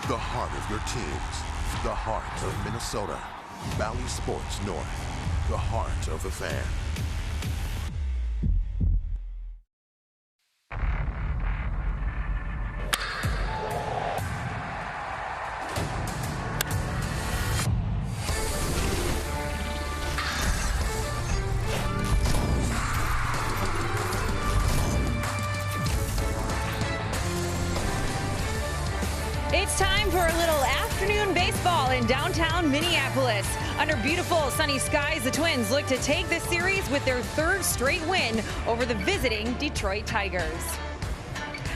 The heart of your teams. The heart of Minnesota. Bally Sports North. The heart of the fan. It's time for a little afternoon baseball in downtown Minneapolis. Under beautiful sunny skies, the Twins look to take this series with their third straight win over the visiting Detroit Tigers.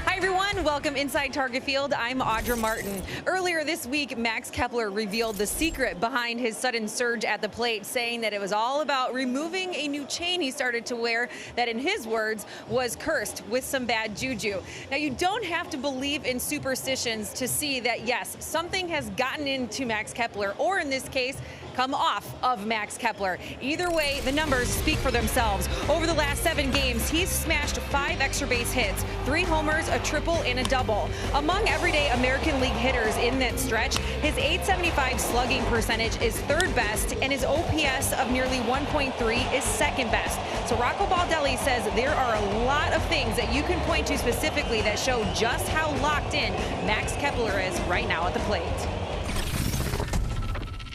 Hi everyone, welcome inside Target Field. I'm Audra Martin. Earlier this week, Max Kepler revealed the secret behind his sudden surge at the plate, saying that it was all about removing a new chain he started to wear that, in his words, was cursed with some bad juju. Now, you don't have to believe in superstitions to see that, yes, something has gotten into Max Kepler, or in this case, come off of Max Kepler. Either way, the numbers speak for themselves. Over the last 7 games, he's smashed 5 extra base hits, 3 homers, a triple, and a double. Among everyday American League hitters in that stretch, his .875 slugging percentage is 3rd best, and his OPS of nearly 1.3 is 2nd best. So Rocco Baldelli says there are a lot of things that you can point to specifically that show just how locked in Max Kepler is right now at the plate.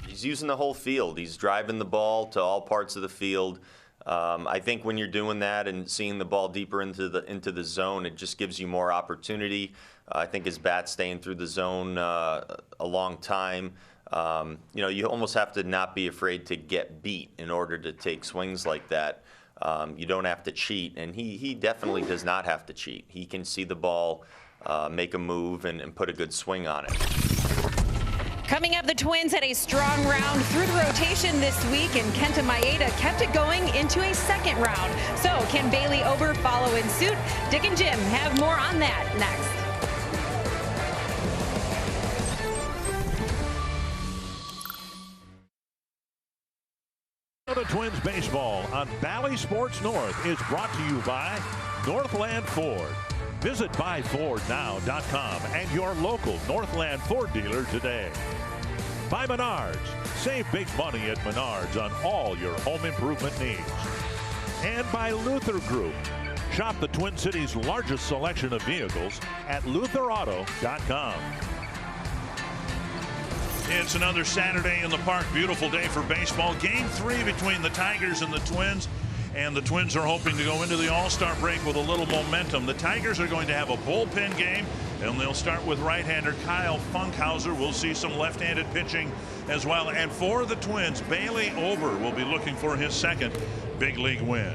He's using the whole field. He's driving the ball to all parts of the field. I think when you're doing that and seeing the ball deeper into the zone, it just gives you more opportunity. I think his bat's staying through the zone a long time. You almost have to not be afraid to get beat in order to take swings like that. You don't have to cheat, and he definitely does not have to cheat. He can see the ball, make a move, and put a good swing on it. Coming up, the Twins had a strong round through the rotation this week, and Kenta Maeda kept it going into a 2nd round. So can Bailey Ober follow in suit? Dick and Jim have more on that next. The Twins baseball on Bally Sports North is brought to you by Northland Ford. Visit buyfordnow.com and your local Northland Ford dealer today. By Menards. Save big money at Menards on all your home improvement needs. And by Luther Group. Shop the Twin Cities' largest selection of vehicles at lutherauto.com. It's another Saturday in the park. Beautiful day for baseball. Game 3 between the Tigers and the Twins. And the Twins are hoping to go into the All-Star break with a little momentum. The Tigers are going to have a bullpen game, and they'll start with right-hander Kyle Funkhauser. We'll see some left-handed pitching as well. And for the Twins, Bailey Ober will be looking for his 2nd big league win.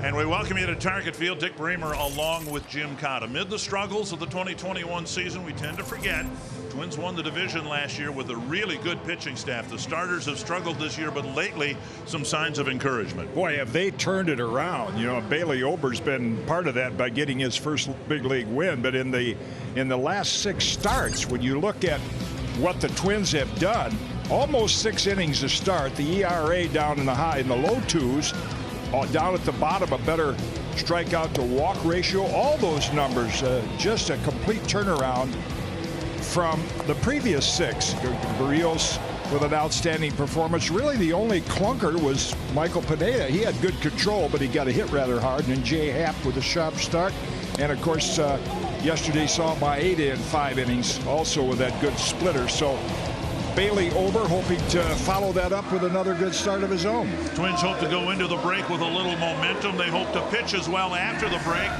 And we welcome you to Target Field. Dick Bremer along with Jim Cotta. Amid the struggles of the 2021 season, we tend to forget Twins won the division last year with a really good pitching staff. The starters have struggled this year, but lately some signs of encouragement. Boy, have they turned it around. You know, Bailey Ober's been part of that by getting his first big league win. But in the last 6 starts, when you look at what the Twins have done, almost 6 innings to start, the ERA down in the low 2s, down at the bottom, a better strikeout to walk ratio. All those numbers, just a complete turnaround from the previous 6. Barrios with an outstanding performance. Really, the only clunker was Michael Pineda. He had good control, but he got a hit rather hard. And then Jay Happ with a sharp start. And of course, yesterday saw Maeda in 5 innings, also with that good splitter. So Bailey Ober hoping to follow that up with another good start of his own. Twins hope to go into the break with a little momentum. They hope to pitch as well after the break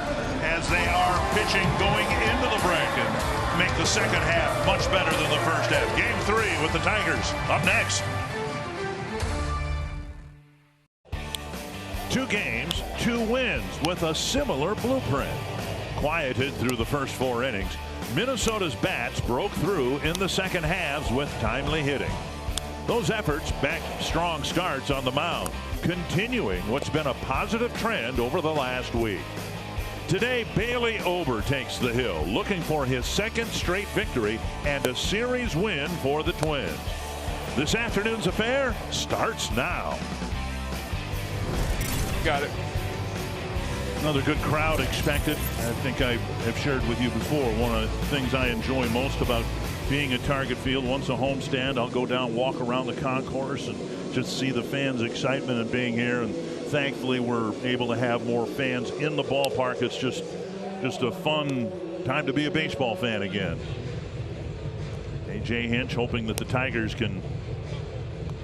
as they are pitching going into the break and make the second half much better than the first half. Game 3 with the Tigers up next. 2 games, 2 wins with a similar blueprint. Quieted through the first 4 innings, Minnesota's bats broke through in the second halves with timely hitting. Those efforts backed strong starts on the mound, continuing what's been a positive trend over the last week. Today, Bailey Ober takes the hill, looking for his 2nd straight victory and a series win for the Twins. This afternoon's affair starts now. Got it. Another good crowd expected. I think I have shared with you before, one of the things I enjoy most about being at Target Field, once a homestand, I'll go down, walk around the concourse and just see the fans' excitement in being here. And thankfully we're able to have more fans in the ballpark. It's just a fun time to be a baseball fan again. A.J. Hinch hoping that the Tigers can,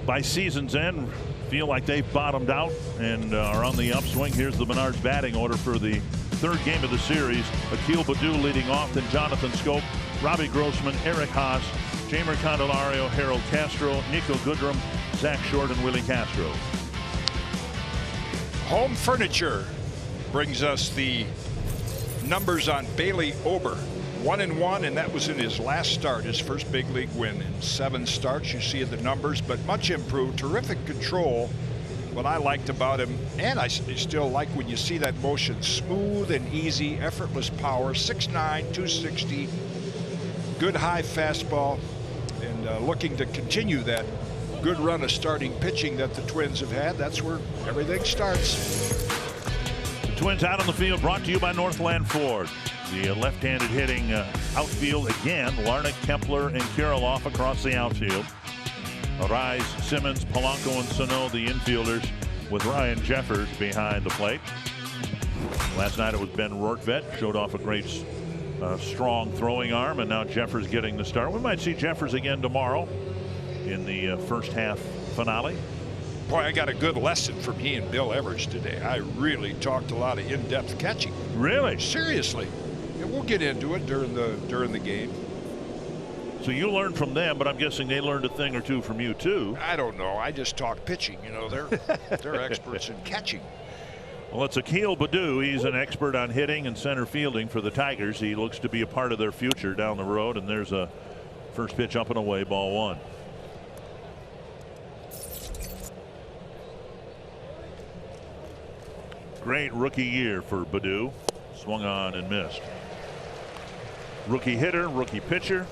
by season's end, feel like they've bottomed out and are on the upswing. Here's the Menards batting order for the third game of the series. Akil Baddoo leading off, then Jonathan Schoop, Robbie Grossman, Eric Haas, Jeimer Candelario, Harold Castro, Nico Goodrum, Zach Short, and Willie Castro. Home Furniture brings us the numbers on Bailey Ober. 1-1, and that was in his last start, his first big league win in 7 starts. You see the numbers, but much improved. Terrific control. What I liked about him, and I still like when you see that motion, smooth and easy, effortless power. 6'9", 260, good high fastball, and looking to continue that good run of starting pitching that the Twins have had. That's where everything starts. The Twins out on the field, brought to you by Northland Ford. The left-handed hitting outfield again. Larnach, Kepler, and Kirilloff across the outfield. Arise, Simmons, Polanco, and Sano, the infielders, with Ryan Jeffers behind the plate. Last night it was Ben Rortvedt, showed off a great strong throwing arm, and now Jeffers getting the start. We might see Jeffers again tomorrow in the first half finale. Boy, I got a good lesson from he and Bill Evers today. I really talked a lot of in-depth catching. Really? Seriously. And we'll get into it during the game. So you learned from them, but I'm guessing they learned a thing or two from you too. I don't know. I just talk pitching. You know, they're experts in catching. Well, it's Akil Baddoo. He's an expert on hitting and center fielding for the Tigers. He looks to be a part of their future down the road. And there's a first pitch up and away, ball 1. Great rookie year for Baddoo. Swung on and missed. Rookie hitter, rookie pitcher.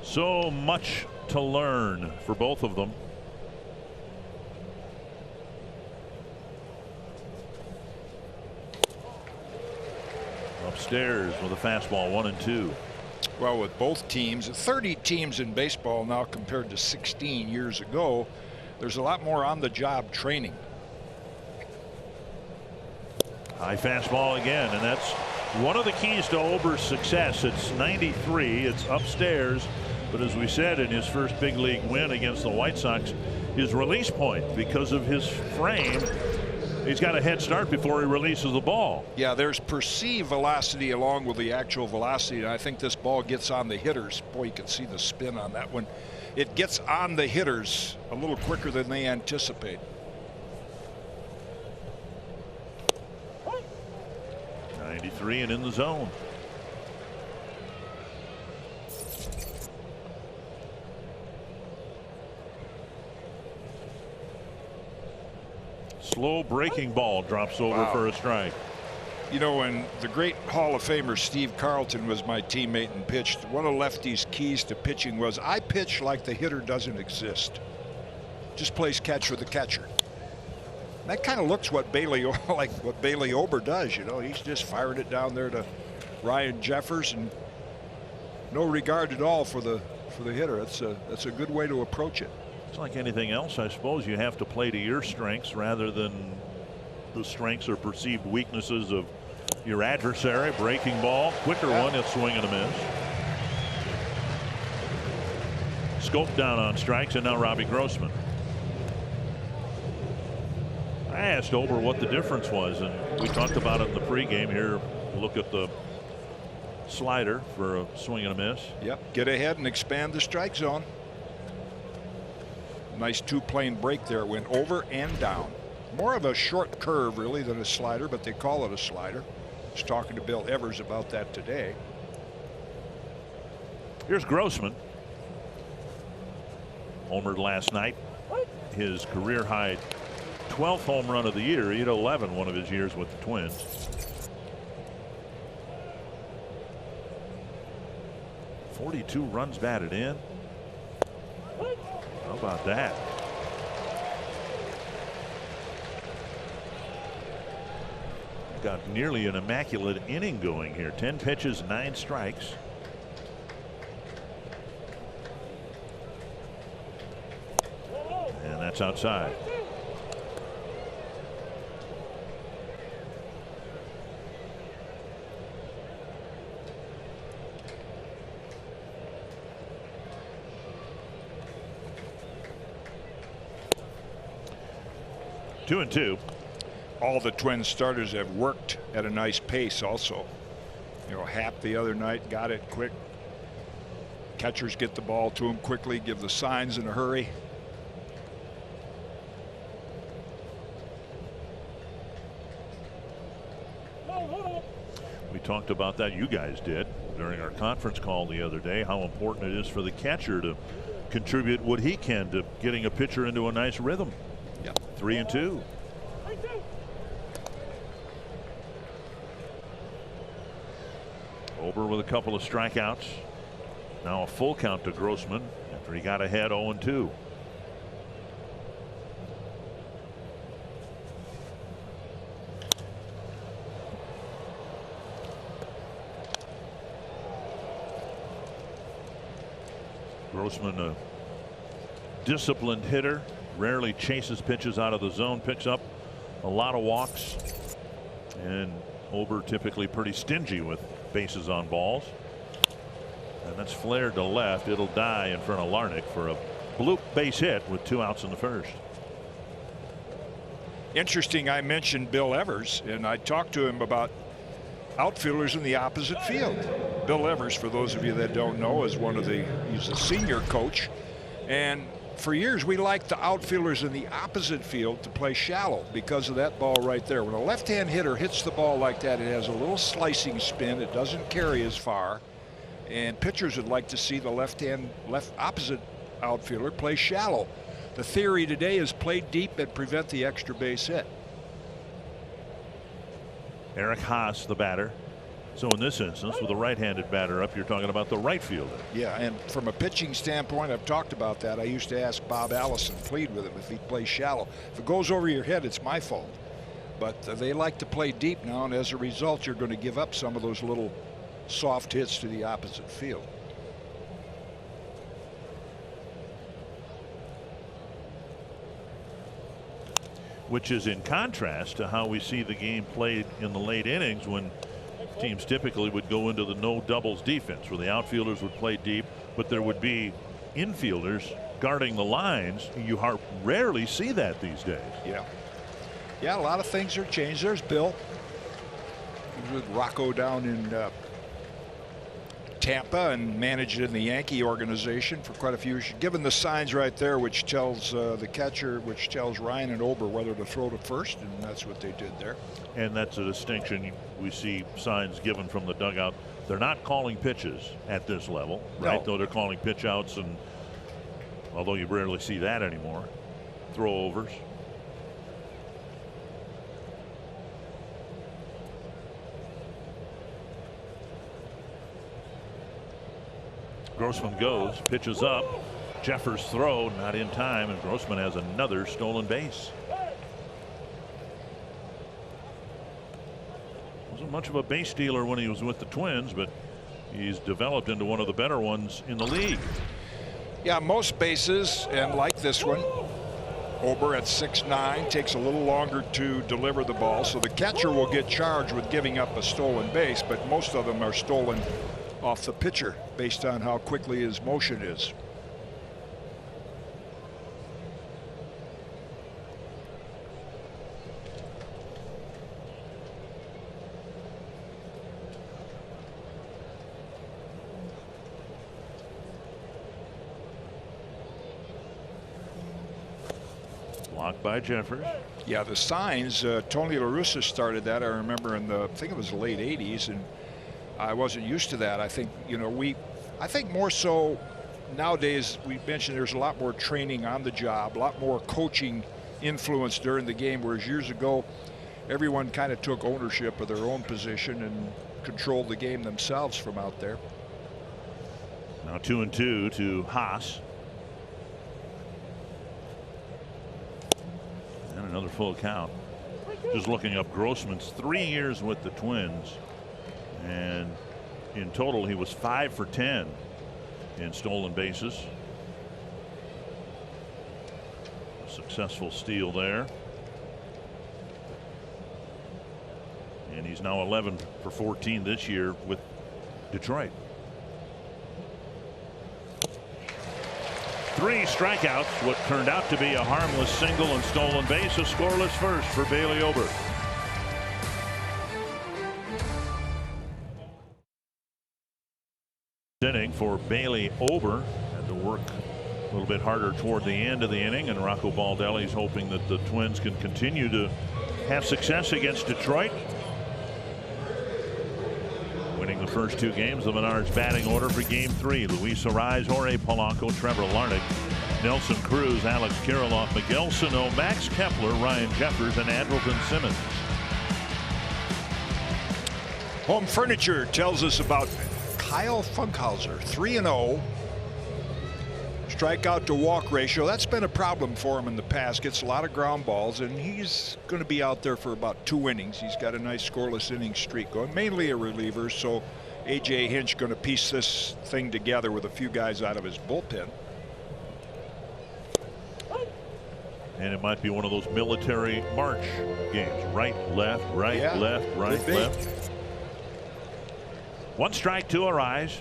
So much to learn for both of them. Upstairs with a fastball, 1-2. Well, with both teams, 30 teams in baseball now compared to 16 years ago, there's a lot more on-the-job training. High fastball again, and that's one of the keys to Ober's success. It's 93, it's upstairs, but as we said, in his first big league win against the White Sox, his release point, because of his frame, he's got a head start before he releases the ball. Yeah, there's perceived velocity along with the actual velocity, and I think this ball gets on the hitters. Boy, you can see the spin on that one. It gets on the hitters a little quicker than they anticipate. 93 and in the zone. Slow breaking ball drops over for a strike. You know, when the great Hall of Famer Steve Carlton was my teammate and pitched, one of Lefty's keys to pitching was, I pitch like the hitter doesn't exist. Just plays catch with the catcher. That kind of looks like what Bailey Ober does. You know, he's just firing it down there to Ryan Jeffers, and no regard at all for the hitter. That's a good way to approach it. It's like anything else, I suppose. You have to play to your strengths rather than the strengths or perceived weaknesses of your adversary. Breaking ball, quicker one, it's swing and a miss. Schoop down on strikes, and now Robbie Grossman. I asked Ober what the difference was, and we talked about it in the pregame. Here, look at the slider for a swing and a miss. Yep, get ahead and expand the strike zone. Nice two-plane break there. Went over and down. More of a short curve, really, than a slider, but they call it a slider. I was talking to Bill Evers about that today. Here's Grossman. Homered last night. His career high 12th home run of the year. He had 11 one of his years with the Twins. .42 runs batted in. How about that? got nearly an immaculate inning going here. 10 pitches, 9 strikes. And that's outside. Two and two. All the Twins starters have worked at a nice pace also. You know, Happ the other night got it quick. Catchers get the ball to him quickly, give the signs in a hurry. We talked about that, you guys did, during our conference call the other day, how important it is for the catcher to contribute what he can to getting a pitcher into a nice rhythm. Yep. 3 and 2. Ober with a couple of strikeouts. Now a full count to Grossman after he got ahead 0-2. Grossman, a disciplined hitter, rarely chases pitches out of the zone, picks up a lot of walks, and Ober typically pretty stingy with bases on balls. And that's flared to left. It'll die in front of Larnach for a bloop base hit with 2 outs in the first. Interesting, I mentioned Bill Evers, and I talked to him about outfielders in the opposite field. Bill Evers, for those of you that don't know, is he's a senior coach, and for years we liked the outfielders in the opposite field to play shallow because of that ball right there. When a left-hand hitter hits the ball like that, it has a little slicing spin. It doesn't carry as far, and pitchers would like to see the left opposite outfielder play shallow. The theory today is play deep and prevent the extra base hit. Eric Haas, the batter. So in this instance, with a right-handed batter up, you're talking about the right fielder. Yeah, and from a pitching standpoint, I've talked about that. I used to ask Bob Allison, plead with him if he'd play shallow. If it goes over your head, it's my fault. But they like to play deep now, and as a result, you're going to give up some of those little soft hits to the opposite field. Which is in contrast to how we see the game played in the late innings, when teams typically would go into the no doubles defense, where the outfielders would play deep, but there would be infielders guarding the lines. You rarely see that these days. Yeah, a lot of things are changed. There's Bill. He was with Rocco down in Tampa and managed in the Yankee organization for quite a few years. Given the signs right there, which tells the catcher, which tells Ryan and Ober whether to throw to first, and that's what they did there. And that's a distinction. We see signs given from the dugout. They're not calling pitches at this level, right? No. Though they're calling pitch outs, and although you rarely see that anymore, throw overs. Grossman goes, pitches up. Jeffers' throw not in time, and Grossman has another stolen base. Wasn't much of a base stealer when he was with the Twins, but he's developed into one of the better ones in the league. Yeah, most bases, and like this one, Ober at 6'9", takes a little longer to deliver the ball, so the catcher will get charged with giving up a stolen base, but most of them are stolen off the pitcher based on how quickly his motion is. Blocked by Jeffers. Yeah, the signs, Tony La Russa started that, I remember, in I think it was the late 80s, and I wasn't used to that. I think, you know, I think more so nowadays, we mentioned there's a lot more training on the job, a lot more coaching influence during the game, whereas years ago, everyone kind of took ownership of their own position and controlled the game themselves from out there. Now 2-2 to Haas. And another full count. Just looking up Grossman's 3 years with the Twins, and in total he was 5 for 10 in stolen bases. A successful steal there. And he's now 11 for 14 this year with Detroit. 3 strikeouts, what turned out to be a harmless single and stolen base, a scoreless first for Bailey Ober. Inning for Bailey Ober, had to work a little bit harder toward the end of the inning, and Rocco Baldelli's hoping that the Twins can continue to have success against Detroit. Winning the first 2 games, the Menards batting order for Game 3. Luis Arraez, Jorge Polanco, Trevor Larnach, Nelson Cruz, Alex Kirilloff, Miguel Sano, Max Kepler, Ryan Jeffers, and Andrelton Simmons. Home Furniture tells us about Kyle Funkhauser, 3-0. Strikeout to walk ratio, that's been a problem for him in the past. Gets a lot of ground balls, and he's going to be out there for about 2 innings. He's got a nice scoreless inning streak going, mainly a reliever, so A.J. Hinch going to piece this thing together with a few guys out of his bullpen. And it might be one of those military march games. Right, left, right, Yeah, left, right, could be. left. 1 strike to Arraez.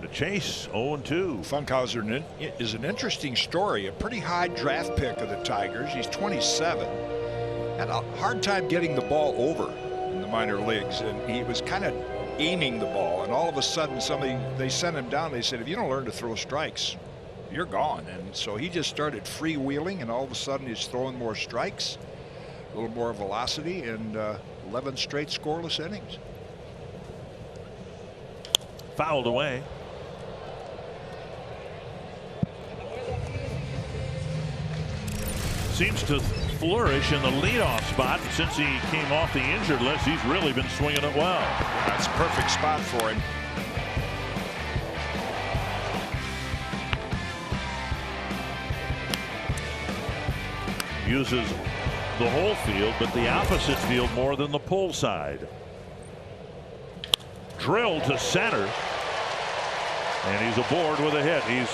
To chase 0-2. Funkhauser is an interesting story. A pretty high draft pick of the Tigers. He's 27. Had a hard time getting the ball over in the minor leagues, and he was kind of aiming the ball, and all of a sudden they sent him down. They said, if you don't learn to throw strikes, you're gone. And so he just started freewheeling, and all of a sudden he's throwing more strikes, a little more velocity, and 11 straight scoreless innings. Fouled away. Seems to flourish in the leadoff spot. Since he came off the injured list, he's really been swinging it well. That's a perfect spot for him. Uses the whole field, but the opposite field more than the pull side. Drilled to center, and he's aboard with a hit. He's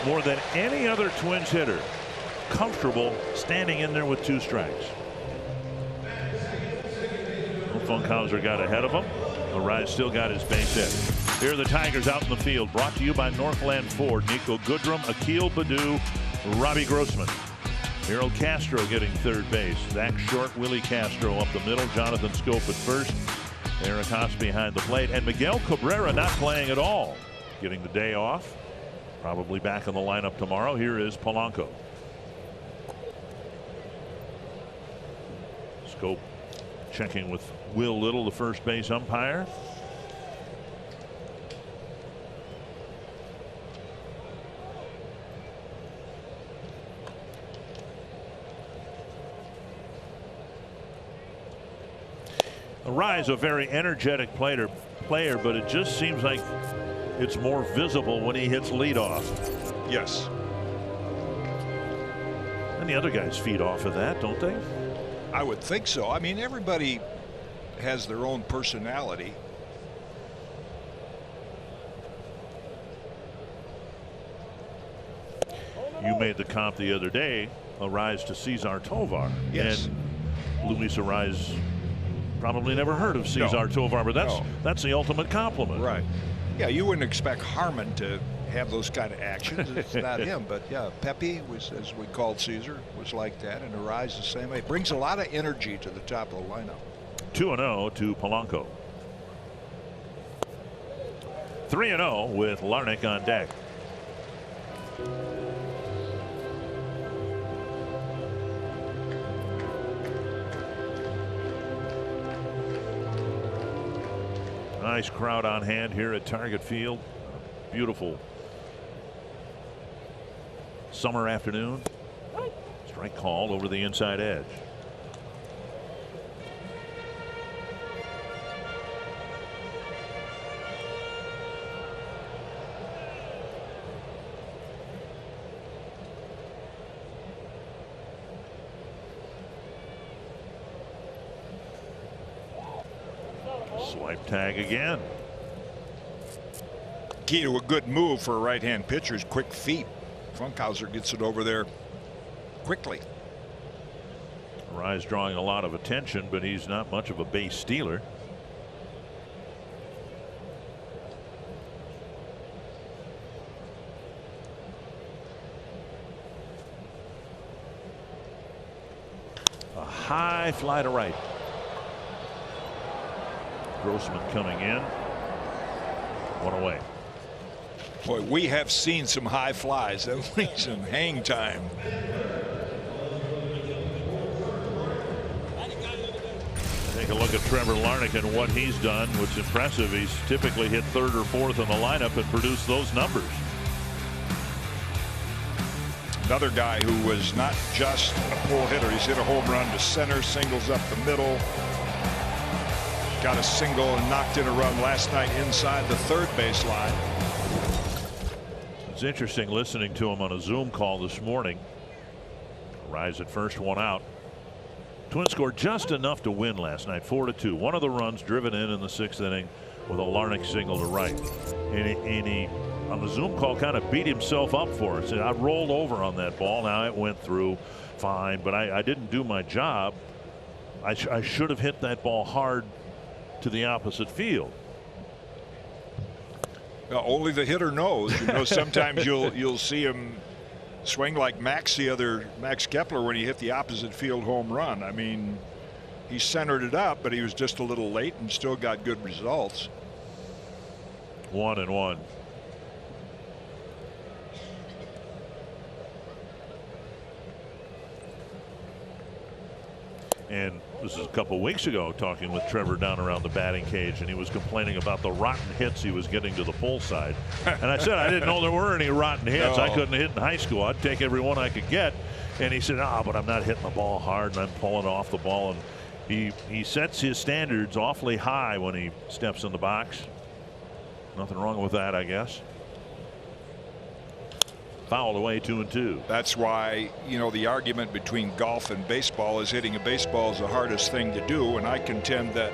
more than any other Twins hitter comfortable standing in there with 2 strikes. Funkhauser got ahead of him. Arraez still got his base hit. Here are the Tigers out in the field, brought to you by Northland Ford. Nico Goodrum, Akil Baddoo, Robbie Grossman. Harold Castro getting 3rd base. Zach Short, Willie Castro up the middle. Jonathan Schoop at first. Eric Haas behind the plate. And Miguel Cabrera not playing at all. Getting the day off. Probably back in the lineup tomorrow. Here is Polanco. Schoop checking with Will Little, the first base umpire. Arraez, a very energetic player, but it just seems like it's more visible when he hits leadoff. Yes. And the other guys feed off of that, don't they? I would think so. I mean, everybody has their own personality. You made the comp the other day, Arraez to Cesar Tovar. Yes. And Luis Arraez probably never heard of Cesar Tovar, but that's the ultimate compliment. Right. Yeah, you wouldn't expect Harmon to have those kind of actions. It's not him, but yeah, Pepe was, as we called Caesar, was like that, and Arraez the same way. Brings a lot of energy to the top of the lineup. 2-0 to Polanco. 3-0 with Larnach on deck. Nice crowd on hand here at Target Field. Beautiful summer afternoon. Strike called over the inside edge. Swipe tag again. Key to a good move for a right-hand pitcher is quick feet. Funkhauser gets it over there quickly. Arraez drawing a lot of attention, but he's not much of a base stealer. A high fly to right. Grossman coming in. One away. Boy, we have seen some high flies. That'll need some hang time. Take a look at Trevor Larnach and what he's done. What's impressive, he's typically hit third or fourth in the lineup and produced those numbers. Another guy who was not just a pull hitter. He's hit a home run to center, singles up the middle. Got a single and knocked in a run last night inside the third base line. It's interesting listening to him on a Zoom call this morning. Arraez at first, one out. Twins scored just enough to win last night, 4-2. One of the runs driven in the 6th inning with a Larnach single to right. And he on the Zoom call kind of beat himself up for it. Said, I rolled over on that ball. Now it went through fine, but I didn't do my job. I should have hit that ball hard to the opposite field. Well, only the hitter knows. You know, sometimes you'll see him swing like Max Kepler when he hit the opposite field home run. I mean, he centered it up, but he was just a little late and still got good results. 1-1. And this is a couple weeks ago, talking with Trevor down around the batting cage, and he was complaining about the rotten hits he was getting to the pull side. And I said, I didn't know there were any rotten hits. No. I couldn't hit in high school. I'd take every one I could get. And he said, but I'm not hitting the ball hard, and I'm pulling off the ball. And he sets his standards awfully high when he steps in the box. Nothing wrong with that, I guess. Fouled away, 2-2. That's why, you know, the argument between golf and baseball is hitting a baseball is the hardest thing to do, and I contend that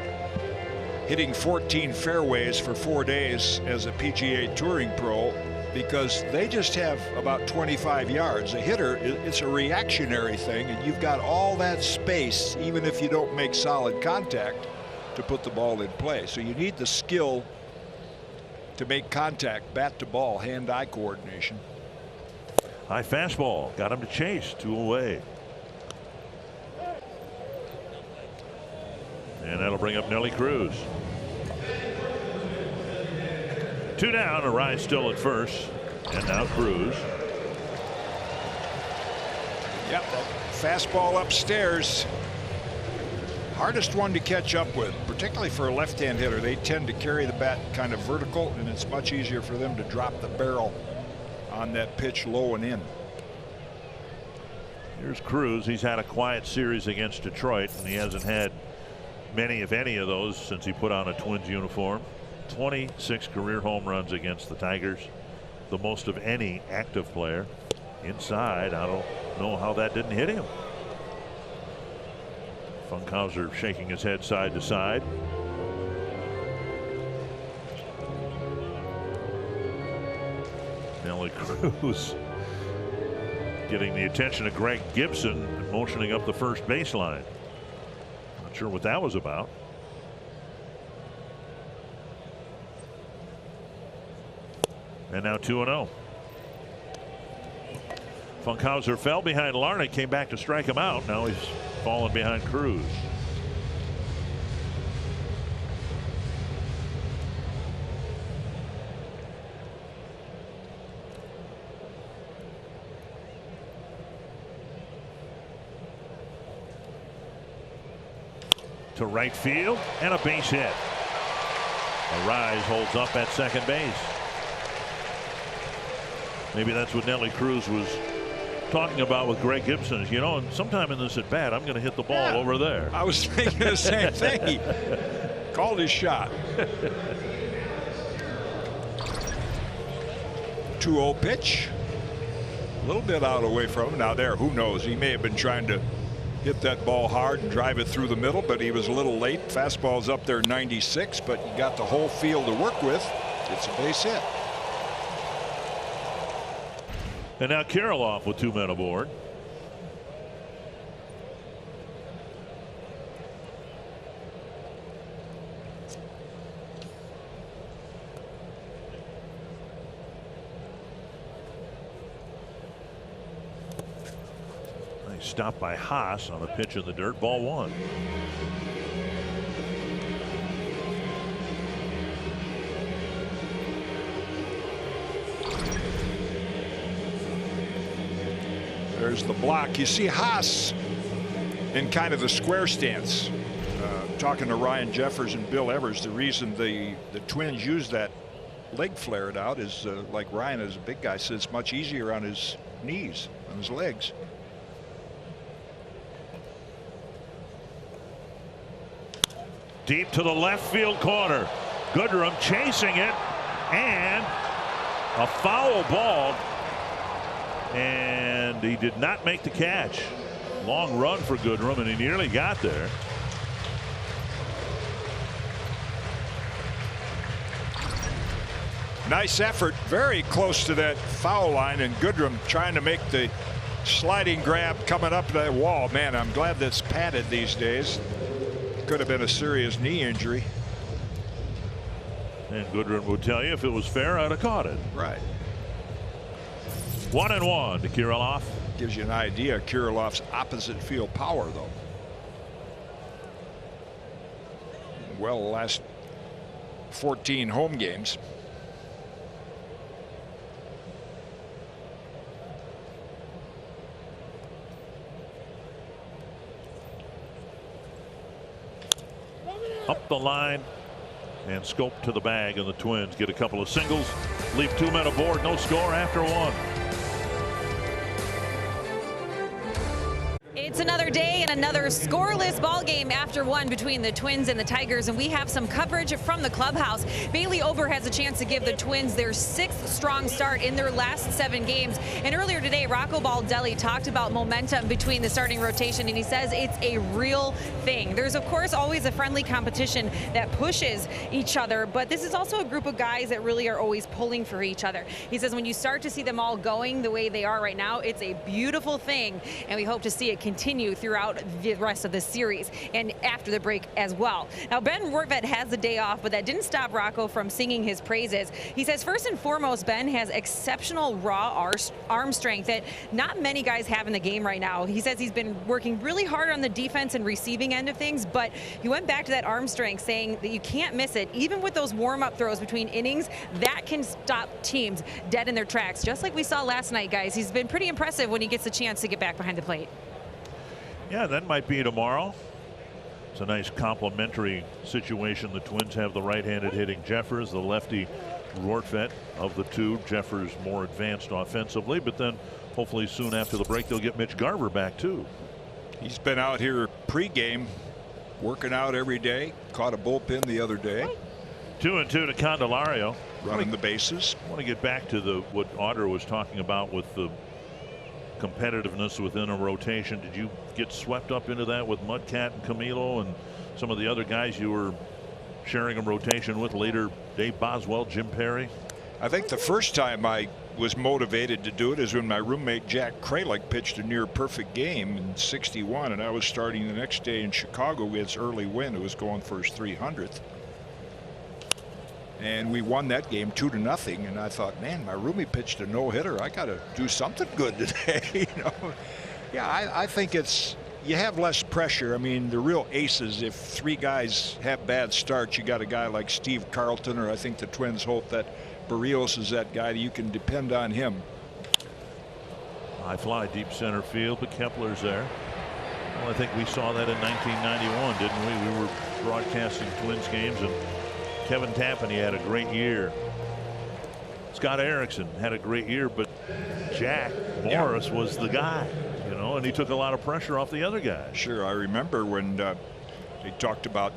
hitting 14 fairways for 4 days as a PGA Touring pro, because they just have about 25 yards. A hitter, it's a reactionary thing, and you've got all that space, even if you don't make solid contact, to put the ball in play. So you need the skill to make contact, bat to ball, hand-eye coordination. High fastball, got him to chase, 2 away. And that'll bring up Nelly Cruz. 2 down, Arraez still at first, and now Cruz. Yep, that fastball upstairs. Hardest one to catch up with, particularly for a left-hand hitter. They tend to carry the bat kind of vertical, and it's much easier for them to drop the barrel on that pitch low and in. Here's Cruz. He's had a quiet series against Detroit, and he hasn't had many, if any, of those since he put on a Twins uniform. 26 career home runs against the Tigers, the most of any active player. Inside, I don't know how that didn't hit him. Funkhauser shaking his head side to side. Nelly Cruz getting the attention of Greg Gibson, motioning up the first baseline. Not sure what that was about. And now 2-0. Funkhauser fell behind Larnach, came back to strike him out. Now he's fallen behind Cruz. To right field, and a base hit. Arraez holds up at second base. Maybe that's what Nelly Cruz was talking about with Greg Gibson. You know, and sometime in this at bat, I'm going to hit the ball over there. I was thinking the same thing. He called his shot. 2-0 pitch. A little bit out away from him. Now there, who knows? He may have been trying to hit that ball hard and drive it through the middle, but he was a little late. Fastball's up there 96, but you got the whole field to work with. It's a base hit. And now Kirilloff with 2 men aboard. Nice stop by Haas on a pitch in the dirt. Ball 1. There's the block. You see Haas in kind of the square stance. Talking to Ryan Jeffers and Bill Evers, the reason the Twins use that leg flared out is like Ryan is a big guy, so it's much easier on his knees, on his legs. Deep to the left field corner. Goodrum chasing it, and a foul ball. And he did not make the catch. Long run for Goodrum, and he nearly got there. Nice effort, very close to that foul line, and Goodrum trying to make the sliding grab coming up that wall. Man, I'm glad that's padded these days. Could have been a serious knee injury. And Goodrum would tell you if it was fair, I'd have caught it. Right. 1-1 to Kirilloff. Gives you an idea of Kirilloff's opposite field power, though. Well, the last 14 home games. Up the line and Schoop to the bag, and the Twins get a couple of singles, leave 2 men aboard, no score after 1. It's another day and another scoreless ball game after 1 between the Twins and the Tigers, and we have some coverage from the clubhouse. Bailey Ober has a chance to give the Twins their 6th strong start in their last 7 games. And earlier today, Rocco Baldelli talked about momentum between the starting rotation, and he says it's a real thing. There's, of course, always a friendly competition that pushes each other, but this is also a group of guys that really are always pulling for each other. He says when you start to see them all going the way they are right now, it's a beautiful thing, and we hope to see it continue throughout the rest of the series and after the break as well. Now, Ben Rortvedt has the day off, but that didn't stop Rocco from singing his praises. He says first and foremost, Ben has exceptional raw arm strength that not many guys have in the game right now. He says he's been working really hard on the defense and receiving end of things, but he went back to that arm strength, saying that you can't miss it. Even with those warm-up throws between innings, that can stop teams dead in their tracks, just like we saw last night, guys. He's been pretty impressive when he gets the chance to get back behind the plate. Yeah, that might be tomorrow. It's a nice complementary situation. The Twins have the right-handed hitting Jeffers, the lefty Rortvedt. Of the two, Jeffers more advanced offensively, but then hopefully soon after the break they'll get Mitch Garver back too. He's been out here pregame, working out every day. Caught a bullpen the other day. 2-2 to Candelario. Running the bases. I want to get back to what Audra was talking about with the competitiveness within a rotation. Did you get swept up into that with Mudcat and Camilo and some of the other guys you were sharing a rotation with later? Dave Boswell, Jim Perry. I think the first time I was motivated to do it is when my roommate Jack Kralik pitched a near perfect game in '61, and I was starting the next day in Chicago with its early win. It was going for his 300th. And we won that game 2-0, and I thought, man, my roomie pitched a no-hitter. I got to do something good today. You know, yeah, I think it's, you have less pressure. I mean, the real aces, if 3 guys have bad starts, you got a guy like Steve Carlton, or I think the Twins hope that Barrios is that guy that you can depend on him. High fly deep center field, but Kepler's there. Well, I think we saw that in 1991, didn't we? We were broadcasting Twins games, and Kevin Tapani had a great year. Scott Erickson had a great year, but Jack Morris was the guy, you know, and he took a lot of pressure off the other guys. Sure, I remember when they talked about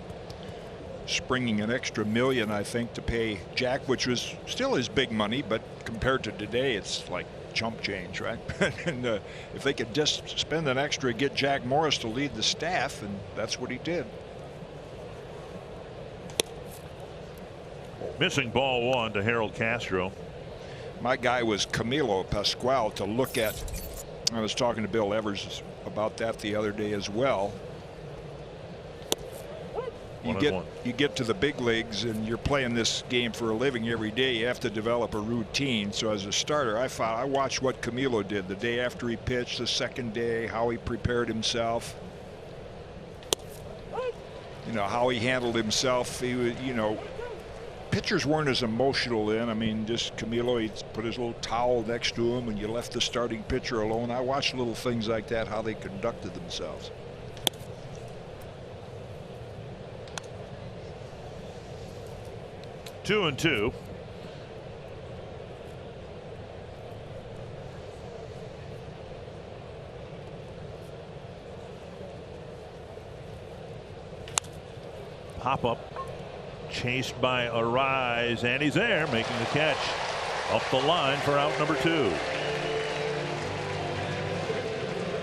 springing an extra $1 million, I think, to pay Jack, which was still his big money, but compared to today, it's like chump change, right? And if they could just spend an extra, get Jack Morris to lead the staff, and that's what he did. Missing ball 1 to Harold Castro. My guy was Camilo Pascual to look at. I was talking to Bill Evers about that the other day as well. You get to the big leagues and you're playing this game for a living every day. You have to develop a routine. So as a starter, I watched what Camilo did the day after he pitched, the second day, how he prepared himself. You know, how he handled himself. He was, you know, pitchers weren't as emotional then. I mean, just Camilo, he'd put his little towel next to him and you left the starting pitcher alone. I watched little things like that, how they conducted themselves. 2-2. Pop up, chased by Arise, and he's there, making the catch up the line for out number 2.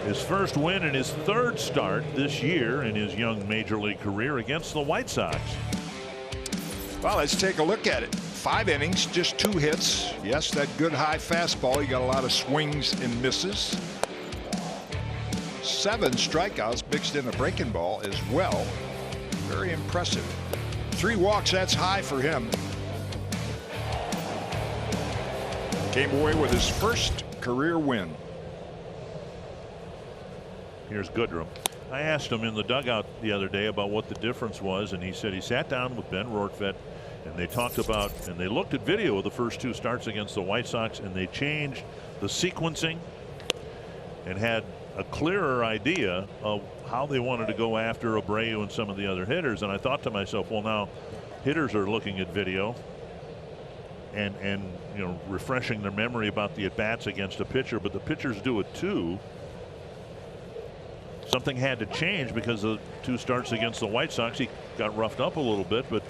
His first win in his 3rd start this year in his young major league career against the White Sox. Well, let's take a look at it. 5 innings, just 2 hits. Yes, that good high fastball. He got a lot of swings and misses. 7 strikeouts, mixed in a breaking ball as well. Very impressive. 3 walks, that's high for him. Came away with his first career win. Here's Goodrum. I asked him in the dugout the other day about what the difference was, and he said he sat down with Ben Rortvedt and they talked about, and they looked at video of the first 2 starts against the White Sox, and they changed the sequencing and had a clearer idea of how they wanted to go after Abreu and some of the other hitters. And I thought to myself, well, now hitters are looking at video and you know, refreshing their memory about the at-bats against a pitcher, but the pitchers do it too. Something had to change because of 2 starts against the White Sox. He got roughed up a little bit, but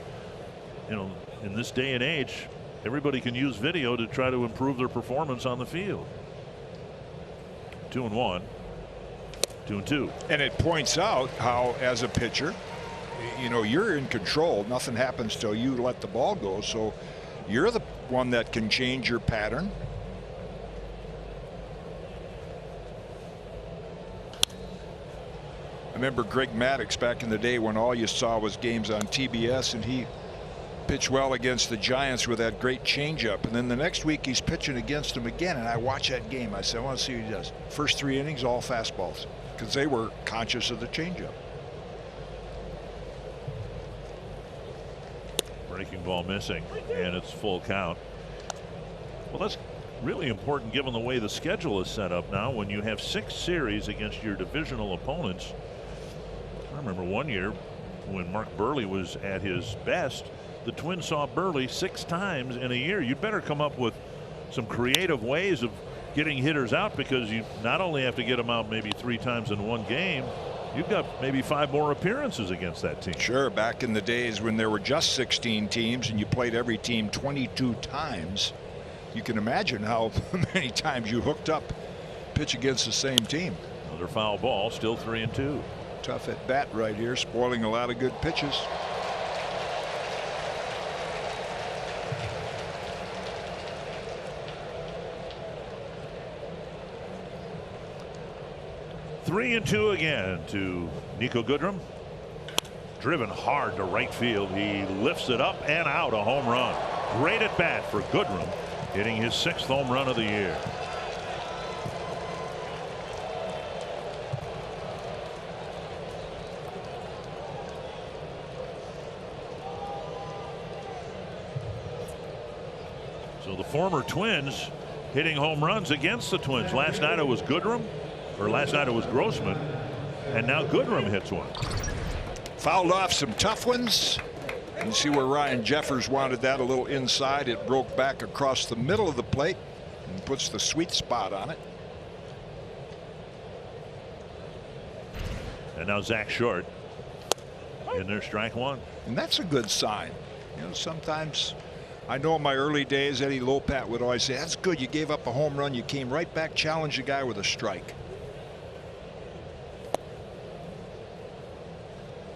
you know, in this day and age, everybody can use video to try to improve their performance on the field. 2-1, 2-2. And it points out how, as a pitcher, you know, you're in control. Nothing happens till you let the ball go. So you're the one that can change your pattern. I remember Greg Maddux back in the day when all you saw was games on TBS, and he pitched well against the Giants with that great changeup. And then the next week he's pitching against them again, and I watched that game. I said, I want to see what he does. First 3 innings, all fastballs, because they were conscious of the changeup. Breaking ball missing, and it's full count. Well, that's really important given the way the schedule is set up now. When you have 6 series against your divisional opponents, I remember one year when Mark Burley was at his best, the Twins saw Burley 6 times in a year. You'd better come up with some creative ways of getting hitters out, because you not only have to get them out maybe 3 times in one game, you've got maybe 5 more appearances against that team. Sure, back in the days when there were just 16 teams and you played every team 22 times, you can imagine how many times you hooked up pitch against the same team. Another foul ball, still 3-2. Tough at bat right here, spoiling a lot of good pitches. Three and 2 again to Niko Goodrum. Driven hard to right field. He lifts it up and out, a home run. Great at bat for Goodrum, hitting his 6th home run of the year. So the former Twins hitting home runs against the Twins. Last night it was Goodrum, or last night it was Grossman, and now Goodrum hits one. Fouled off some tough ones. You see where Ryan Jeffers wanted that a little inside. It broke back across the middle of the plate and puts the sweet spot on it. And now Zach Short in there, strike 1. And that's a good sign. You know, sometimes I know in my early days, Eddie Lopat would always say, that's good. You gave up a home run. You came right back, challenged the guy with a strike.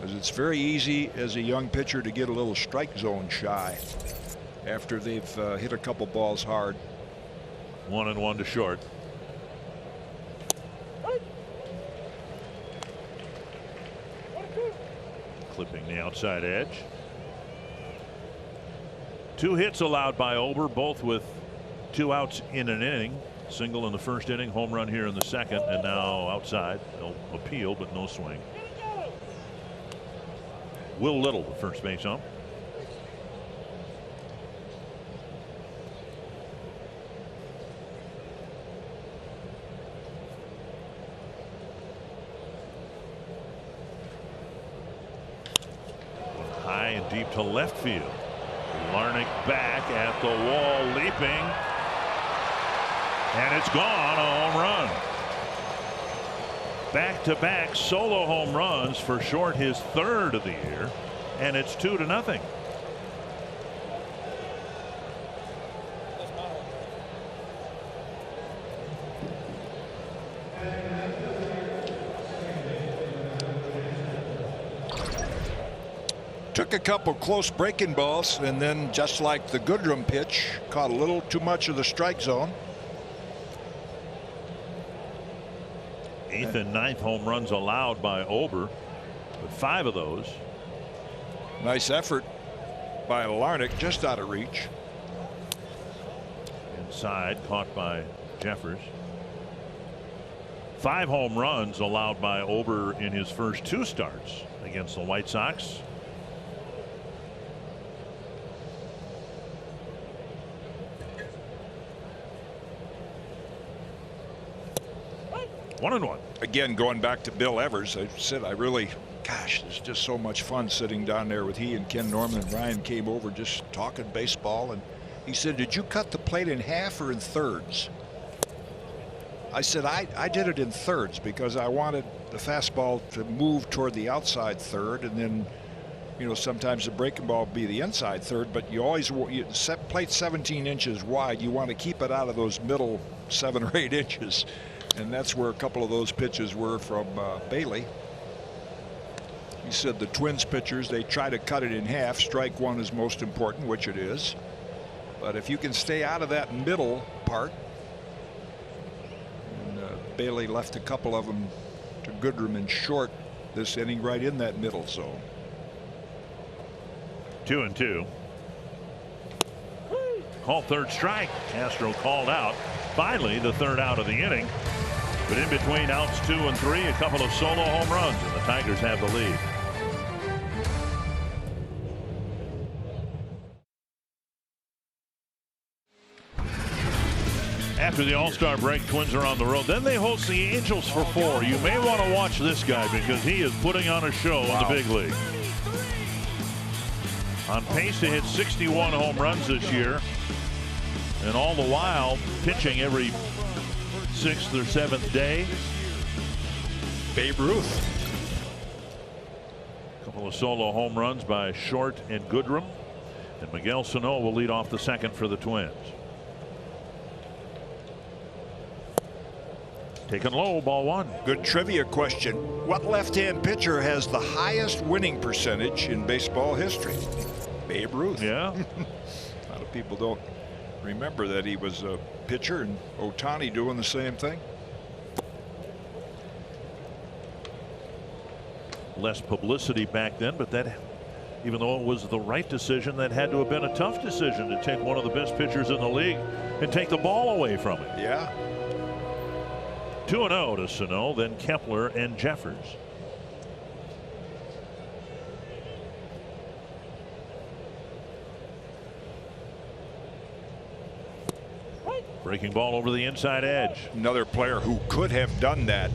Because it's very easy as a young pitcher to get a little strike zone shy after they've hit a couple balls hard. 1-1 to short. Clipping the outside edge. 2 hits allowed by Ober, both with 2 outs in an inning. Single in the first inning, home run here in the second, and now outside. They'll appeal, but no swing. Will Little, the first base ump. High and deep to left field. Larnach back at the wall, leaping, and it's gone. A home run. Back-to-back solo home runs for Short, his 3rd of the year, and it's 2-0. Took a couple close breaking balls, and then just like the Goodrum pitch, caught a little too much of the strike zone. 8th and 9th home runs allowed by Ober, but 5 of those. Nice effort by Larnach, just out of reach. Inside, caught by Jeffers. 5 home runs allowed by Ober in his first 2 starts against the White Sox. One and one. Again, going back to Bill Evers, I said gosh, it's just so much fun sitting down there with he and Ken Norman. And Ryan came over just talking baseball, and he said, did you cut the plate in half or in thirds? I said, I did it in thirds because I wanted the fastball to move toward the outside third, and then, you know, sometimes the breaking ball would be the inside third, but you always plate 17 inches wide. You want to keep it out of those middle 7 or 8 inches. And that's where a couple of those pitches were from Bailey. He said the Twins pitchers, they try to cut it in half. Strike 1 is most important, which it is. But if you can stay out of that middle part, and Bailey left a couple of them to Goodrum and Short this inning right in that middle zone. 2-2. Call 3rd strike. Castro called out. Finally, the 3rd out of the inning. But in between outs 2 and 3, a couple of solo home runs, and the Tigers have the lead. After the All-Star break, Twins are on the road. Then they host the Angels for 4. You may want to watch this guy because he is putting on a show in the big league. On pace to hit 61 home runs this year. And all the while pitching every 6th or 7th day. Babe Ruth. A couple of solo home runs by Short and Goodrum. And Miguel Sano will lead off the second for the Twins. Taken low, ball 1. Good trivia question. What left-hand pitcher has the highest winning percentage in baseball history? Babe Ruth. Yeah. A lot of people don't remember that he was a pitcher, and Ohtani doing the same thing. Less publicity back then, but that, even though it was the right decision, that had to have been a tough decision to take one of the best pitchers in the league and take the ball away from him. Yeah. 2-0 to Sano, then Kepler and Jeffers. Breaking ball over the inside edge. Another player who could have done that,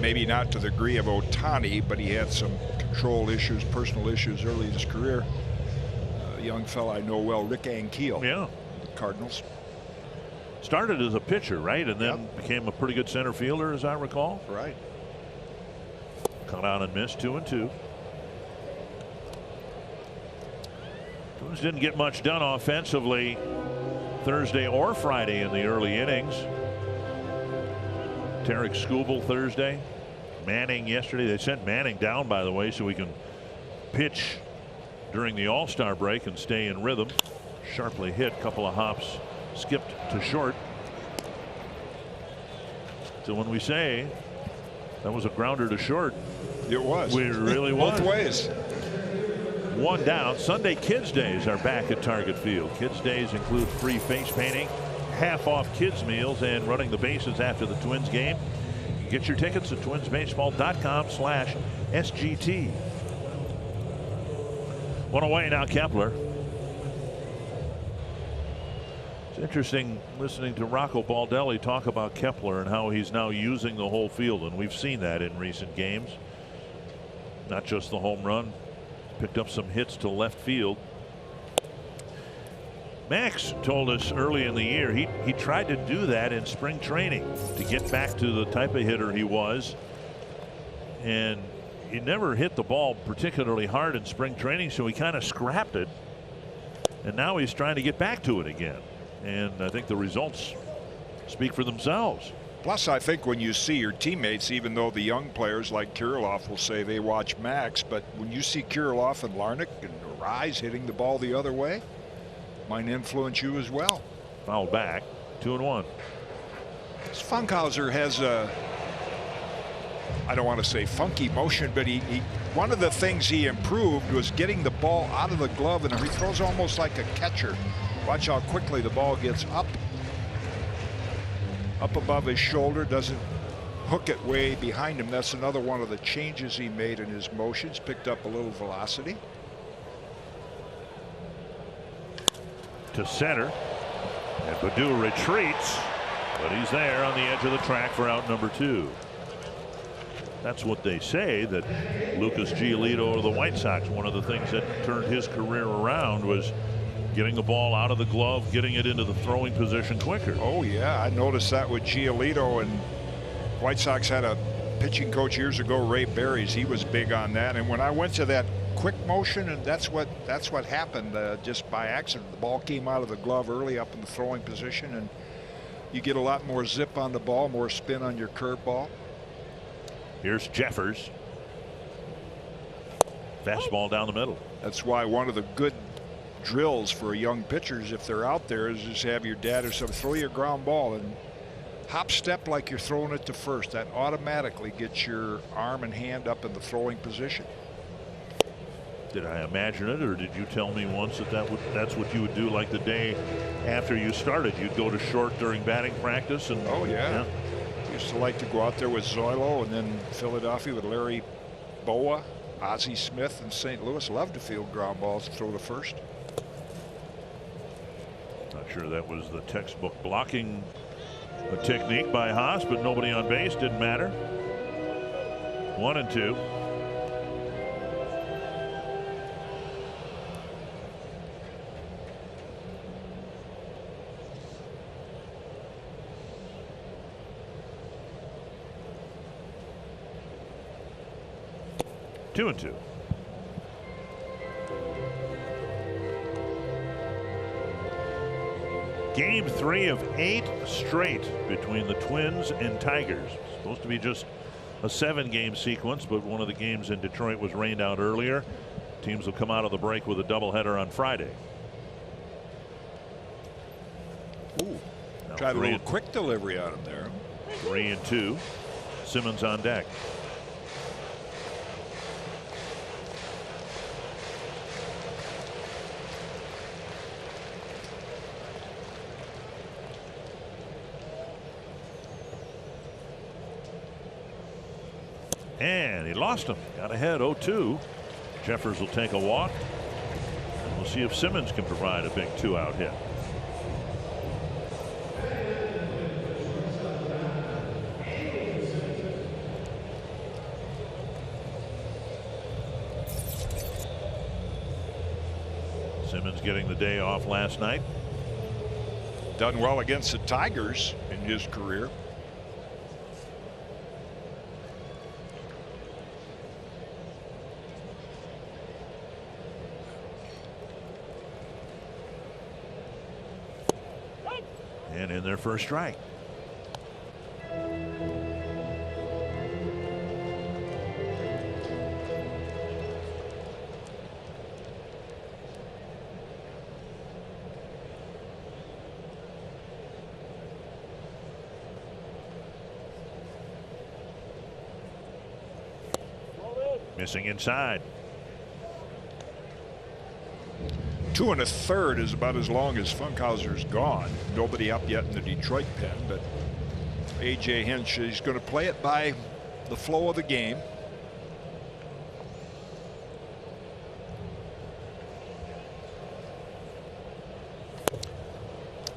maybe not to the degree of Ohtani, but he had some control issues, personal issues early in his career. A young fella I know well, Rick Ankiel. Yeah. The Cardinals. Started as a pitcher, right? And then became a pretty good center fielder, as I recall. Right. Cut out and missed. 2-2. Twins didn't get much done offensively Thursday or Friday in the early innings. Tarek Skubal Thursday. Manning yesterday. They sent Manning down, by the way, so we can pitch during the All-Star break and stay in rhythm. Sharply hit, couple of hops, skipped to short. So when we say that was a grounder to short, it was. We really was. Both ways. One down. Sunday Kids Days are back at Target Field. Kids Days include free face painting, half off kids meals, and running the bases after the Twins game. Get your tickets at twinsbaseball.com/SGT. One away now, Kepler. It's interesting listening to Rocco Baldelli talk about Kepler and how he's now using the whole field, and we've seen that in recent games. Not just the home run, picked up some hits to left field. Max told us early in the year he tried to do that in spring training to get back to the type of hitter he was, and he never hit the ball particularly hard in spring training, so he kind of scrapped it, and now he's trying to get back to it again, and I think the results speak for themselves. Plus, I think when you see your teammates, even though the young players like Kirilloff will say they watch Max, but when you see Kirilloff and Larnach and Rise hitting the ball the other way, might influence you as well. Foul back, 2-1. Funkhauser has a, I don't want to say funky motion, but he one of the things he improved was getting the ball out of the glove, and he throws almost like a catcher. Watch how quickly the ball gets up above his shoulder, doesn't hook it way behind him. That's another one of the changes he made in his motions, picked up a little velocity. To center, and Baddoo retreats, but he's there on the edge of the track for out number 2. That's what they say, that Lucas Giolito of the White Sox, one of the things that turned his career around was getting the ball out of the glove, getting it into the throwing position quicker. Oh yeah, I noticed that with Giolito, and White Sox had a pitching coach years ago, Ray Berries. He was big on that, and when I went to that quick motion, and that's what happened just by accident. The ball came out of the glove early up in the throwing position, and you get a lot more zip on the ball, more spin on your curveball. Here's Jeffers. Fastball down the middle. That's why one of the good drills for young pitchers, if they're out there, is just have your dad or something throw your ground ball and hop step like you're throwing it to first. That automatically gets your arm and hand up in the throwing position. Did I imagine it, or did you tell me once that that's what you would do, like the day after you started? You'd go to short during batting practice? And oh yeah. Used to like to go out there with Zoilo, and then Philadelphia with Larry Boa, Ozzie Smith, and St. Louis. Loved to field ground balls and throw to first. Not sure that was the textbook blocking technique by Haas, but nobody on base, didn't matter. 1-2. Two and two. Game 3 of 8 straight between the Twins and Tigers. Supposed to be just a 7-game sequence, but one of the games in Detroit was rained out earlier. Teams will come out of the break with a doubleheader on Friday. Ooh, tried a little quick delivery on him there. 3-2. Simmons on deck. And he lost him. Got ahead 0-2. Jeffers will take a walk. And we'll see if Simmons can provide a big 2-out hit. Simmons getting the day off last night. Done well against the Tigers in his career. And in their first strike. Missing inside. 2 1/3 is about as long as Funkhauser's gone. Nobody up yet in the Detroit pen, but A.J. Hinch is going to play it by the flow of the game.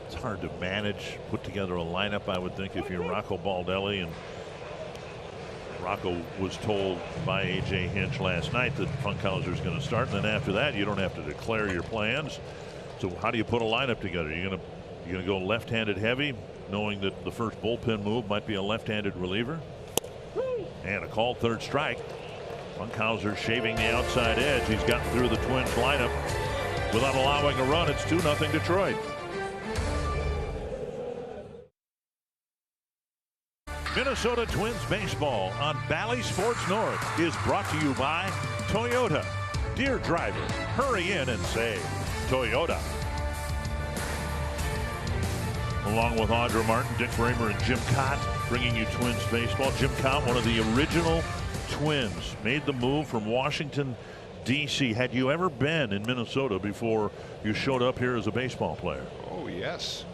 It's hard to manage, put together a lineup, I would think, if you're Rocco Baldelli. And Rocco was told by A.J. Hinch last night that Funkhauser's going to start, and then after that you don't have to declare your plans. So how do you put a lineup together? You're going to go left-handed heavy, knowing that the first bullpen move might be a left-handed reliever. And a called third strike. Funkhauser shaving the outside edge. He's gotten through the Twins lineup without allowing a run. It's 2-0 Detroit. Minnesota Twins baseball on Bally Sports North is brought to you by Toyota. Dear driver, hurry in and save. Toyota. Along with Audra Martin, Dick Bramer, and Jim Cott, bringing you Twins baseball. Jim Cott, one of the original Twins, made the move from Washington, D.C. Had you ever been in Minnesota before you showed up here as a baseball player? Oh, yes.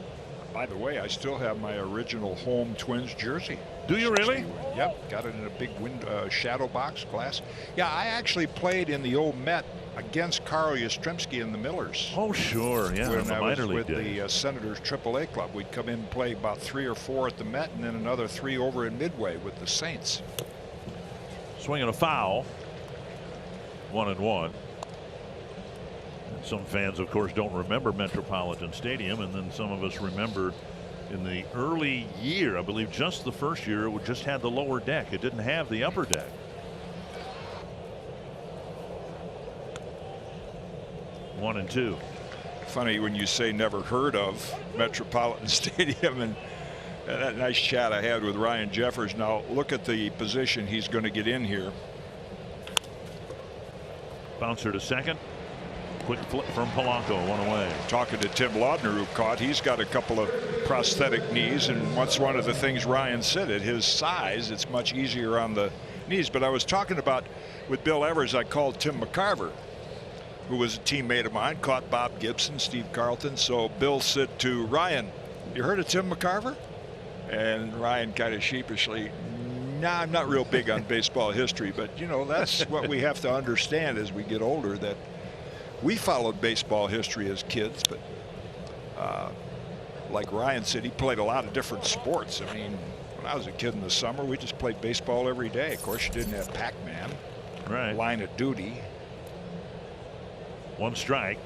By the way, I still have my original home Twins jersey. Do you really? Yep, got it in a big shadow box glass. Yeah, I actually played in the old Met against Carl Yastrzemski and the Millers. Oh, sure, yeah. When I was with the Senators AAA club, we'd come in and play about 3 or 4 at the Met, and then another 3 over in Midway with the Saints. Swinging a foul. 1-1. Some fans, of course, don't remember Metropolitan Stadium, and then some of us remember in the early year, I believe just the first year, it just had the lower deck. It didn't have the upper deck. One and two. Funny when you say never heard of Metropolitan Stadium, and that nice chat I had with Ryan Jeffers. Now look at the position he's going to get in here. Bouncer to second. Quick flip from Polanco, 1 away. Talking to Tim Laudner, who caught, he's got a couple of prosthetic knees, and what's one of the things Ryan said, at his size it's much easier on the knees. But I was talking about with Bill Evers, I called Tim McCarver, who was a teammate of mine, caught Bob Gibson, Steve Carlton. So Bill said to Ryan, "You heard of Tim McCarver?" And Ryan kind of sheepishly, "Nah, I'm not real big on baseball history, but you know, that's what we have to understand as we get older, that we followed baseball history as kids, but like Ryan said, he played a lot of different sports. I mean, when I was a kid in the summer, we just played baseball every day. Of course, you didn't have Pac-Man, right? Line of Duty." 1 strike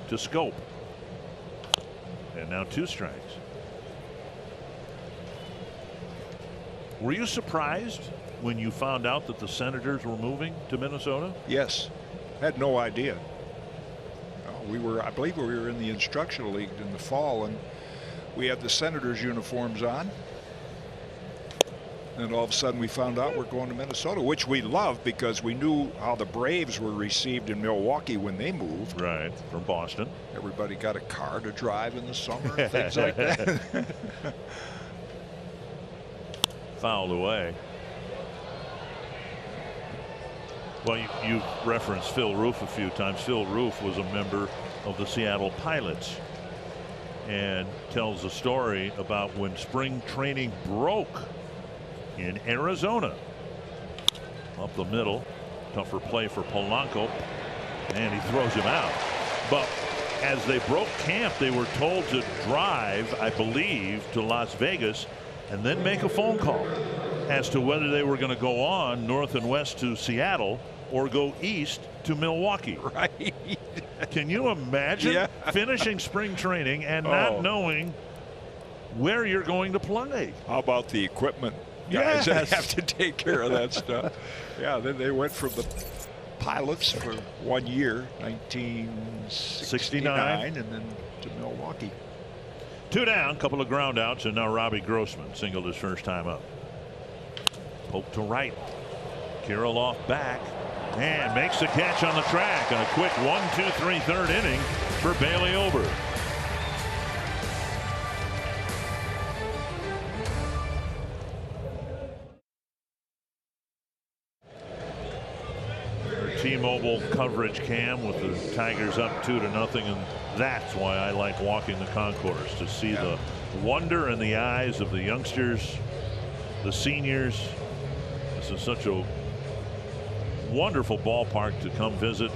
to Scope, and now 2 strikes. Were you surprised when you found out that the Senators were moving to Minnesota? Yes, had no idea. I believe we were in the instructional league in the fall, and we had the Senators uniforms on. And all of a sudden we found out we're going to Minnesota, which we loved because we knew how the Braves were received in Milwaukee when they moved. Right, from Boston. Everybody got a car to drive in the summer, things like that. Fouled away. Well, you referenced Phil Roof a few times. Phil Roof was a member of the Seattle Pilots and tells a story about when spring training broke in Arizona. Up the middle, tougher play for Polanco, and he throws him out. But as they broke camp, they were told to drive, I believe, to Las Vegas and then make a phone call as to whether they were going to go on north and west to Seattle or go east to Milwaukee. Right. Can you imagine finishing spring training and not knowing where you're going to play? How about the equipment guys that have to take care of that stuff? Yeah, then they went from the Pilots for 1 year, 1969, and then to Milwaukee. Two down, couple of ground outs, and now Robbie Grossman singled his first time up. Poke to right. Kirilloff back and makes the catch on the track, and a quick 1-2-3 third inning for Bailey Ober. T-Mobile coverage cam with the Tigers up 2-0, and that's why I like walking the concourse, to see the wonder in the eyes of the youngsters, the seniors. This is such a wonderful ballpark to come visit.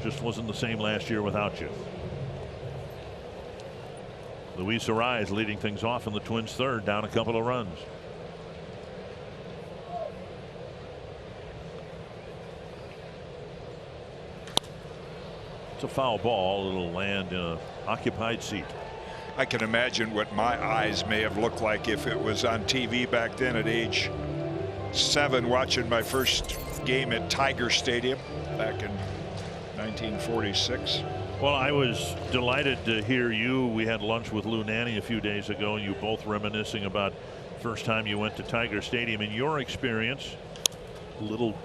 Just wasn't the same last year without you. Luis Arraez leading things off in the Twins' third, down a couple of runs. It's a foul ball. It'll land in an occupied seat. I can imagine what my eyes may have looked like if it was on TV back then at age 7, watching my first game at Tiger Stadium back in 1946. Well, I was delighted to hear you. We had lunch with Lou Nanne a few days ago, and you both reminiscing about first time you went to Tiger Stadium. In your experience, a little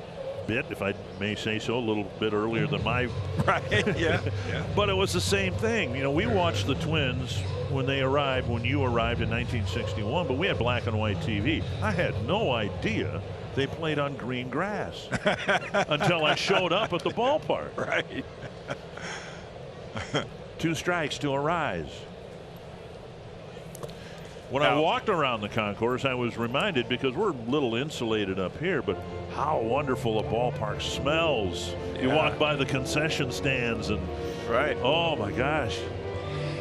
bit, if I may say so, a little bit earlier than my right. Yeah. But it was the same thing. You know, we watched the Twins when they arrived, when you arrived in 1961, but we had black and white TV. I had no idea they played on green grass until I showed up at the ballpark. Right. 2 strikes to Arraez. When I walked around the concourse, I was reminded, because we're a little insulated up here, but how wonderful a ballpark smells. You walk by the concession stands and oh my gosh.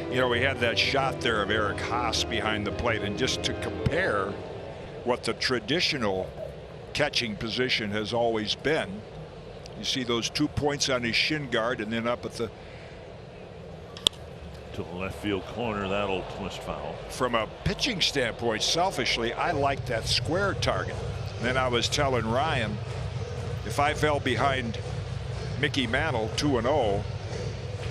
You know, we had that shot there of Eric Haas behind the plate, and just to compare what the traditional catching position has always been, you see those 2 points on his shin guard, and then up at the to the left field corner, that'll twist foul. From a pitching standpoint, selfishly, I like that square target. And then I was telling Ryan, if I fell behind Mickey Mantle 2-0,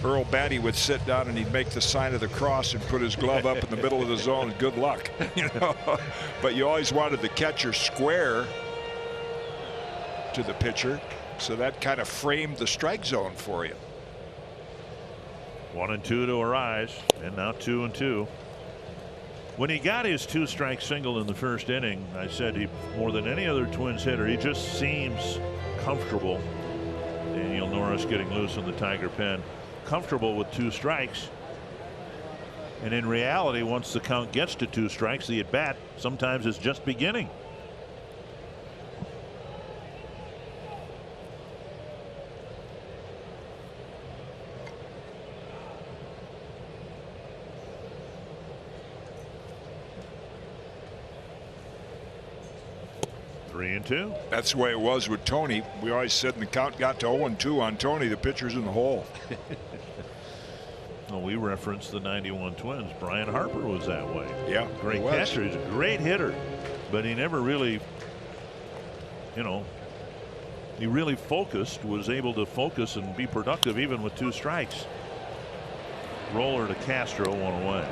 Earl Batty would sit down and he'd make the sign of the cross and put his glove up in the middle of the zone. Good luck, you know. But you always wanted the catcher square to the pitcher, so that kind of framed the strike zone for you. 1-2 to Arraez, and now 2-2. When he got his 2-strike single in the first inning, I said he, more than any other Twins hitter, he just seems comfortable. Daniel Norris getting loose in the Tiger pen, comfortable with 2 strikes. And in reality, once the count gets to 2 strikes, the at bat sometimes is just beginning. That's the way it was with Tony. We always said when the count got to 0-2 on Tony, the pitcher's in the hole. Well, we referenced the 91 Twins. Brian Harper was that way. Yeah, great catcher. He's a great hitter, but he never really, you know, he really was able to focus and be productive even with 2 strikes. Roller to Castro, 1 away.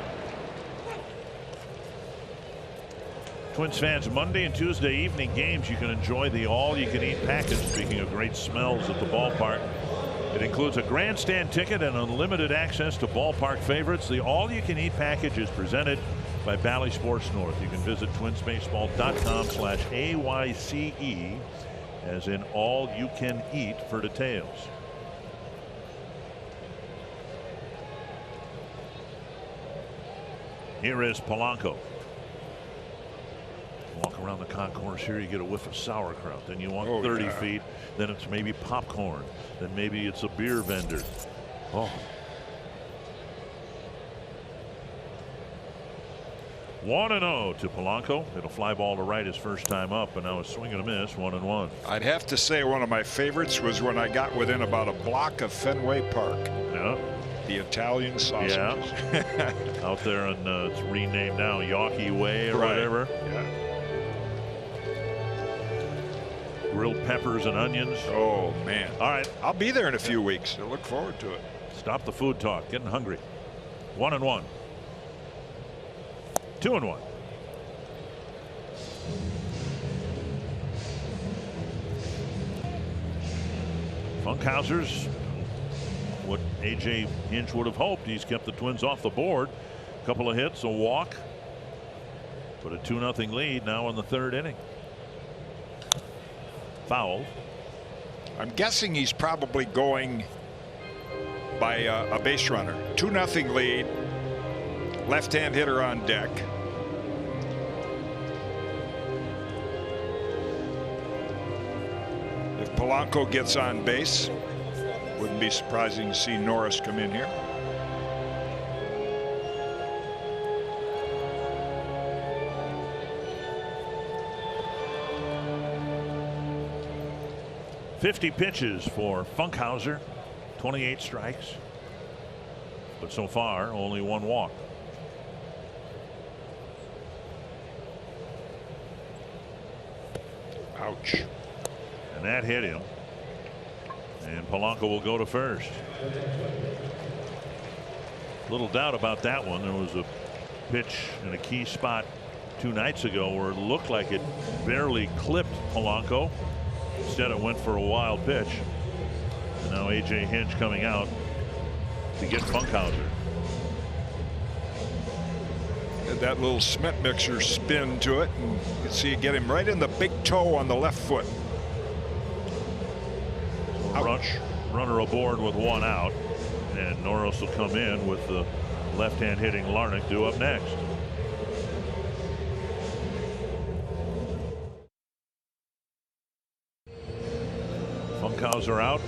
Twins fans, Monday and Tuesday evening games, you can enjoy the all-you-can-eat package. Speaking of great smells at the ballpark, it includes a grandstand ticket and unlimited access to ballpark favorites. The all-you-can-eat package is presented by Bally Sports North. You can visit twinsbaseball.com/AYCE, as in all-you-can-eat, for details. Here is Polanco. Walk around the concourse here, you get a whiff of sauerkraut. Then you walk 30 feet, then it's maybe popcorn, then maybe it's a beer vendor. Oh. 1-0 to Polanco. It'll fly ball to right his first time up, and now a swing and a miss, 1-1. I'd have to say one of my favorites was when I got within about a block of Fenway Park. Yeah. The Italian sausages. Yeah. Out there on, it's renamed now Yawkey Way or whatever. Yeah. Grilled peppers and onions. Oh, man. All right. I'll be there in a few weeks. I look forward to it. Stop the food talk. Getting hungry. 1-1. 2-1. Funkhauser's what A.J. Hinch would have hoped. He's kept the Twins off the board. A couple of hits, a walk. Put a 2-0 lead now in the third inning. Foul. I'm guessing he's probably going by a base runner. 2-0 lead. Left-hand hitter on deck. If Polanco gets on base, wouldn't be surprising to see Norris come in here. .50 pitches for Funkhauser, 28 strikes, but so far only one walk. Ouch. And that hit him. And Polanco will go to first. Little doubt about that one. There was a pitch in a key spot 2 nights ago where it looked like it barely clipped Polanco. Instead, it went for a wild pitch. And now A.J. Hinch coming out to get Funkhauser. That little Smith mixer spin to it, and you can see it get him right in the big toe on the left foot. Runner aboard with 1 out, and Norris will come in with the left-hand hitting Larnach due up next. Funkhauser out.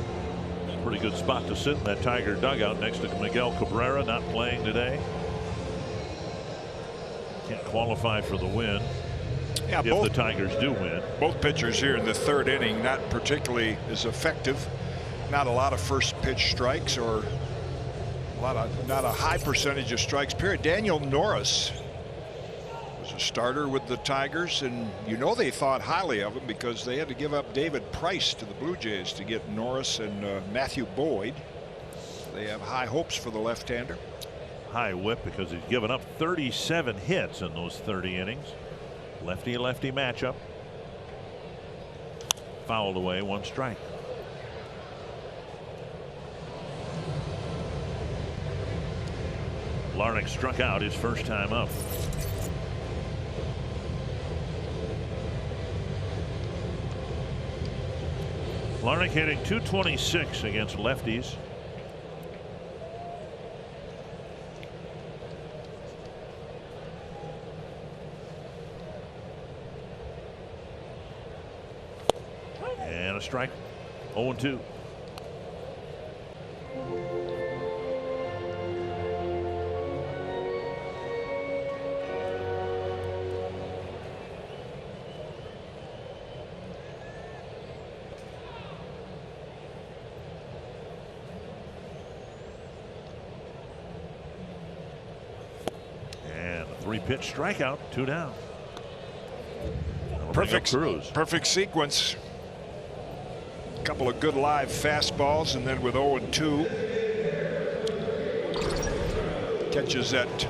It's a pretty good spot to sit in that Tiger dugout next to Miguel Cabrera, not playing today. Can't qualify for the win. Yeah, if the Tigers do win. Both pitchers here in the third inning not particularly as effective. Not a lot of first pitch strikes, or not a high percentage of strikes period. Daniel Norris was a starter with the Tigers, and you know they thought highly of him because they had to give up David Price to the Blue Jays to get Norris and Matthew Boyd. They have high hopes for the left-hander. High whip because he's given up 37 hits in those 30 innings. Lefty-lefty matchup. Fouled away, 1 strike. Larnach struck out his first time up. Larnach hitting .226 against lefties. And a strike. 0-2. And a 3-pitch strikeout, 2 down. Perfect sequence. Couple of good live fastballs, and then with 0-2, catches that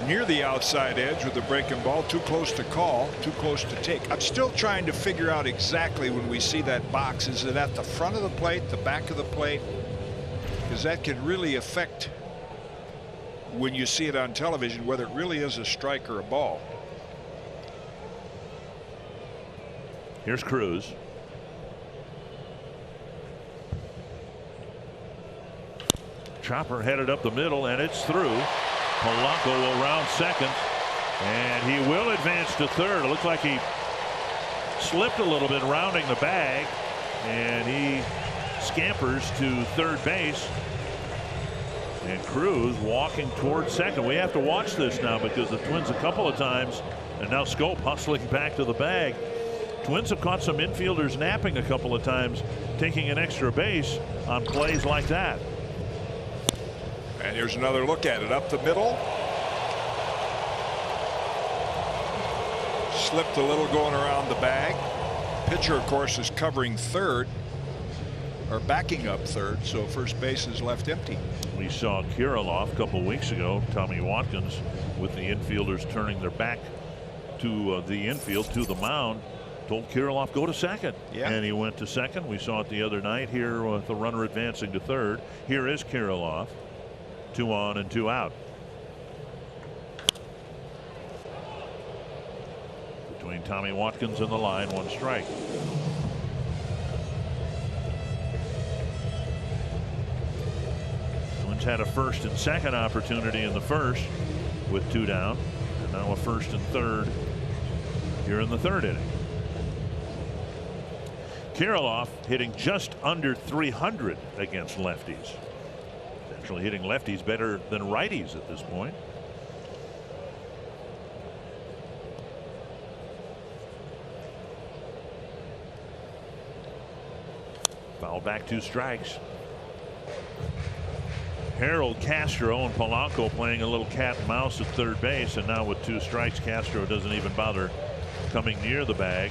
near the outside edge with the breaking ball. Too close to call, too close to take. I'm still trying to figure out exactly when we see that box. Is it at the front of the plate, the back of the plate? Because that can really affect, when you see it on television, whether it really is a strike or a ball. Here's Cruz. Chopper headed up the middle, and it's through. Polanco will round second, and he will advance to third. It looks like he slipped a little bit rounding the bag, and he scampers to third base. And Cruz walking towards second. We have to watch this now because the Twins a couple of times, and now Schoop hustling back to the bag. Twins have caught some infielders napping a couple of times, taking an extra base on plays like that. And here's another look at it up the middle. Slipped a little going around the bag. Pitcher, of course, is covering third. or backing up third, so first base is left empty. We saw Kirilloff a couple of weeks ago. Tommy Watkins, with the infielders turning their back to the infield, to the mound, told Kirilloff go to second. Yeah. And he went to second. We saw it the other night here with the runner advancing to third. Here is Kirilloff. 2 on and 2 out. Between Tommy Watkins and the line, 1 strike. Twins had a first and second opportunity in the first with 2 down, and now a first and third here in the third inning. Kirilloff hitting just under 300 against lefties. Actually hitting lefties better than righties at this point. Foul back, 2 strikes. Harold, Castro, and Polanco playing a little cat and mouse at third base, and now with 2 strikes, Castro doesn't even bother coming near the bag.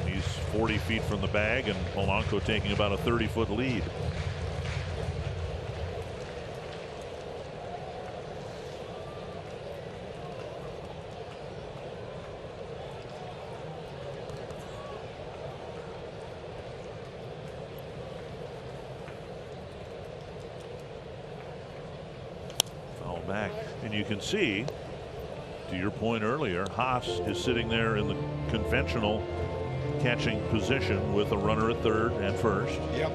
He's 40 feet from the bag, and Polanco taking about a 30-foot lead. Back, and you can see, to your point earlier, Haas is sitting there in the conventional catching position with a runner at third and first. Yep.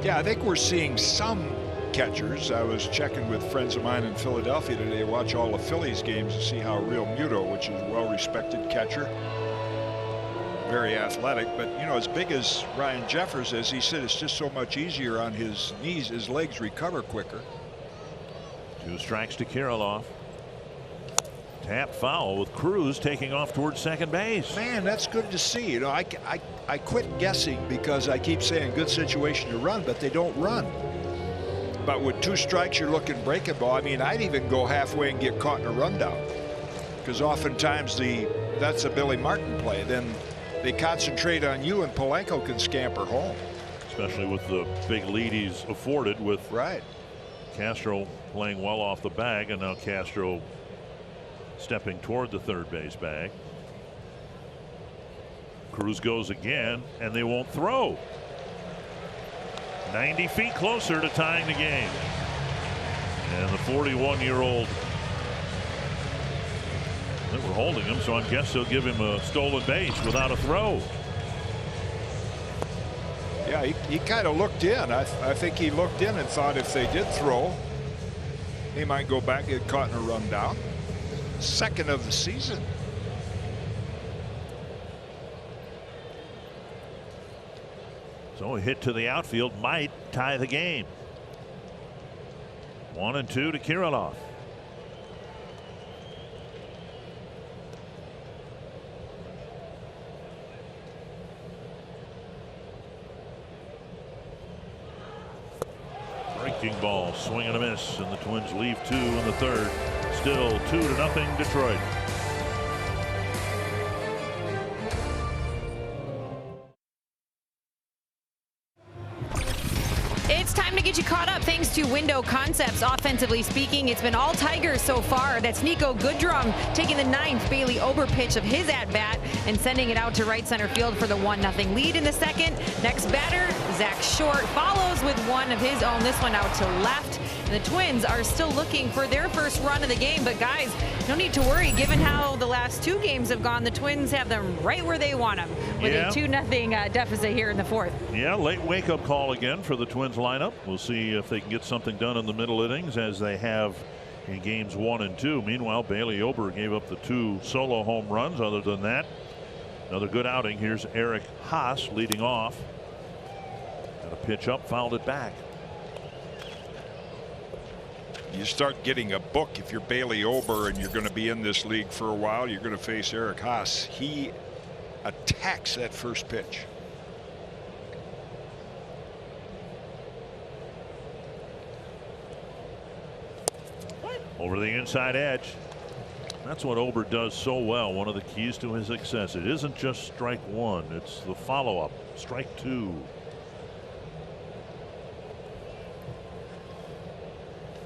Yeah, I think we're seeing some catchers. I was checking with friends of mine in Philadelphia today, watch all the Phillies games to see how Real Muto, which is a well-respected catcher, very athletic, but you know, as big as Ryan Jeffers is, he said it's just so much easier on his knees. His legs recover quicker. 2 strikes to Kirilloff. Tap foul with Cruz taking off towards second base. Man, that's good to see. You know, I quit guessing because I keep saying good situation to run, but they don't run. But with 2 strikes, you're looking breaking ball. I mean, I'd even go halfway and get caught in a rundown, because oftentimes that's a Billy Martin play. Then they concentrate on you, and Polanco can scamper home. Especially with the big lead he's afforded with Castro playing well off the bag, and now Castro stepping toward the third base bag. Cruz goes again, and they won't throw. 90 feet closer to tying the game. And the 41-year-old, they were holding him, so I guess they'll give him a stolen base without a throw. Yeah, he kind of looked in. I think he looked in and thought if they did throw, he might go back and get caught in a rundown. Second of the season. So a hit to the outfield might tie the game. 1 and 2 to Kirilloff. Breaking ball, swing and a miss, and the Twins leave 2 in the third. Still 2-0 Detroit. It's time to get you caught up thanks to Window Concepts. Offensively speaking, it's been all Tigers so far. That's Nico Goodrum taking the 9th Bailey Ober pitch of his at-bat and sending it out to right center field for the 1-0 lead in the second. Next batter, Zach Short, follows with one of his own. This one out to left. And the Twins are still looking for their first run of the game. But guys, no need to worry. Given how the last 2 games have gone, the Twins have them right where they want them with a 2-0 deficit here in the fourth. Yeah, late wake-up call again for the Twins lineup. We'll see if they can get something done in the middle innings as they have in games 1 and 2. Meanwhile, Bailey Ober gave up the 2 solo home runs. Other than that, another good outing. Here's Eric Haas leading off. Got a pitch up, fouled it back. You start getting a book if you're Bailey Ober and you're going to be in this league for a while. You're going to face Eric Haas. He attacks that first pitch. Over the inside edge. That's what Ober does so well. One of the keys to his success. It isn't just strike one, it's the follow-up. Strike two.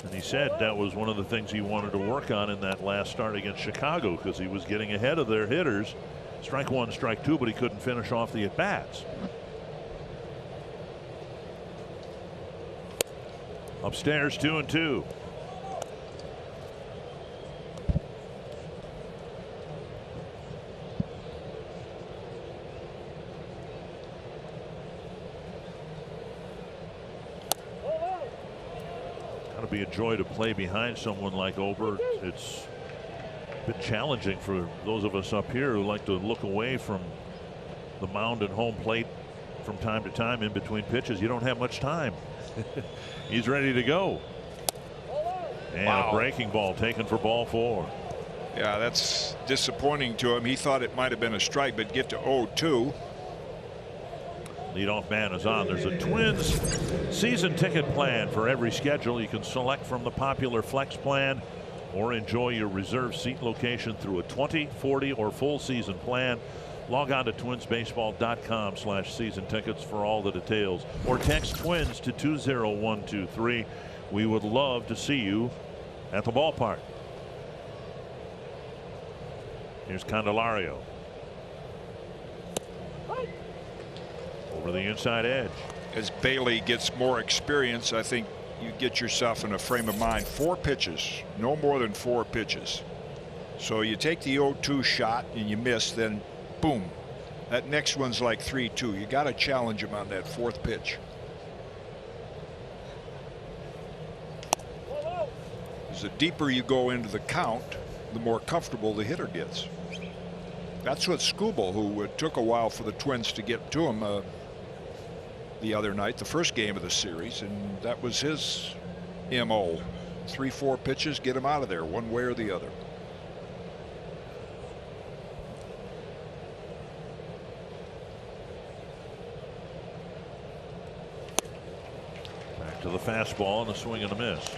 And he said that was one of the things he wanted to work on in that last start against Chicago, because he was getting ahead of their hitters. Strike one, strike two, but he couldn't finish off the at-bats. Upstairs, 2-2. Got to be a joy to play behind someone like Ober. It's a bit challenging for those of us up here who like to look away from the mound and home plate from time to time in between pitches. You don't have much time. He's ready to go. And a breaking ball taken for ball 4. Yeah, that's disappointing to him. He thought it might have been a strike, but get to 0-2. Leadoff man is on. There's a Twins season ticket plan for every schedule. You can select from the popular flex plan or enjoy your reserve seat location through a 20, 40, or full season plan. Log on to twinsbaseball.com/season tickets for all the details, or text Twins to 20123. We would love to see you at the ballpark. Here's Candelario. Over the inside edge. As Bailey gets more experience, I think you get yourself in a frame of mind. 4 pitches, no more than 4 pitches. So you take the 0-2 shot and you miss, then boom, that next one's like 3-2. You got to challenge him on that 4th pitch. As the deeper you go into the count, the more comfortable the hitter gets. That's what Skubal, who took a while for the Twins to get to him the other night, the first game of the series, and that was his MO. 3-4 pitches, get him out of there one way or the other. To the fastball and a swing and a miss.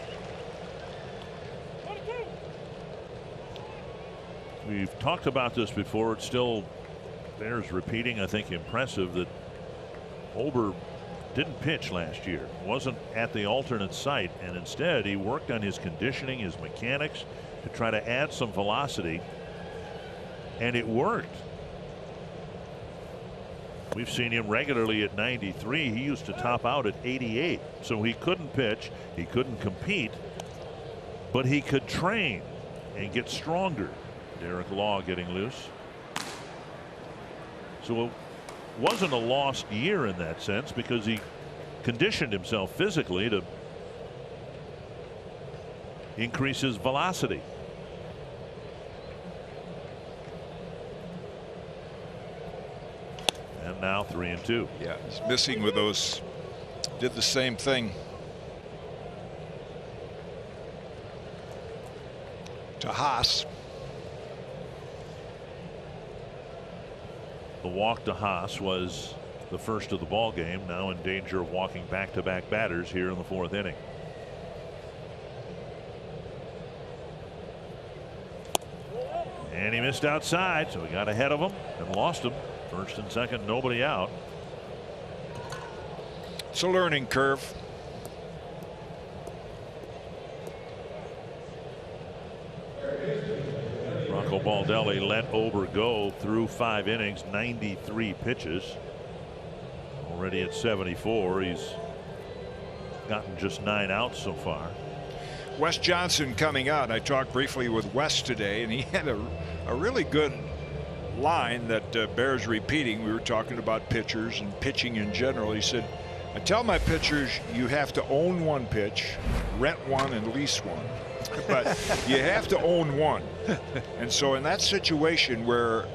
We've talked about this before. It still bears repeating. I think impressive that Ober didn't pitch last year. Wasn't at the alternate site, and instead he worked on his conditioning, his mechanics, to try to add some velocity, and it worked. We've seen him regularly at 93. He used to top out at 88. So he couldn't pitch, he couldn't compete, but he could train and get stronger. Derek Law getting loose. So it wasn't a lost year in that sense, because he conditioned himself physically to increase his velocity. And now 3-2. Yeah, he's missing with those. Did the same thing to Haas. The walk to Haas was the first of the ball game. Now in danger of walking back-to-back batters here in the 4th inning. And he missed outside, so he got ahead of him and lost him. First and second, nobody out. It's a learning curve. Rocco Baldelli let Ober go through 5 innings, 93 pitches. Already at 74. He's gotten just 9 outs so far. Wes Johnson coming out. I talked briefly with Wes today, and he had a really good line that bears repeating. We were talking about pitchers and pitching in general. He said, I tell my pitchers you have to own 1 pitch, rent 1, and lease 1. But you have to own 1. And so in that situation where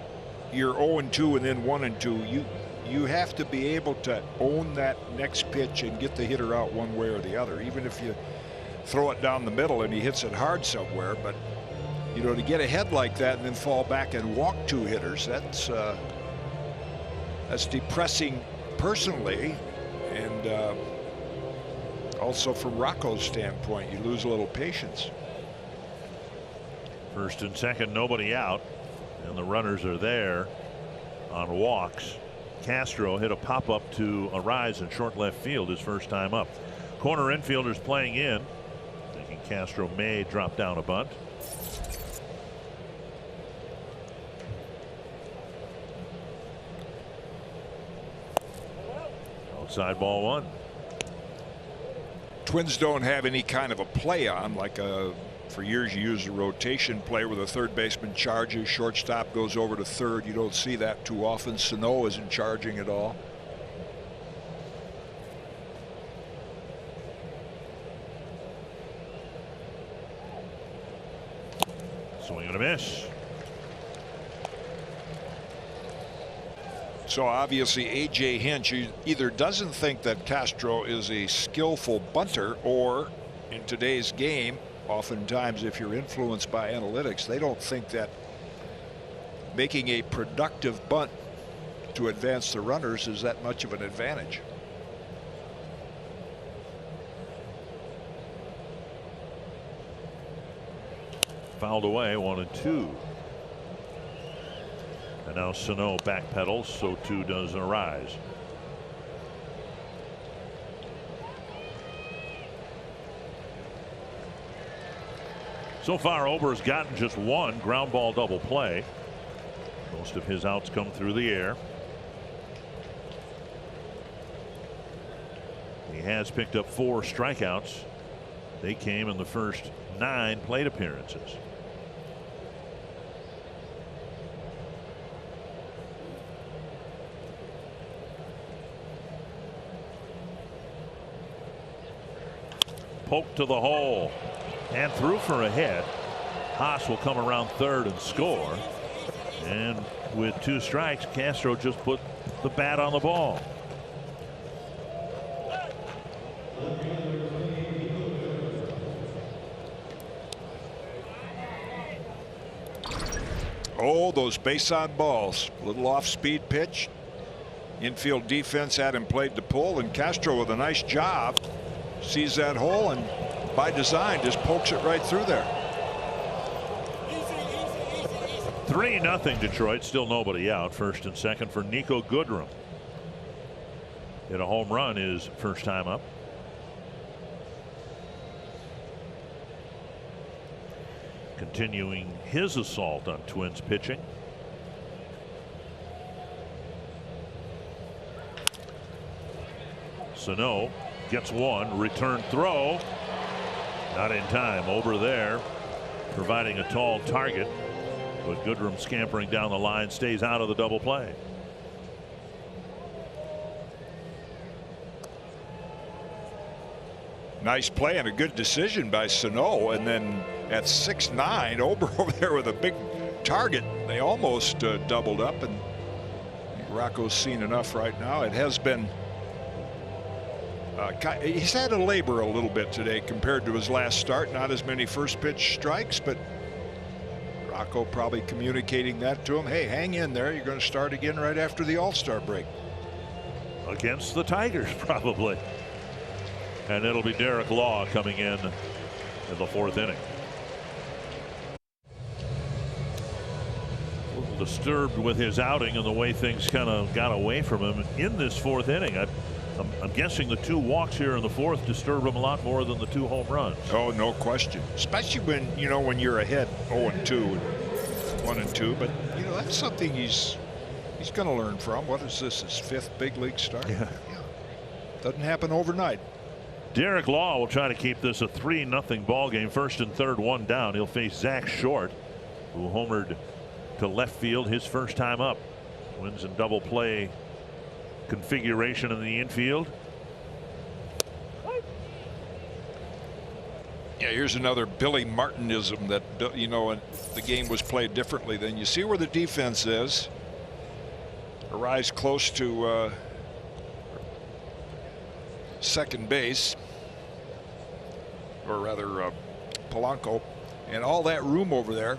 you're 0-2 and then 1-2, you have to be able to own that next pitch and get the hitter out one way or the other, even if you throw it down the middle and he hits it hard somewhere. But you know, to get ahead like that and then fall back and walk 2 hitters, that's depressing personally, and also from Rocco's standpoint, you lose a little patience. First and second, nobody out, and the runners are there on walks. Castro hit a pop-up to Arise in short left field his first time up. Corner infielders playing in, thinking Castro may drop down a bunt. Outside ball one. Twins don't have any kind of a play on, like for years you use a rotation play where the third baseman charges, shortstop goes over to third. You don't see that too often. Sano isn't charging at all. Swing and a miss. So obviously A.J. Hinch either doesn't think that Castro is a skillful bunter, or in today's game, oftentimes if you're influenced by analytics, they don't think that making a productive bunt to advance the runners is that much of an advantage. Fouled away, 1-2. And now Sano backpedals, so too does Arise. So far, Ober's gotten just one ground ball double play. Most of his outs come through the air. He has picked up 4 strikeouts. They came in the first 9 plate appearances. Poke to the hole and through for a hit. Haas will come around third and score. And with 2 strikes, Castro just put the bat on the ball. Oh, those base on balls. Little off speed pitch. Infield defense had him played to pull, and Castro with a nice job sees that hole and by design just pokes it right through there. 3-0 Detroit. Still nobody out. First and second for Niko Goodrum. Hit a home run his first time up. Continuing his assault on Twins pitching. Sano gets one. Return throw. Not in time. Over there, providing a tall target. But Goodrum scampering down the line, stays out of the double play. Nice play and a good decision by Sano. And then at 6'9", Ober over there with a big target. They almost doubled up, and Rocco's seen enough right now. It has been he's had to labor a little bit today compared to his last start. Not as many first pitch strikes, but Rocco probably communicating that to him. Hey, hang in there. You're going to start again right after the All-Star break. Against the Tigers, probably. And it'll be Derek Law coming in the 4th inning. A little disturbed with his outing and the way things kind of got away from him in this 4th inning. I'm guessing the 2 walks here in the 4th disturbed him a lot more than the 2 home runs. Oh, no question. Especially when, when you're ahead 0-2, 1-2. But, that's something he's going to learn from. What is this, his 5th big league start? Yeah. Doesn't happen overnight. Derek Law will try to keep this a 3-0 ball game. First and third, 1 down. He'll face Zach Short, who homered to left field his first time up. Wins in double play configuration in the infield. Yeah, here's another Billy Martinism that, the game was played differently. Then you see where the defense is. Arise close to second base, or rather Polanco, and all that room over there.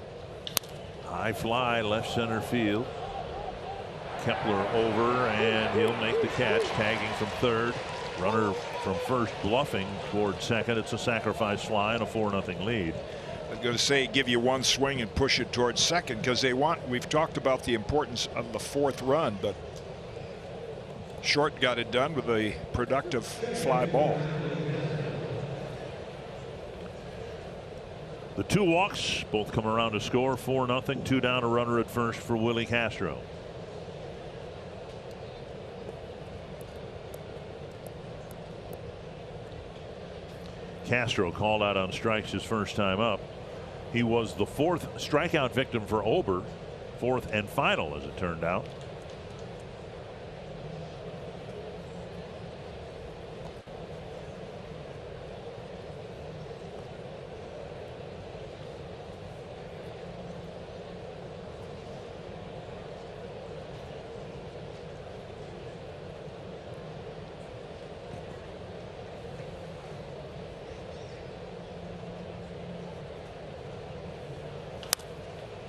High fly left center field. Kepler over, and he'll make the catch, tagging from third. Runner from first bluffing toward second. It's a sacrifice fly and a 4-0 lead. I'm going to say give you one swing and push it towards second, because we've talked about the importance of the fourth run, but Short got it done with a productive fly ball. The 2 walks both come around to score. 4-0, 2 down, a runner at first for Willie Castro. Castro called out on strikes his first time up. He was the 4th strikeout victim for Ober, 4th and final as it turned out.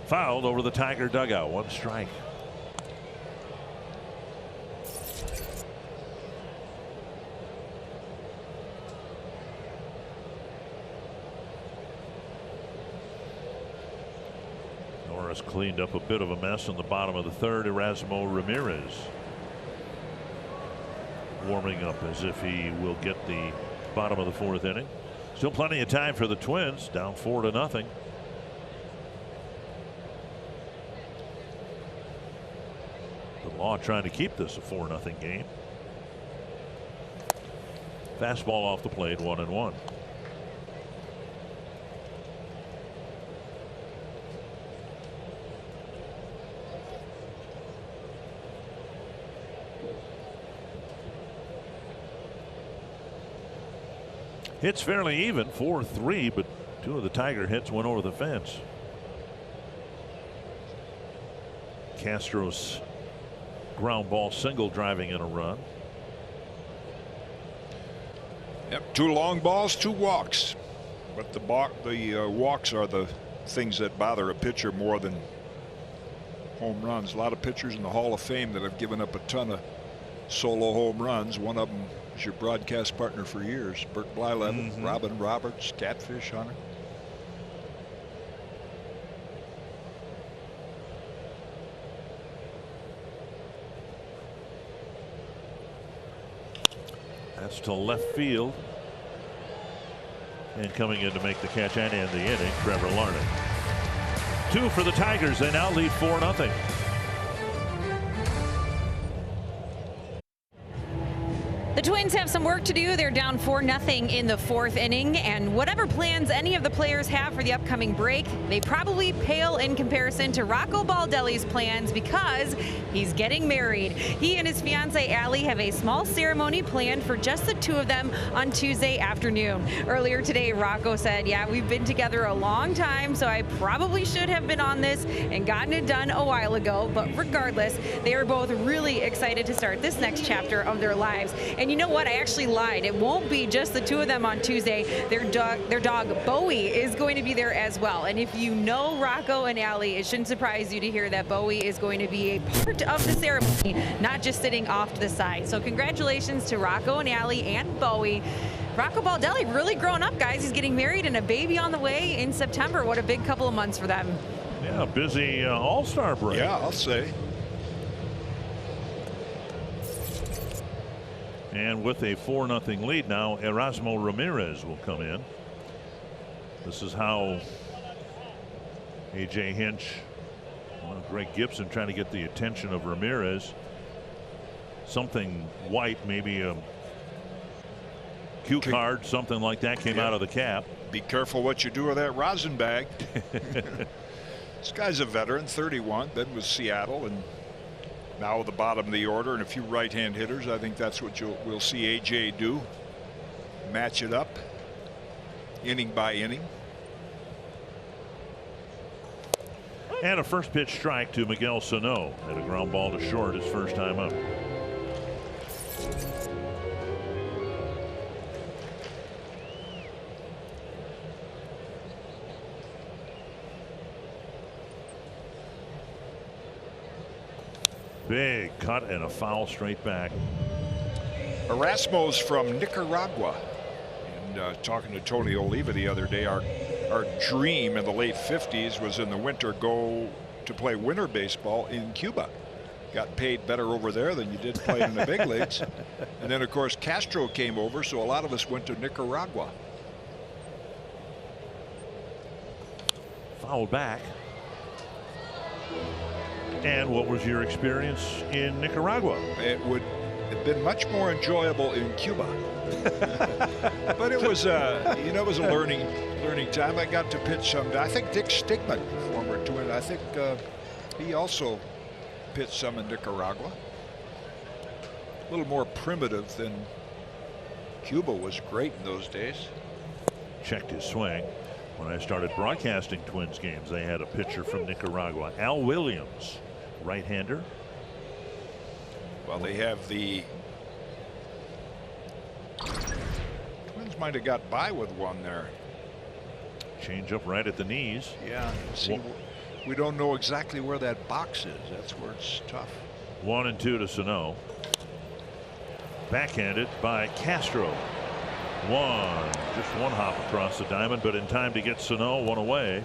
Fouled over the Tiger dugout. 1 strike. Norris cleaned up a bit of a mess in the bottom of the 3rd. Erasmo Ramirez warming up as if he will get the bottom of the 4th inning. Still plenty of time for the Twins, down 4-0. Law trying to keep this a 4-0 game. Fastball off the plate, 1-1. Hits fairly even, 4-3, but 2 of the Tiger hits went over the fence. Castro's ground ball single driving in a run. Yep, 2 long balls, 2 walks, but the walks are the things that bother a pitcher more than home runs. A lot of pitchers in the Hall of Fame that have given up a ton of solo home runs. One of them is your broadcast partner for years, Bert Blyleven, Robin Roberts, Catfish Hunter. That's to left field. And coming in to make the catch and end the inning, Trevor Larnach. 2 for the Tigers. They now lead 4-0. The Twins have some work to do. They're down 4-0 in the 4th inning, and whatever plans any of the players have for the upcoming break, they probably pale in comparison to Rocco Baldelli's plans, because he's getting married. He and his fiancee Allie have a small ceremony planned for just the 2 of them on Tuesday afternoon. Earlier today, Rocco said, "Yeah, we've been together a long time, so I probably should have been on this and gotten it done a while ago." But regardless, they are both really excited to start this next chapter of their lives. And you know what? I actually lied. It won't be just the 2 of them on Tuesday. Their dog Bowie is going to be there as well. And if you know Rocco and Allie, it shouldn't surprise you to hear that Bowie is going to be a part of the ceremony, not just sitting off to the side. So congratulations to Rocco and Allie and Bowie. Rocco Baldelli really grown up, guys. He's getting married and a baby on the way in September. What a big couple of months for them. Yeah, busy All-Star break. Yeah, I'll say. And with a 4-0 lead now, Erasmo Ramirez will come in. This is how A.J. Hinch, Greg Gibson trying to get the attention of Ramirez. Something white, maybe a cue card, something like that came out of the cap. Be careful what you do with that rosin bag. This guy's a veteran, 31, been with Seattle, and now at the bottom of the order, and a few right-hand hitters. I think that's what we'll see A.J. do. Match it up, inning by inning. And a first pitch strike to Miguel Sano. Had a ground ball to short his first time up. Big cut and a foul straight back. Erasmo's from Nicaragua. And talking to Tony Oliva the other day, our our dream in the late 50s was in the winter go to play winter baseball in Cuba. Got paid better over there than you did playing in the big leagues. And then, of course, Castro came over, so a lot of us went to Nicaragua. Fouled back. And what was your experience in Nicaragua? It would have been much more enjoyable in Cuba. But it was you know, it was a learning time. I got to pitch some. I think Dick Stigman, former Twin, I think he also pitched some in Nicaragua. A little more primitive than Cuba was. Great in those days. Checked his swing. When I started broadcasting Twins games, they had a pitcher from Nicaragua, Al Williams, right-hander. Well, they have the Twins might have got by with one there. Change up right at the knees. Yeah. See, we don't know exactly where that box is. That's where it's tough. 1-2 to Sano. Backhanded by Castro. Just one hop across the diamond, but in time to get Sano one away.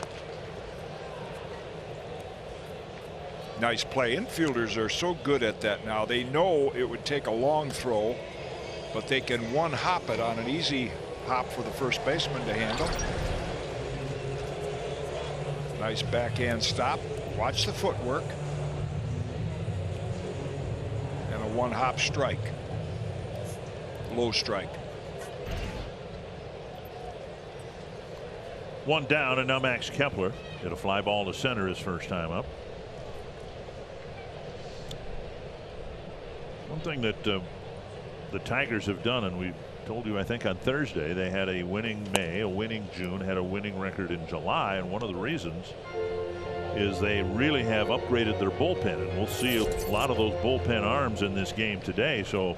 Nice play. Infielders are so good at that now. They know it would take a long throw, but they can one hop it on an easy hop for the first baseman to handle. Nice backhand stop. Watch the footwork. And a one hop strike. Low strike. One down, and now Max Kepler hit a fly ball to center his first time up. One thing that the Tigers have done, and we told you I think on Thursday, they had a winning May, a winning June, had a winning record in July, and one of the reasons is they really have upgraded their bullpen, and we'll see a lot of those bullpen arms in this game today. So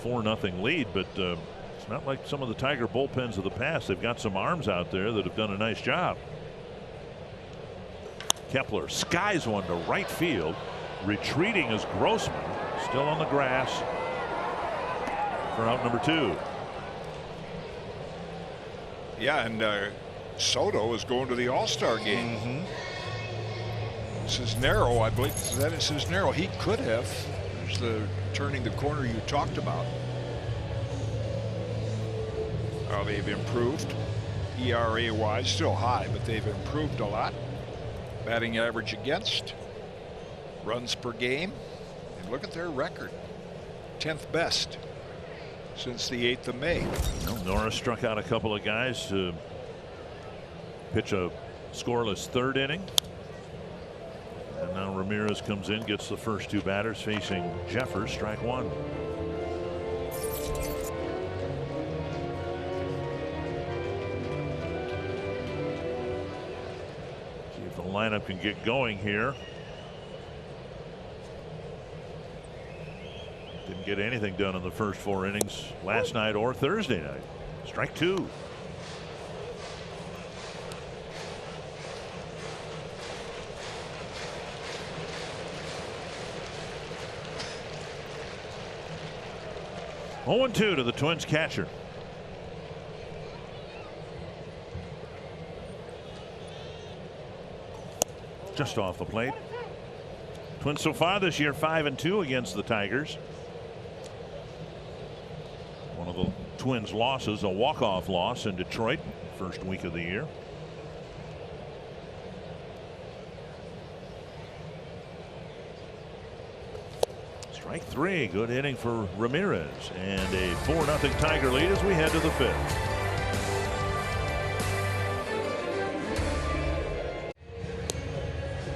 4-0 lead, but it's not like some of the Tiger bullpens of the past. They've got some arms out there that have done a nice job. Kepler skies one to right field. Retreating is Grossman, still on the grass for out number 2. Yeah, and Soto is going to the All-Star game. Cisnero, I believe that is Cisnero. He could have. There's the turning the corner you talked about. They've improved ERA wise, still high, but they've improved a lot. Batting average against, runs per game, and look at their record, 10th best since the 8th of May. Well, Norris struck out a couple of guys to pitch a scoreless 3rd inning. And now Ramirez comes in, gets the first 2 batters facing Jeffers, strike 1. See if the lineup can get going here. Didn't get anything done in the first 4 innings last night or Thursday night. Strike 2. Oh, 0-2 to the Twins catcher. Just off the plate. Twins so far this year 5-2 against the Tigers. One of the Twins losses, a walk-off loss in Detroit, first week of the year. Strike 3. Good inning for Ramirez, and a 4-0 Tiger lead as we head to the 5th.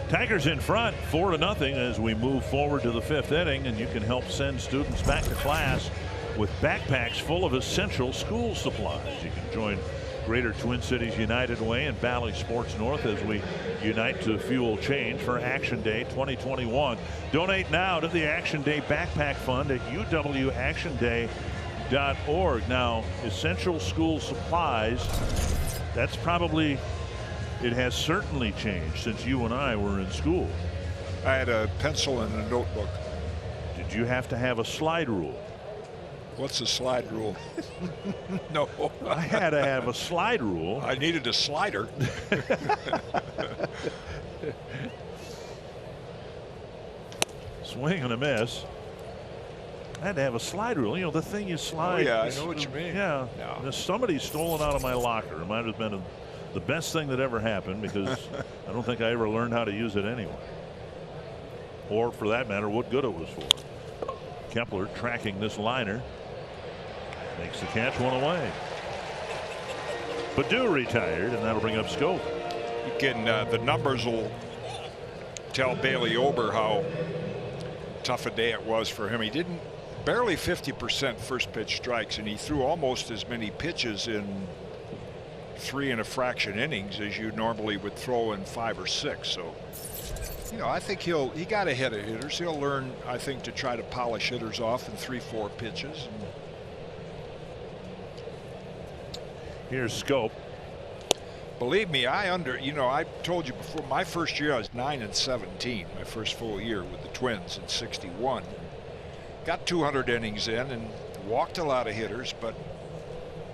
Tigers in front 4-0 as we move forward to the 5th inning, and you can help send students back to class with backpacks full of essential school supplies. You can join Greater Twin Cities United Way and Bally Sports North as we unite to fuel change for Action Day 2021. Donate now to the Action Day Backpack Fund at uwactionday.org. Now, essential school supplies, that's probably, it has certainly changed since you and I were in school. I had a pencil and a notebook. Did you have to have a slide rule? What's the slide rule? No. I had to have a slide rule. I needed a slider. Swing and a miss. I had to have a slide rule. You know, the thing you slide. Oh, yeah, I know what you mean. Yeah. No. Somebody stole it out of my locker. It might have been the best thing that ever happened because I don't think I ever learned how to use it anyway. Or for that matter, what good it was for. Kepler tracking this liner. Makes the catch, one away. Baddoo retired, and that'll bring up Schoop. You can, the numbers will tell Bailey Ober how tough a day it was for him. He didn't, barely 50% first pitch strikes, and he threw almost as many pitches in 3 and a fraction innings as you normally would throw in 5 or 6. So, you know, I think he got ahead of hitters. He'll learn, I think, to try to polish hitters off in 3-4 pitches. Here's Schoop. Believe me, I told you before, my first year I was 9-17, my first full year with the Twins in '61. Got 200 innings in and walked a lot of hitters, but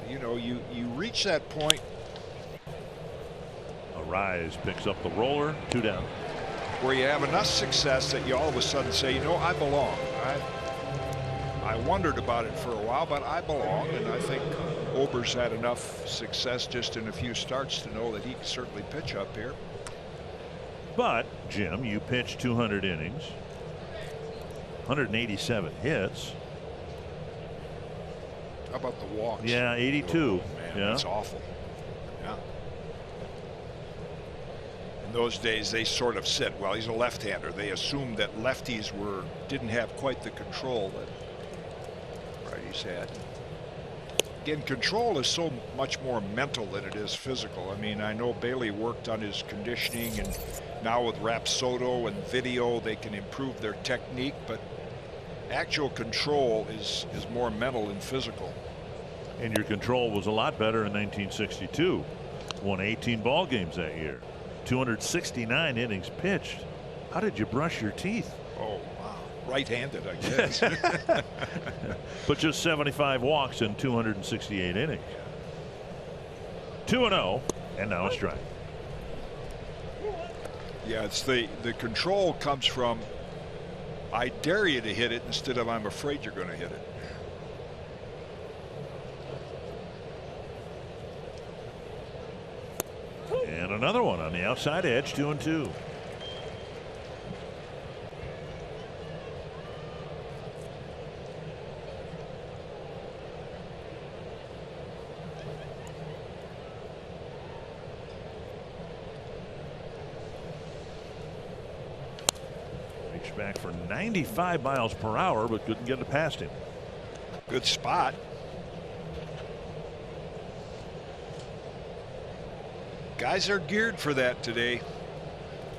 you know, you reach that point. Arise picks up the roller, 2 down. Where you have enough success that you all of a sudden say, you know, I belong. I wondered about it for a while, but I belong, and I think Ober's had enough success just in a few starts to know that he can certainly pitch up here. But Jim, you pitched 200 innings, 187 hits. How about the walks? Yeah, 82. Oh, man, yeah, that's awful. Yeah. In those days, they sort of said, well, he's a left-hander. They assumed that lefties didn't have quite the control that righties had. Again, control is so much more mental than it is physical. I mean, I know Bailey worked on his conditioning, and now with Rapsodo and video, they can improve their technique, but actual control is more mental than physical. And your control was a lot better in 1962. Won 18 ball games that year. 269 innings pitched. How did you brush your teeth? Oh, wow. Right-handed, I guess. But just 75 walks in 268 innings. 2-0, and now a strike. Yeah, it's the control comes from, I dare you to hit it instead of I'm afraid you're going to hit it. And another one on the outside edge, 2-2. Reached back for 95 miles per hour, but couldn't get it past him. Good spot. Guys are geared for that today.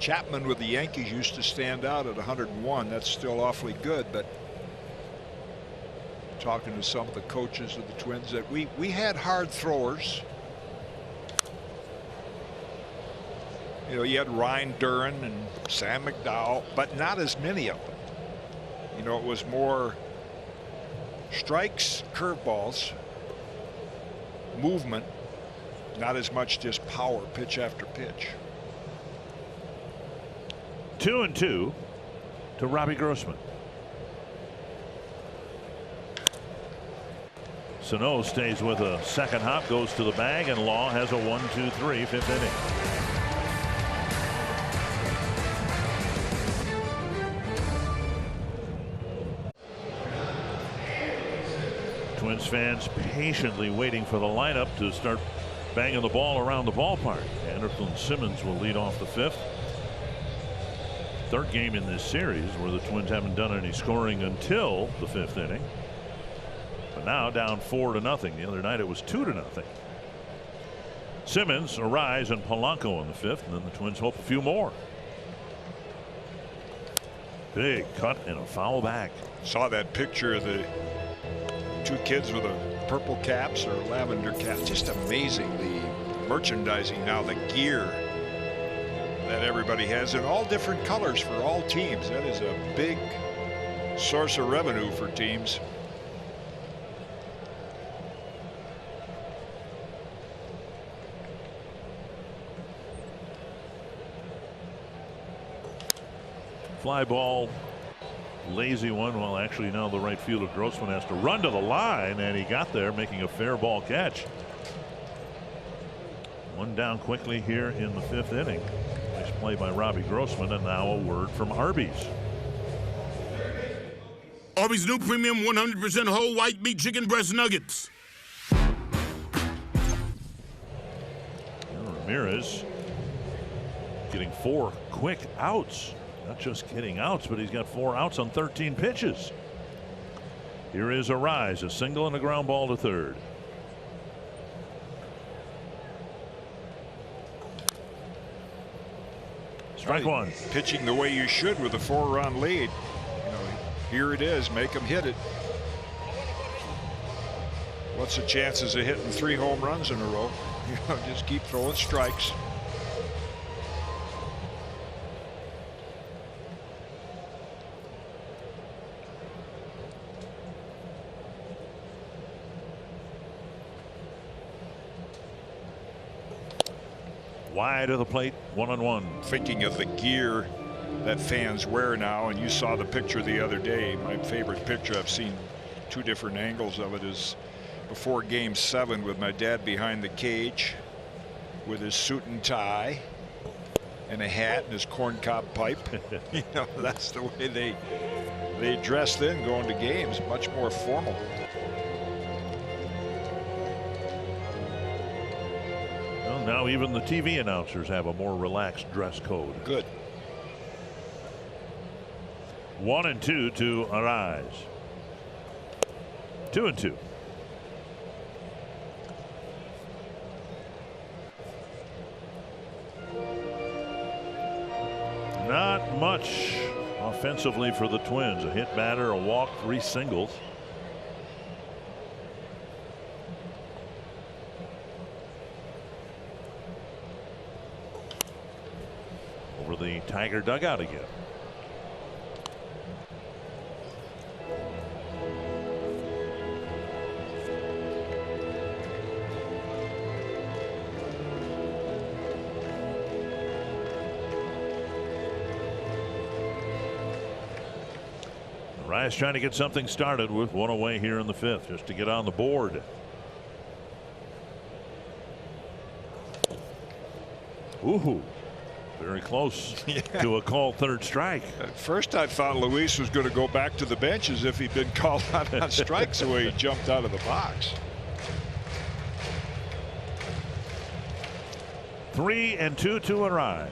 Chapman with the Yankees used to stand out at 101. That's still awfully good, but talking to some of the coaches of the Twins, that we had hard throwers. You know, you had Ryan Duran and Sam McDowell, but not as many of them. You know, it was more strikes, curveballs, movement, not as much just power, pitch after pitch. 2-2 to Robbie Grossman. Sano stays with a second hop, goes to the bag, and Law has a 1-2-3 fifth inning. Twins fans patiently waiting for the lineup to start banging the ball around the ballpark. Anderson Simmons will lead off the fifth. Third game in this series where the Twins haven't done any scoring until the fifth inning. But now down 4-0. The other night it was 2-0. Simmons, Arise, and Polanco in the fifth, and then the Twins hope a few more. Big cut and a foul back. Saw that picture of the two kids with the purple caps or lavender caps. Just amazing, the merchandising now, the gear that everybody has in all different colors for all teams. That is a big source of revenue for teams. fly ball. Lazy one. Well, actually, now the right fielder Grossman has to run to the line, and he got there, making a fair ball catch. One down quickly here in the 5th inning. Nice play by Robbie Grossman, and now a word from Arby's. Arby's new premium 100% whole white meat chicken breast nuggets. Ramirez getting 4 quick outs. Not just getting outs, but he's got 4 outs on 13 pitches. Here is Arise, a single and a ground ball to third. Strike one. Pitching the way you should with a 4-run lead. You know, here it is. Make them hit it. What's the chances of hitting 3 home runs in a row? You know, just keep throwing strikes. Wide of the plate, 1-1. Thinking of the gear that fans wear now, and you saw the picture the other day. My favorite picture, I've seen 2 different angles of it, is before Game 7 with my dad behind the cage with his suit and tie and a hat and his corncob pipe. You know, that's the way they dress then going to games, much more formal. Now even the TV announcers have a more relaxed dress code. Good. 1-2 to Arise. 2-2. Not much offensively for the Twins. A hit batter, a walk, 3 singles. Over the Tiger dugout again. Rice trying to get something started with 1 away here in the 5th, just to get on the board. Ooh. Very close to a called 3rd strike. At first I thought Luis was going to go back to the bench as if he'd been called out on strikes the way he jumped out of the box. 3-2 to Arise.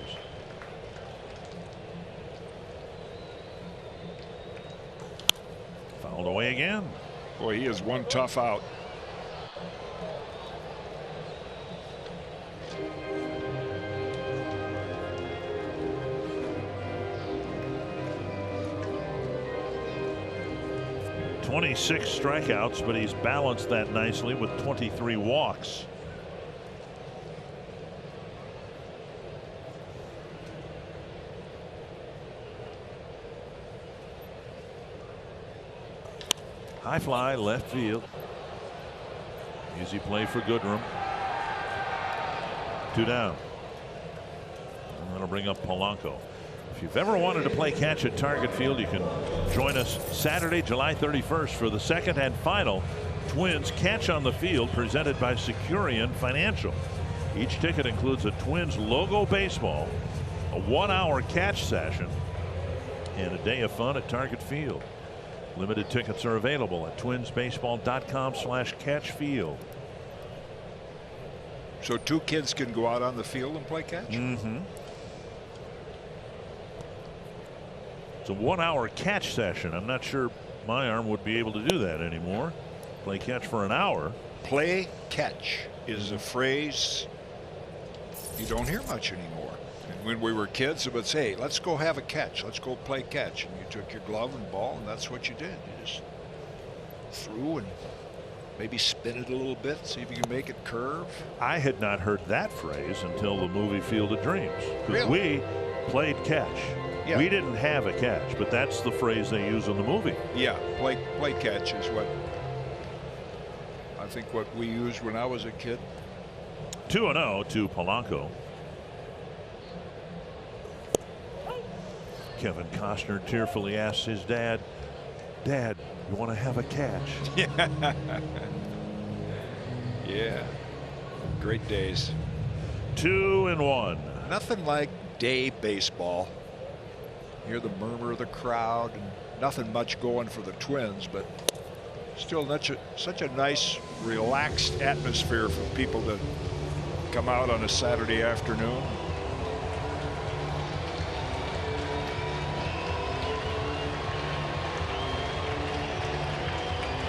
Fouled away again. Boy, he is one tough out. .26 strikeouts, but he's balanced that nicely with 23 walks. High fly left field. Easy play for Goodrum. 2 down. And that'll bring up Polanco. If you've ever wanted to play catch at Target Field, you can join us Saturday, July 31st for the 2nd and final Twins Catch on the Field presented by Securian Financial. Each ticket includes a Twins logo baseball, a 1-hour catch session, and a day of fun at Target Field. Limited tickets are available at twinsbaseball.com/catchfield. So 2 kids can go out on the field and play catch? Mm-hmm. It's a 1-hour catch session. I'm not sure my arm would be able to do that anymore. Play catch for an hour. Play catch is a phrase you don't hear much anymore. And when we were kids, it would say, hey, let's go have a catch. Let's go play catch. And you took your glove and ball, and that's what you did. You just threw and maybe spin it a little bit, see if you can make it curve. I had not heard that phrase until the movie Field of Dreams. Really? We played catch. Yeah. We didn't have a catch, but that's the phrase they use in the movie. Yeah, play catch is what I think what we used when I was a kid. 2-0 to Polanco. Kevin Costner tearfully asks his dad, "Dad, you want to have a catch?" Yeah. Great days. 2-1. Nothing like day baseball. Hear the murmur of the crowd, and nothing much going for the Twins, but still such a nice, relaxed atmosphere for people to come out on a Saturday afternoon.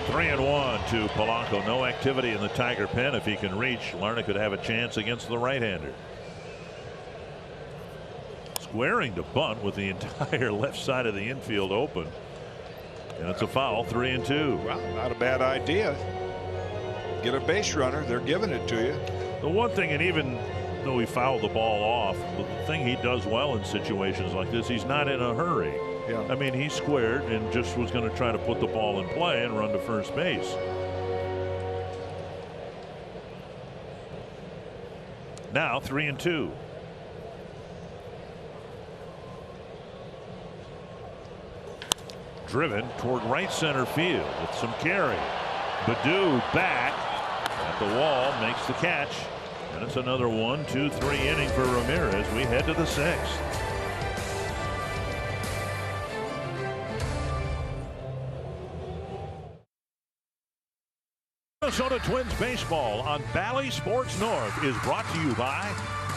Three and one to Polanco. No activity in the Tiger pen. If he can reach, Larnach could have a chance against the right-hander. Squaring to bunt with the entire left side of the infield open. And it's a foul. 3-2. Well, not a bad idea. Get a base runner. They're giving it to you. The one thing, and even though he fouled the ball off, the thing he does well in situations like this, he's not in a hurry. Yeah. I mean, he squared and just was going to try to put the ball in play and run to first base. Now 3-2. Driven toward right center field with some carry. Baddoo back at the wall, makes the catch, and it's another 1-2-3 inning for Ramirez. We head to the 6th. Minnesota Twins baseball on Bally Sports North is brought to you by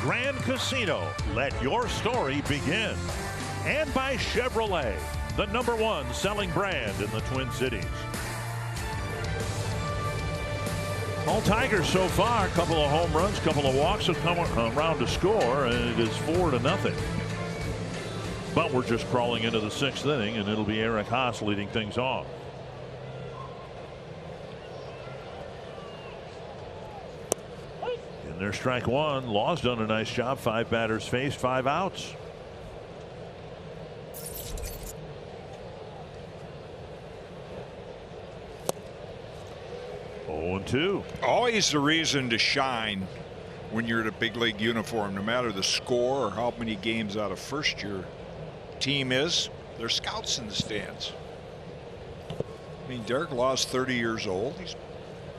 Grand Casino. Let your story begin. And by Chevrolet, the #1 selling brand in the Twin Cities. All Tigers so far, a couple of home runs, couple of walks have come around to score, and it is 4-0. But we're just crawling into the 6th inning, and it'll be Eric Haas leading things off. In their strike one, Law's done a nice job. 5 batters faced, 5 outs. Always the reason to shine when you're in a big league uniform, no matter the score or how many games out of first your team is. There's scouts in the stands. I mean, Derek Law's 30 years old. He's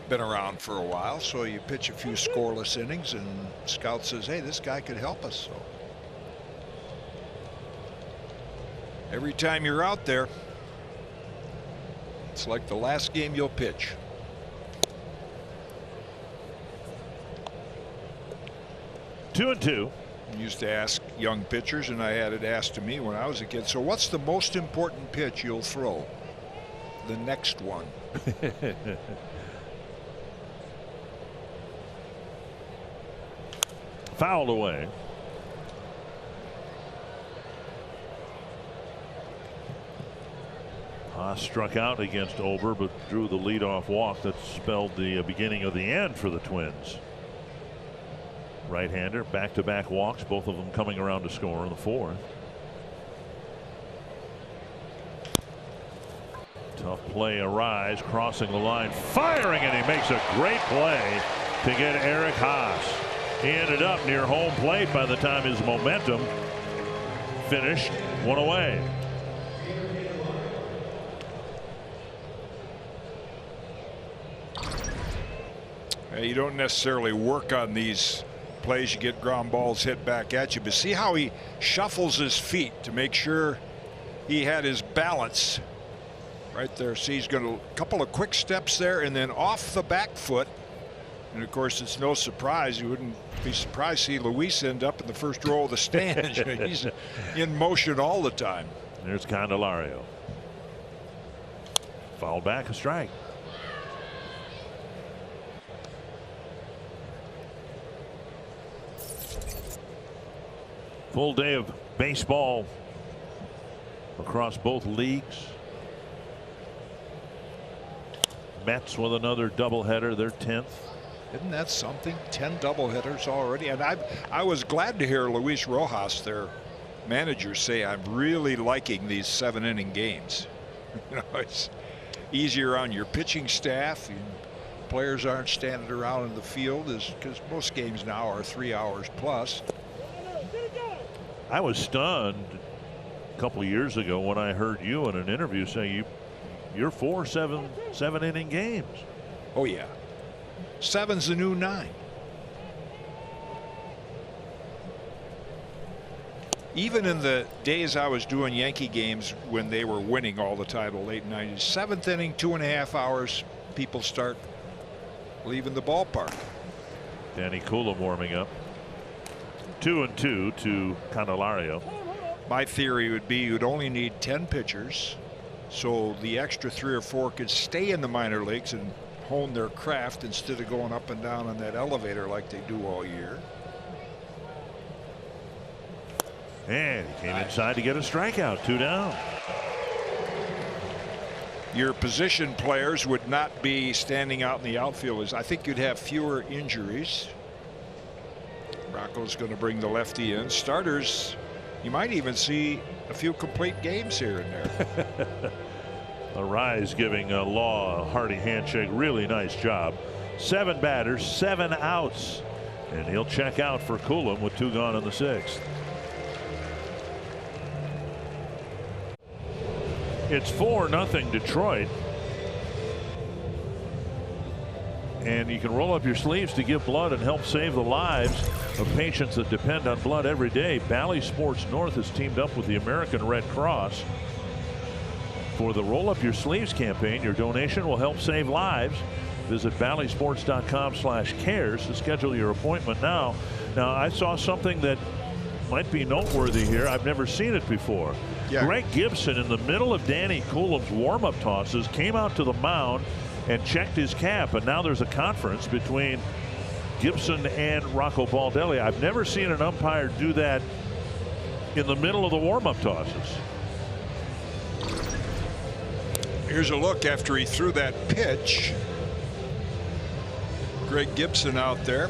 been around for a while, so you pitch a few scoreless innings and scout says, hey, this guy could help us. So every time you're out there, it's like the last game you'll pitch. 2-2. Used to ask young pitchers, and I had it asked to me when I was a kid, so what's the most important pitch you'll throw? The next one. Fouled away. Haas struck out against Ober, but drew the leadoff walk that spelled the beginning of the end for the Twins. Right-hander, back-to-back walks, both of them coming around to score in the 4th. Tough play, Arise, crossing the line, firing, and he makes a great play to get Eric Haas. He ended up near home plate by the time his momentum finished 1 away. You don't necessarily work on these plays. You get ground balls hit back at you, but see how he shuffles his feet to make sure he had his balance right there. See, he's got a couple of quick steps there and then off the back foot. And of course, it's no surprise. You wouldn't be surprised to see Luis end up in the first row of the stands. He's in motion all the time. There's Candelario. Fouled back, a strike. Full day of baseball across both leagues. Mets with another doubleheader, their 10th. Isn't that something? 10 doubleheaders already. And I was glad to hear Luis Rojas, their manager, say, I'm really liking these 7-inning games. You know, it's easier on your pitching staff. Players aren't standing around in the field because most games now are 3 hours plus. I was stunned couple years ago when I heard you in an interview say you're for seven-inning games. Oh yeah, 7's the new 9. Even in the days I was doing Yankee games when they were winning all the time, the late 90s, 7th inning, 2.5 hours, people start leaving the ballpark. Danny Coulomb warming up. 2-2 to Candelario. My theory would be you'd only need 10 pitchers, so the extra 3 or 4 could stay in the minor leagues and hone their craft instead of going up and down on that elevator like they do all year. And he came inside to get a strikeout. 2 down. Your position players would not be standing out in the outfield. I think you'd have fewer injuries. Rocco's going to bring the lefty in. Starters, you might even see a few complete games here and there. Arise giving Law a hearty handshake. Really nice job. 7 batters, 7 outs. And he'll check out for Coulomb with 2 gone in the 6th. It's 4-0 Detroit. And you can roll up your sleeves to give blood and help save the lives of patients that depend on blood every day. Bally Sports North has teamed up with the American Red Cross for the Roll Up Your Sleeves campaign. Your donation will help save lives. Visit ballysports.com/cares to schedule your appointment now. Now, I saw something that might be noteworthy here. I've never seen it before. Yeah. Greg Gibson, in the middle of Danny Coulomb's warm-up tosses, came out to the mound and checked his cap, and now there's a conference between Gibson and Rocco Baldelli. I've never seen an umpire do that in the middle of the warm-up tosses. Here's a look after he threw that pitch. Greg Gibson out there.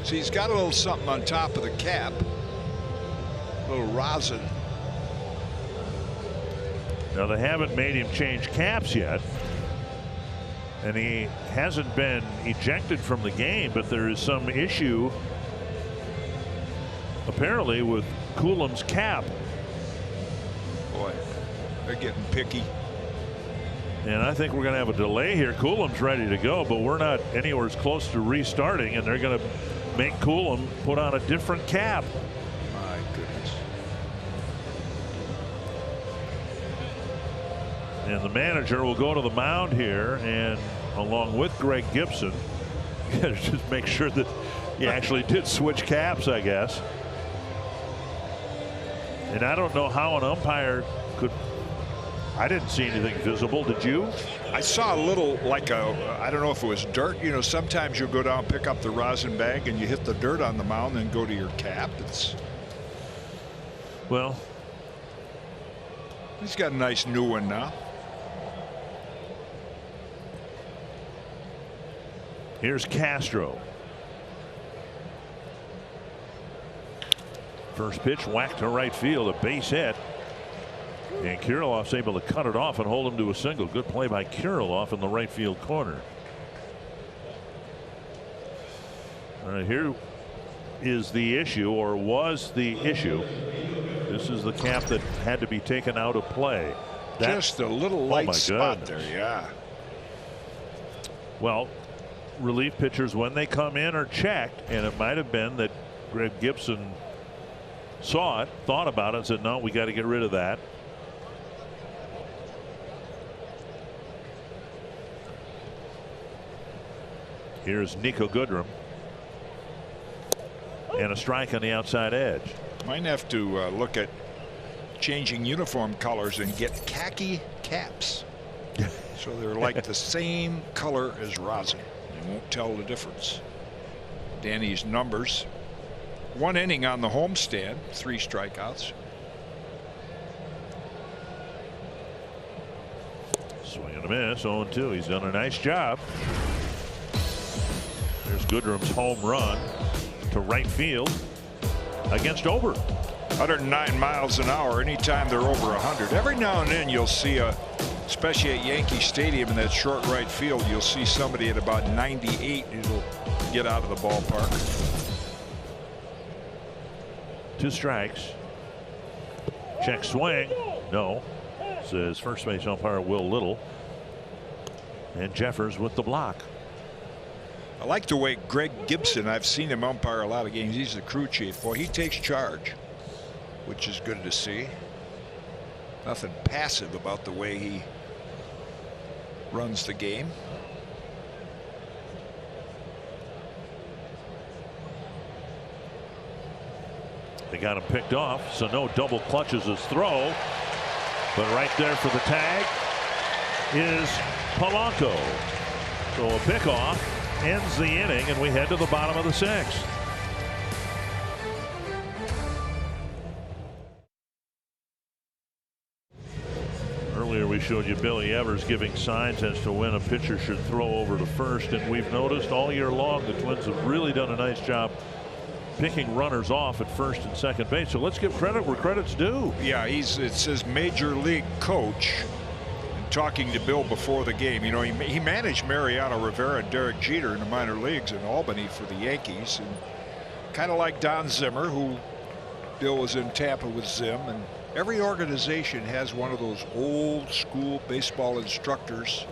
See, he's got a little something on top of the cap. A little rosin. Now, they haven't made him change caps yet, and he hasn't been ejected from the game, but there is some issue apparently with Coulomb's cap. Boy, they're getting picky. And I think we're going to have a delay here. Coulomb's ready to go, but we're not anywhere close to restarting, and they're going to make Coulomb put on a different cap. My goodness. And the manager will go to the mound here, and along with Greg Gibson, you got to just make sure that he actually did switch caps, I guess. And I don't know how an umpire could. I didn't see anything visible. Did you? I saw a little, like I don't know if it was dirt. You know, sometimes you'll go down, pick up the rosin bag, and you hit the dirt on the mound and go to your cap. Well, he's got a nice new one now. Here's Castro. First pitch whacked to right field, a base hit. And Kirilloff's able to cut it off and hold him to a single. Good play by Kirilloff in the right field corner. All right, here is the issue, or was the issue. This is the cap that had to be taken out of play. Just a little light spot there, yeah. Well, relief pitchers, when they come in, are checked, and it might have been that Greg Gibson saw it, thought about it, and said, no, we got to get rid of that. Here's Nico Goodrum. And a strike on the outside edge. Might have to look at changing uniform colors and get khaki caps. So they're like the same color as rosin. You won't tell the difference. Danny's numbers. 1 inning on the homestand, 3 strikeouts. Swing and a miss, 0-2. He's done a nice job. There's Goodrum's home run to right field against Ober. 109 miles an hour anytime they're over 100. Every now and then you'll see especially at Yankee Stadium in that short right field, you'll see somebody at about 98 who'll get out of the ballpark. 2 strikes. Check swing. No. Says first base umpire Will Little. And Jeffers with the block. I like the way Greg Gibson, I've seen him umpire a lot of games. He's the crew chief. Boy, he takes charge, which is good to see. Nothing passive about the way he runs the game. They got him picked off, so no double clutches his throw. But right there for the tag is Polanco. So a pickoff ends the inning, and we head to the bottom of the sixth. Earlier we showed you Billy Evers giving signs as to when a pitcher should throw over to first, and we've noticed all year long the Twins have really done a nice job picking runners off at first and second base. So let's give credit where credit's due. Yeah, it's his major league coach. And talking to Bill before the game, you know, he managed Mariano Rivera and Derek Jeter in the minor leagues in Albany for the Yankees, and kind of like Don Zimmer, who Bill was in Tampa with Zim. And every organization has one of those old school baseball instructors.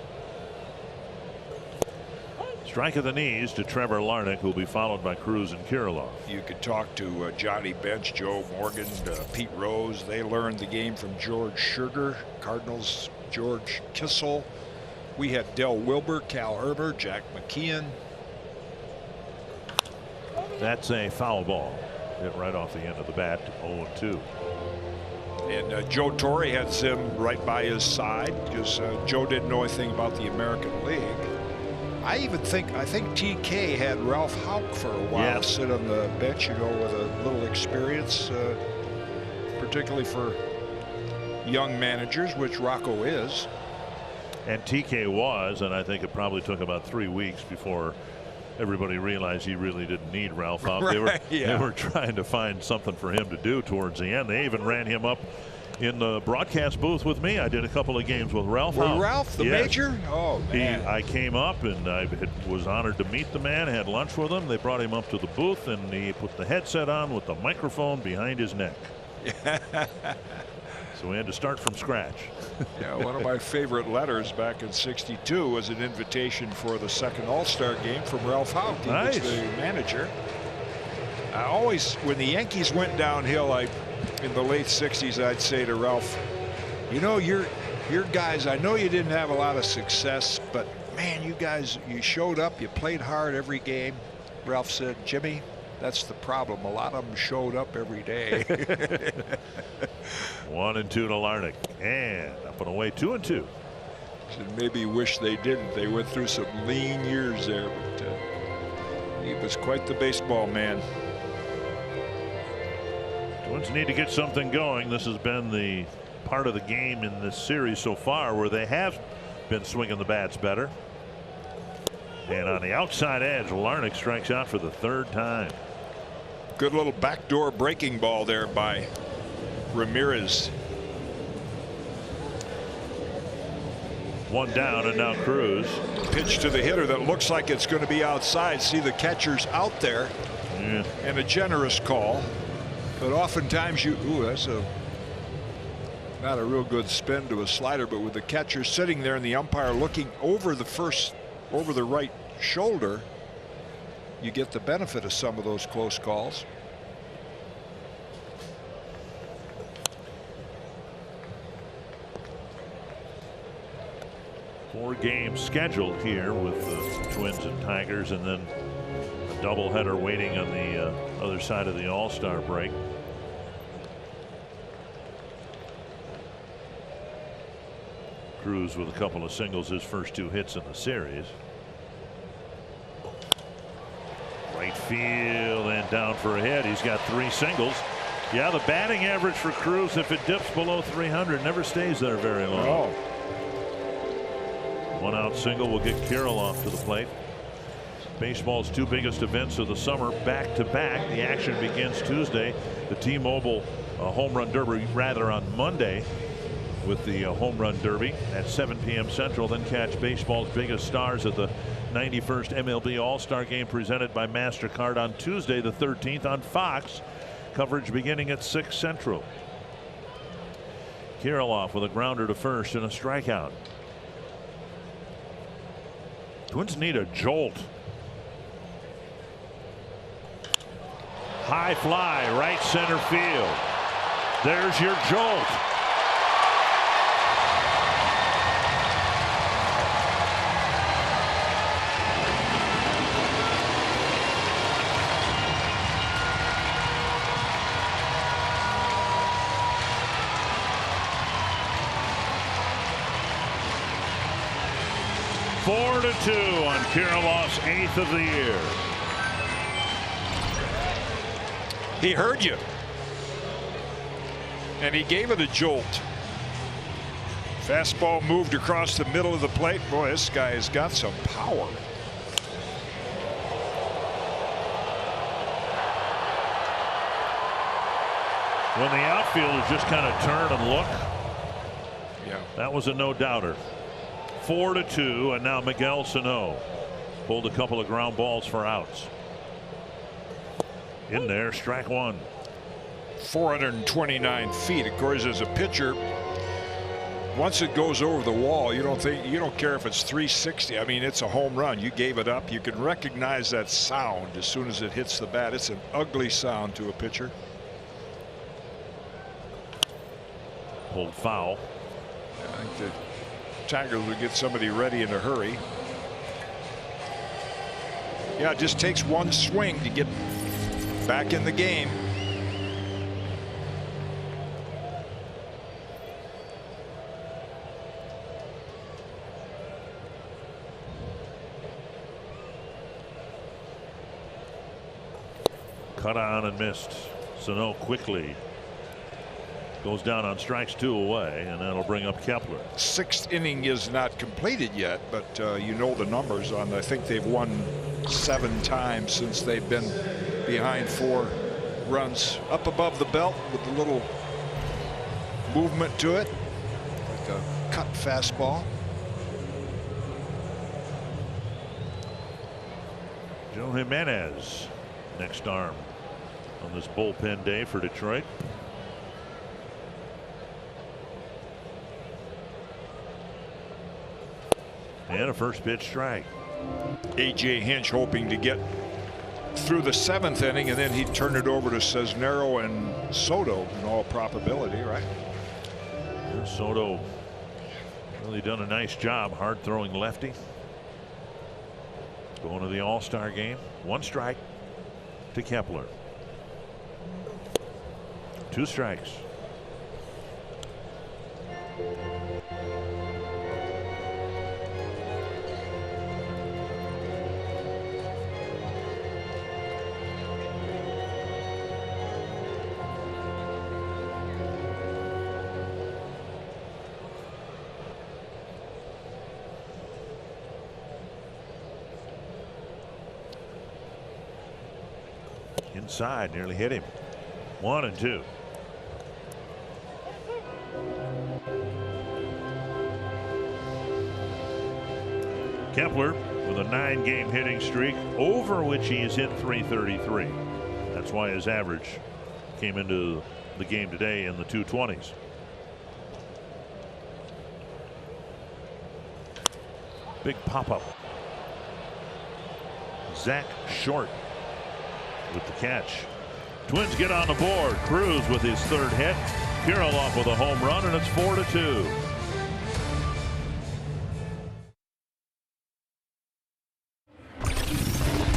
Strike of the knees to Trevor Larnach, who will be followed by Cruz and Kirilloff. You could talk to Johnny Bench, Joe Morgan, Pete Rose. They learned the game from George Sugar, Cardinals George Kissel. We had Del Wilber, Cal Herber, Jack McKeon. That's a foul ball. Hit right off the end of the bat. 0-2. And Joe Torre had Zim right by his side because Joe didn't know anything about the American League. I think TK had Ralph Houck for a while sit on the bench, you know, with a little experience, particularly for young managers, which Rocco is. And TK was, and I think it probably took about 3 weeks before everybody realized he really didn't need Ralph Houck. Right, they were trying to find something for him to do towards the end. They even ran him up in the broadcast booth with me. I did a couple of games with Ralph Houck. Ralph, the major? Oh, man. I came up and I was honored to meet the man, had lunch with him. They brought him up to the booth and he put the headset on with the microphone behind his neck. So we had to start from scratch. Yeah, one of my favorite letters back in '62 was an invitation for the second All-Star game from Ralph Houck. He was the manager. I always, when the Yankees went downhill, in the late '60s, I'd say to Ralph, you know, your guys, I know you didn't have a lot of success, but man, you guys, you showed up, you played hard every game. Ralph said, Jimmy, that's the problem. A lot of them showed up every day. 1-2 to Larnach, and up and away, 2-2. Should maybe wish they didn't. They went through some lean years there, but he was quite the baseball man. Twins need to get something going. This has been the part of the game in this series so far where they have been swinging the bats better. And on the outside edge, Larnach strikes out for the third time. Good little backdoor breaking ball there by Ramirez. One down, and now Cruz. Pitch to the hitter that looks like it's going to be outside. See, the catcher's out there. Yeah. And a generous call. But oftentimes that's not a real good spin to a slider, but with the catcher sitting there and the umpire looking over the right shoulder, you get the benefit of some of those close calls. Four games scheduled here with the Twins and Tigers, and then a doubleheader waiting on the other side of the All-Star break. Cruz with a couple of singles, his first 2 hits in the series. Right field and down for a hit. He's got 3 singles. Yeah, the batting average for Cruz, if it dips below 300, never stays there very long. Oh. 1 out single will get Kirilloff to the plate. Baseball's 2 biggest events of the summer back to back. The action begins Tuesday. The T-Mobile Home Run Derby, rather, on Monday with the Home Run Derby at 7 p.m. Central. Then catch baseball's biggest stars at the 91st MLB All-Star Game presented by MasterCard on Tuesday the 13th on Fox. Coverage beginning at 6 Central. Kirilloff with a grounder to first and a strikeout. Twins need a jolt. High fly, right center field. There's your jolt. Four to 2 on Kirilloff's 8th of the year. He heard you. And he gave it a jolt. Fastball moved across the middle of the plate. Boy, this guy has got some power. When the outfielders just kind of turn and look. Yeah. That was a no-doubter. 4 to 2, and now Miguel Sano pulled a couple of ground balls for outs. In there, strike one. 429 feet. Of course, as a pitcher, once it goes over the wall, you don't care if it's 360. I mean, it's a home run. You gave it up. You can recognize that sound as soon as it hits the bat. It's an ugly sound to a pitcher. Pulled foul. I think the Tigers will get somebody ready in a hurry. Yeah, it just takes one swing to get back in the game. Cut on and missed. Sano quickly goes down on strikes 2 away, and that'll bring up Kepler. 6th inning is not completed yet, but you know the numbers on. I think they've won 7 times since they've been behind 4 runs. Up above the belt with a little movement to it, like a cut fastball. Joe Jimenez next arm on this bullpen day for Detroit. And a first pitch strike. A.J. Hinch hoping to get through the 7th inning, and then he'd turn it over to Cisnero and Soto in all probability, right? Yeah, Soto really done a nice job, hard throwing lefty. Going to the All-Star game. 1 strike to Kepler. 2 strikes. Inside, nearly hit him. 1 and 2. Kepler with a 9-game hitting streak, over which he has hit .333. That's why his average came into the game today in the 220s. Big pop-up. Zach Short with the catch. Twins get on the board. Cruz with his 3rd hit. Kirilloff with a home run, and it's 4 to 2.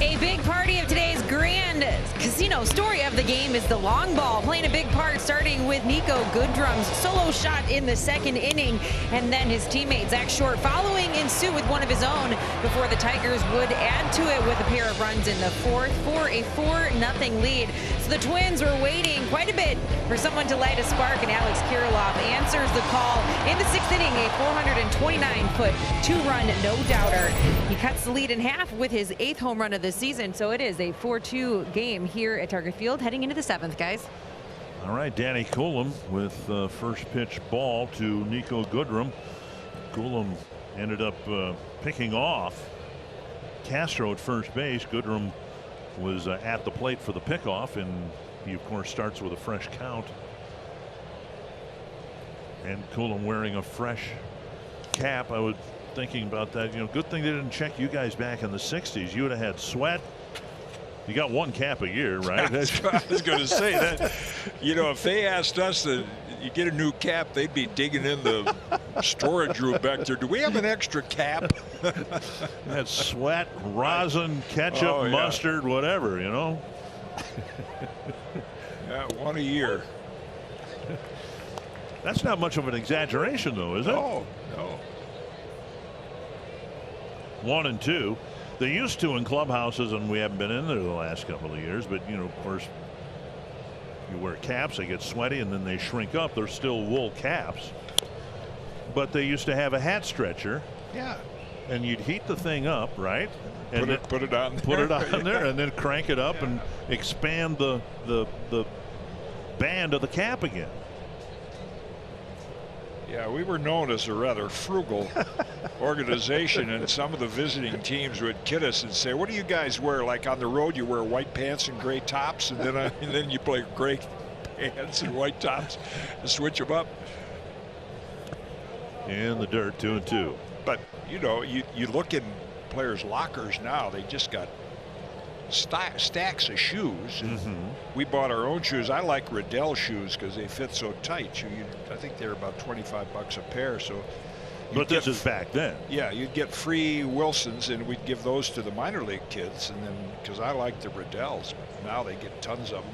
A big party of today's grand casino story of the game is the long ball, playing a big part, starting with Niko Goodrum's solo shot in the 2nd inning, and then his teammate Zach Short following in suit with one of his own before the Tigers would add to it with a pair of runs in the 4th for a 4-0 lead. So the Twins were waiting quite a bit for someone to light a spark, and Alex Kirilloff answers the call in the 6th inning, a 429-foot 2-run no-doubter. He cuts the lead in half with his 8th home run of the season, so it is a 4-2 game here at Target Field heading into the 7th, guys. All right, Danny Coulombe with first pitch ball to Niko Goodrum. Coulombe ended up picking off Castro at first base. Goodrum was at the plate for the pickoff, and he of course starts with a fresh count. And Coolum wearing a fresh cap. I was thinking about that. You know, good thing they didn't check you guys back in the 60s. You would have had sweat. You got one cap a year, right? That's what I was going to say. That, you know, if they asked us to you get a new cap, they'd be digging in the storage room back there. Do we have an extra cap? That sweat, rosin, ketchup, mustard, whatever, you know. Yeah, one a year. That's not much of an exaggeration, though, is it? No, no. 1-2. They used to in clubhouses, and we haven't been in there the last couple of years, but, you know, of course, you wear caps, they get sweaty, and then they shrink up. They're still wool caps. But they used to have a hat stretcher. Yeah. And you'd heat the thing up, right? And put it on there. Put it on there, and then crank it up and expand the band of the cap again. Yeah, we were known as a rather frugal organization, and some of the visiting teams would kid us and say, "What do you guys wear? Like on the road, you wear white pants and gray tops, and then you play gray pants and white tops and switch them up." In the dirt, 2-2. But you know, you look in players' lockers now; they just got stacks of shoes. We bought our own shoes. I like Riddell shoes because they fit so tight. I think they're about $25 a pair. So, but this is back then. Yeah, you'd get free Wilsons, and we'd give those to the minor league kids. And then because I like the Riddells, now they get tons of them.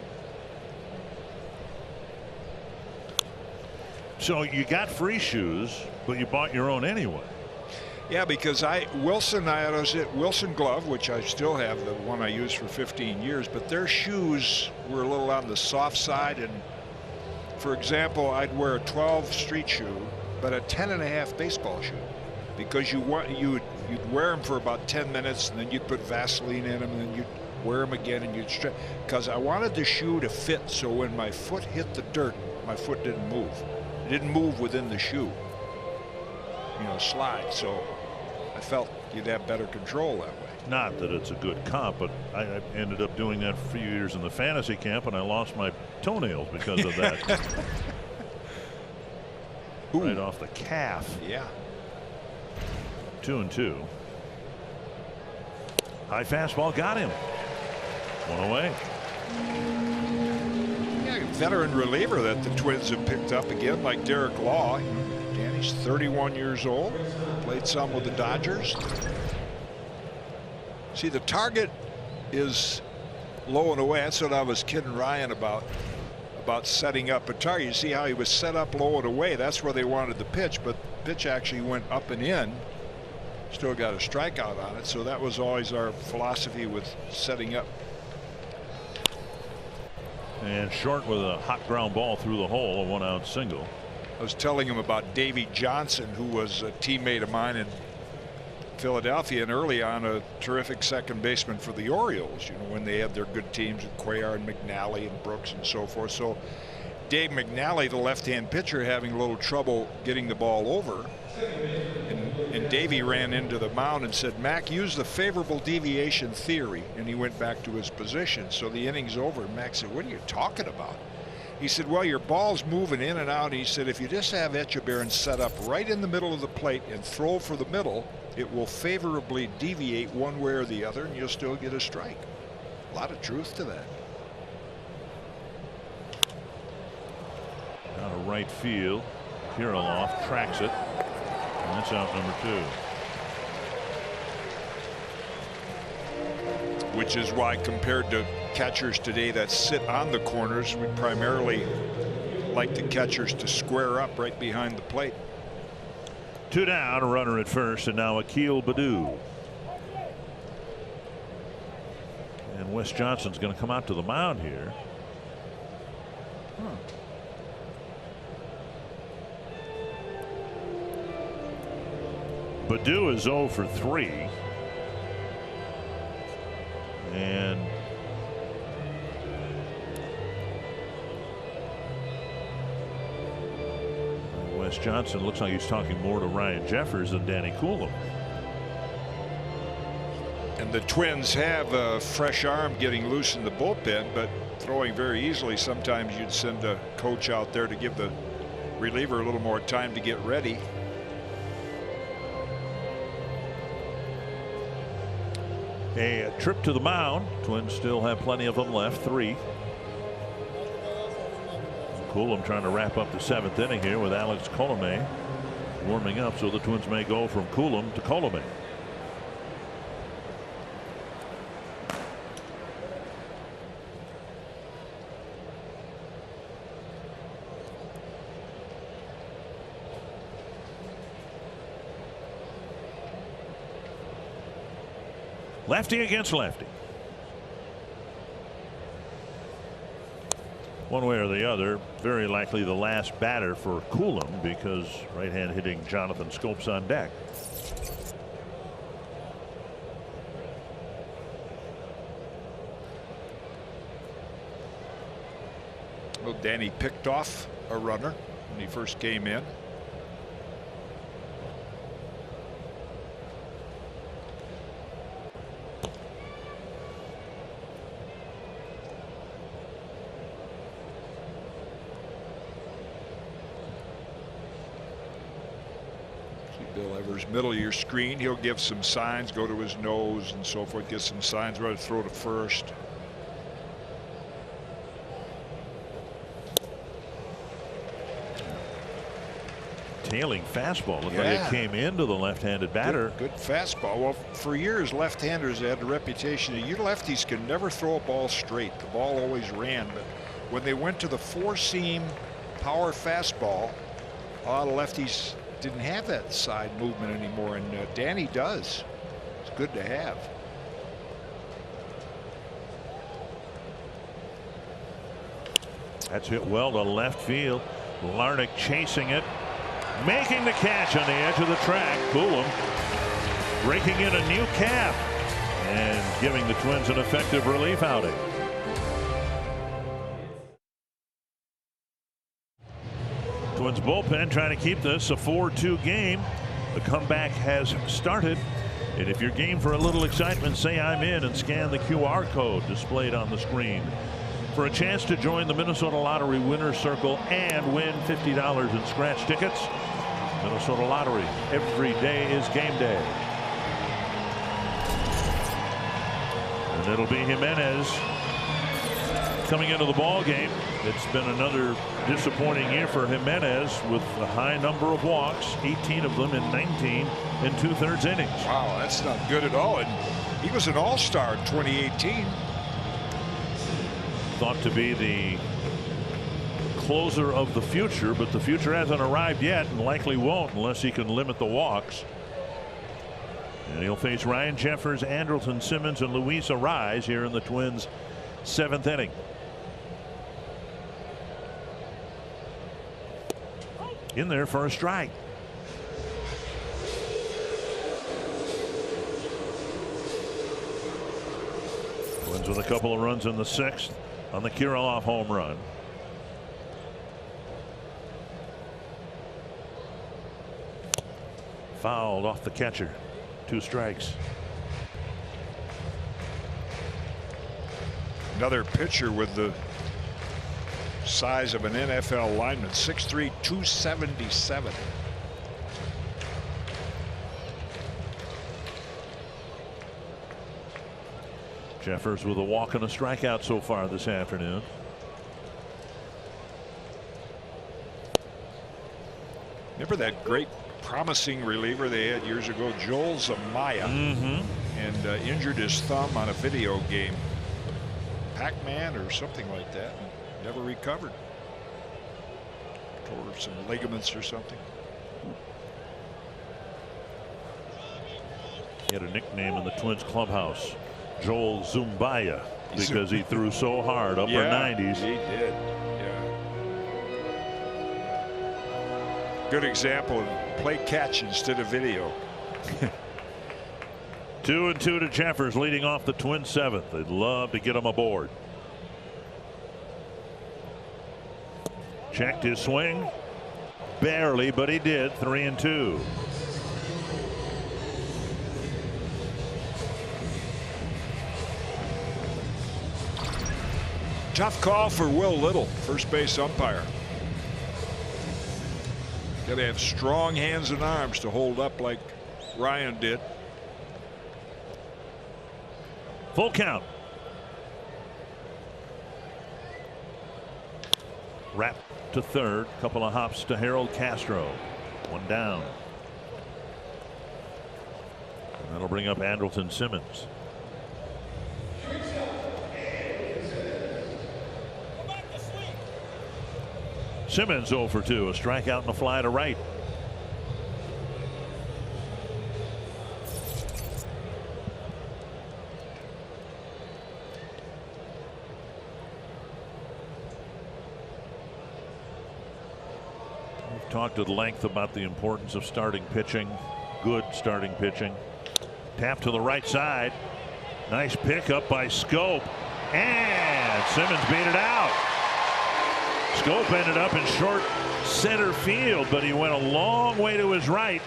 So you got free shoes, but you bought your own anyway. Yeah, because Wilson glove, which I still have, the one I used for 15 years, but their shoes were a little on the soft side. And for example, I'd wear a 12 street shoe, but a 10.5 baseball shoe, because you'd wear them for about 10 minutes, and then you'd put Vaseline in them, and then you'd wear them again, and you'd stretch. Because I wanted the shoe to fit, so when my foot hit the dirt, my foot didn't move. It didn't move within the shoe. You know, slide. So I felt you'd have better control that way. Not that it's a good comp, but I ended up doing that for a few years in the fantasy camp, and I lost my toenails because of that. Right off the calf. Yeah. 2-2. High fastball got him. One away. Yeah, veteran reliever that the Twins have picked up again, like Derek Law. Danny's 31 years old. Played some with the Dodgers. See, the target is low and away. That's what I was kidding Ryan about setting up a target. You see how he was set up low and away. That's where they wanted the pitch, but the pitch actually went up and in. Still got a strikeout on it. So that was always our philosophy with setting up. And short with a hot ground ball through the hole, a 1-out single. I was telling him about Davey Johnson, who was a teammate of mine in Philadelphia, and early on a terrific second baseman for the Orioles, you know, when they had their good teams with Cuellar and McNally and Brooks and so forth. So Dave McNally, the left-hand pitcher, having a little trouble getting the ball over, and Davey ran into the mound and said, "Mac, use the favorable deviation theory," and he went back to his position. So the inning's over, and Mac said, "What are you talking about?" He said, "Well, your ball's moving in and out." He said, "If you just have Etchebarren set up right in the middle of the plate and throw for the middle, it will favorably deviate one way or the other, and you'll still get a strike." A lot of truth to that. Out of right field. Kirilloff tracks it. And that's out number 2. Which is why, compared to catchers today that sit on the corners, we primarily like the catchers to square up right behind the plate. 2 down, a runner at first, and now Akil Baddoo. And Wes Johnson's going to come out to the mound here. Baddoo is 0 for 3. And Wes Johnson looks like he's talking more to Ryan Jeffers than Danny Coolum. And the Twins have a fresh arm getting loose in the bullpen, but throwing very easily. Sometimes you'd send a coach out there to give the reliever a little more time to get ready. A trip to the mound. Twins still have plenty of them left, 3. Coulomb trying to wrap up the 7th inning here with Alex Colomé warming up, so the Twins may go from Coulomb to Colomé. Lefty against lefty. One way or the other, very likely the last batter for Coulomb, because right-hand hitting Jonathan Schoop's on deck. Well, Danny picked off a runner when he first came in. Bill Evers, middle of your screen. He'll give some signs, go to his nose and so forth, get some signs, ready to throw to first. Tailing fastball. Looked like it came into the left-handed batter. Good fastball. Well, for years, left-handers had the reputation that you lefties can never throw a ball straight. The ball always ran. But when they went to the 4-seam power fastball, a lot of lefties didn't have that side movement anymore, and Danny does. It's good to have. That's hit well to left field. Larnach chasing it, making the catch on the edge of the track. Coulomb breaking in a new cap and giving the Twins an effective relief outing. Twins bullpen trying to keep this a 4-2 game. The comeback has started, and if you're game for a little excitement, say I'm in and scan the QR code displayed on the screen for a chance to join the Minnesota Lottery Winner's Circle and win $50 in scratch tickets. Minnesota Lottery, every day is game day. And it'll be Jimenez coming into the ball game. It's been another disappointing year for Jimenez with a high number of walks, 18 of them in 19 and 2/3 innings. Wow, that's not good at all. And he was an all-star in 2018. Thought to be the closer of the future, but the future hasn't arrived yet and likely won't unless he can limit the walks. And he'll face Ryan Jeffers, Andrelton Simmons, and Luis Arraez here in the Twins' 7th inning. In there for a strike. Twins with a couple of runs in the 6th on the Kirilloff home run. Fouled off the catcher. 2 strikes. Another pitcher with the size of an NFL lineman, 6'3", 277. Jeffers with a walk and a strikeout so far this afternoon. Remember that great promising reliever they had years ago, Joel Zamaya, and injured his thumb on a video game, Pac-Man or something like that, and never recovered. Tore some ligaments or something. He had a nickname in the Twins clubhouse, Joel Zumbaya, because he threw so hard, upper 90s. He did. Good example of play catch instead of video. 2-2 to Jeffers, leading off the Twins' 7th. They'd love to get him aboard. Checked his swing, barely, but he did. 3-2. Tough call for Will Little, first base umpire. Got to have strong hands and arms to hold up like Ryan did. Full count. Wrap to third. Couple of hops to Harold Castro. One down. And that'll bring up Andrelton Simmons. Simmons 0 for 2. A strikeout and a fly to right. We've talked at length about the importance of starting pitching. Good starting pitching. Tap to the right side. Nice pickup by Schoop. And Simmons beat it out. Schoop ended up in short center field, but he went a long way to his right.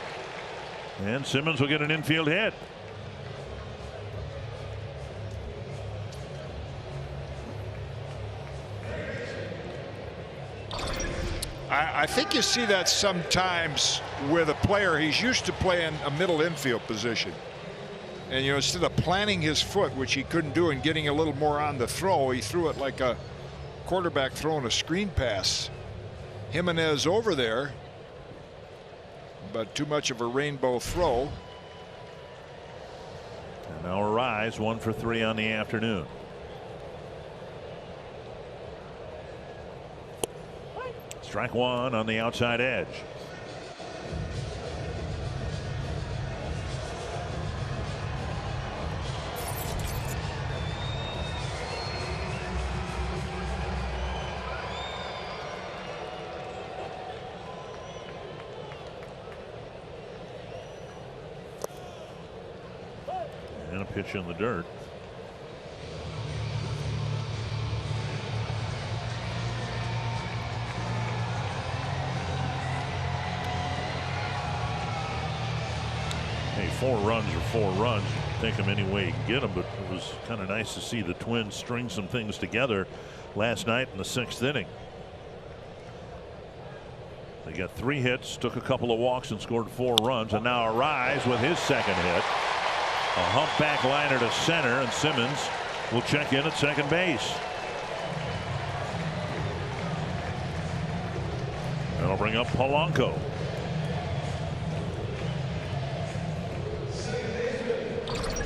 And Simmons will get an infield hit. I think you see that sometimes with a player. He's used to playing a middle infield position. And, you know, instead of planting his foot, which he couldn't do, and getting a little more on the throw, he threw it like a quarterback throwing a screen pass. Jimenez over there, but too much of a rainbow throw. And now Arise 1 for 3 on the afternoon. Strike one on the outside edge. And a pitch in the dirt. Hey, 4 runs are 4 runs. You can take them any way you can get them, but it was kind of nice to see the Twins string some things together last night in the 6th inning. They got 3 hits, took a couple of walks, and scored 4 runs, and now Arise with his second hit. A humpback liner to center, and Simmons will check in at second base. That'll bring up Polanco.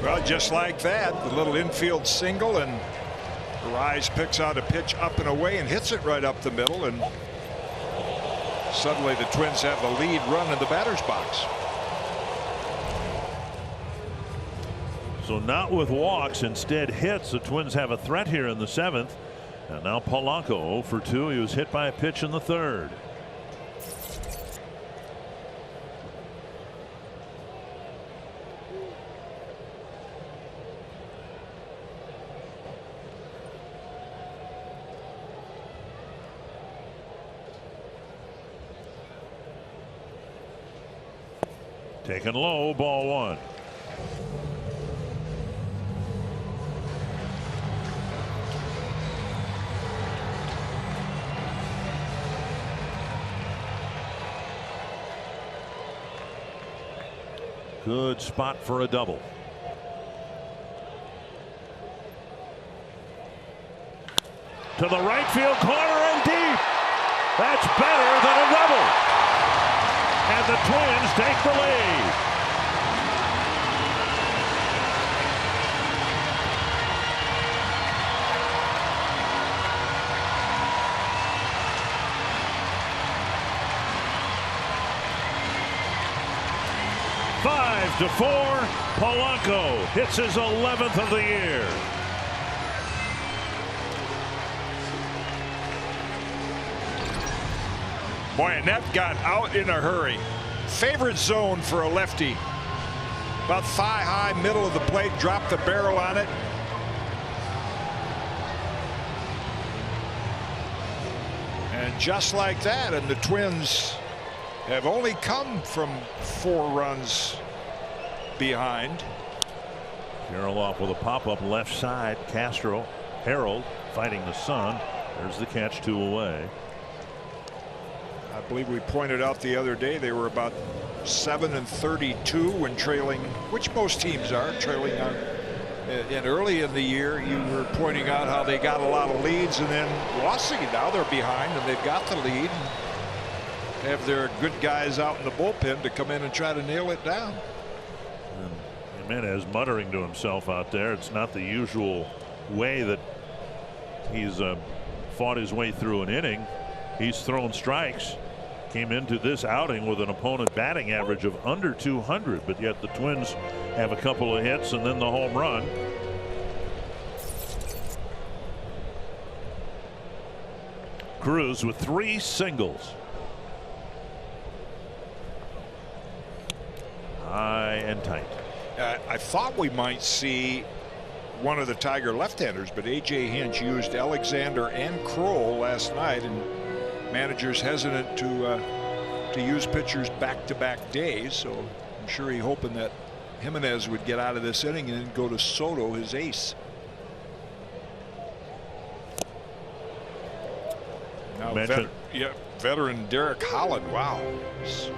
Well, just like that, the little infield single, and Arise picks out a pitch up and away and hits it right up the middle, and suddenly the Twins have the lead run in the batter's box. So not with walks, instead hits. The Twins have a threat here in the 7th. And now Polanco 0 for 2. He was hit by a pitch in the 3rd. Taken low, ball 1. Good spot for a double. To the right field corner and deep. That's better than a double. And the Twins take the lead. Five to 4. Polanco hits his 11th of the year. Boy, and that got out in a hurry. Favorite zone for a lefty. About thigh high, middle of the plate, drop the barrel on it. And just like that, and the Twins have only come from 4 runs behind. Kirilloff with a pop-up left side. Castro, Harold fighting the sun. There's the catch, 2 away. I believe we pointed out the other day they were about 7-32 when trailing, which most teams are trailing on. And early in the year, you were pointing out how they got a lot of leads and then lost it. Now they're behind and they've got the lead. Have their good guys out in the bullpen to come in and try to nail it down. And Jimenez muttering to himself out there. It's not the usual way that he's fought his way through an inning. He's thrown strikes. Came into this outing with an opponent batting average of under 200, but yet the Twins have a couple of hits and then the home run. Cruz with 3 singles. High and tight. I thought we might see one of the Tiger left-handers, but A.J. Hinch used Alexander and Kroll last night, and managers hesitant to use pitchers back-to-back days, so I'm sure he's hoping that Jimenez would get out of this inning and then go to Soto, his ace. Now veteran Derek Holland, wow, he's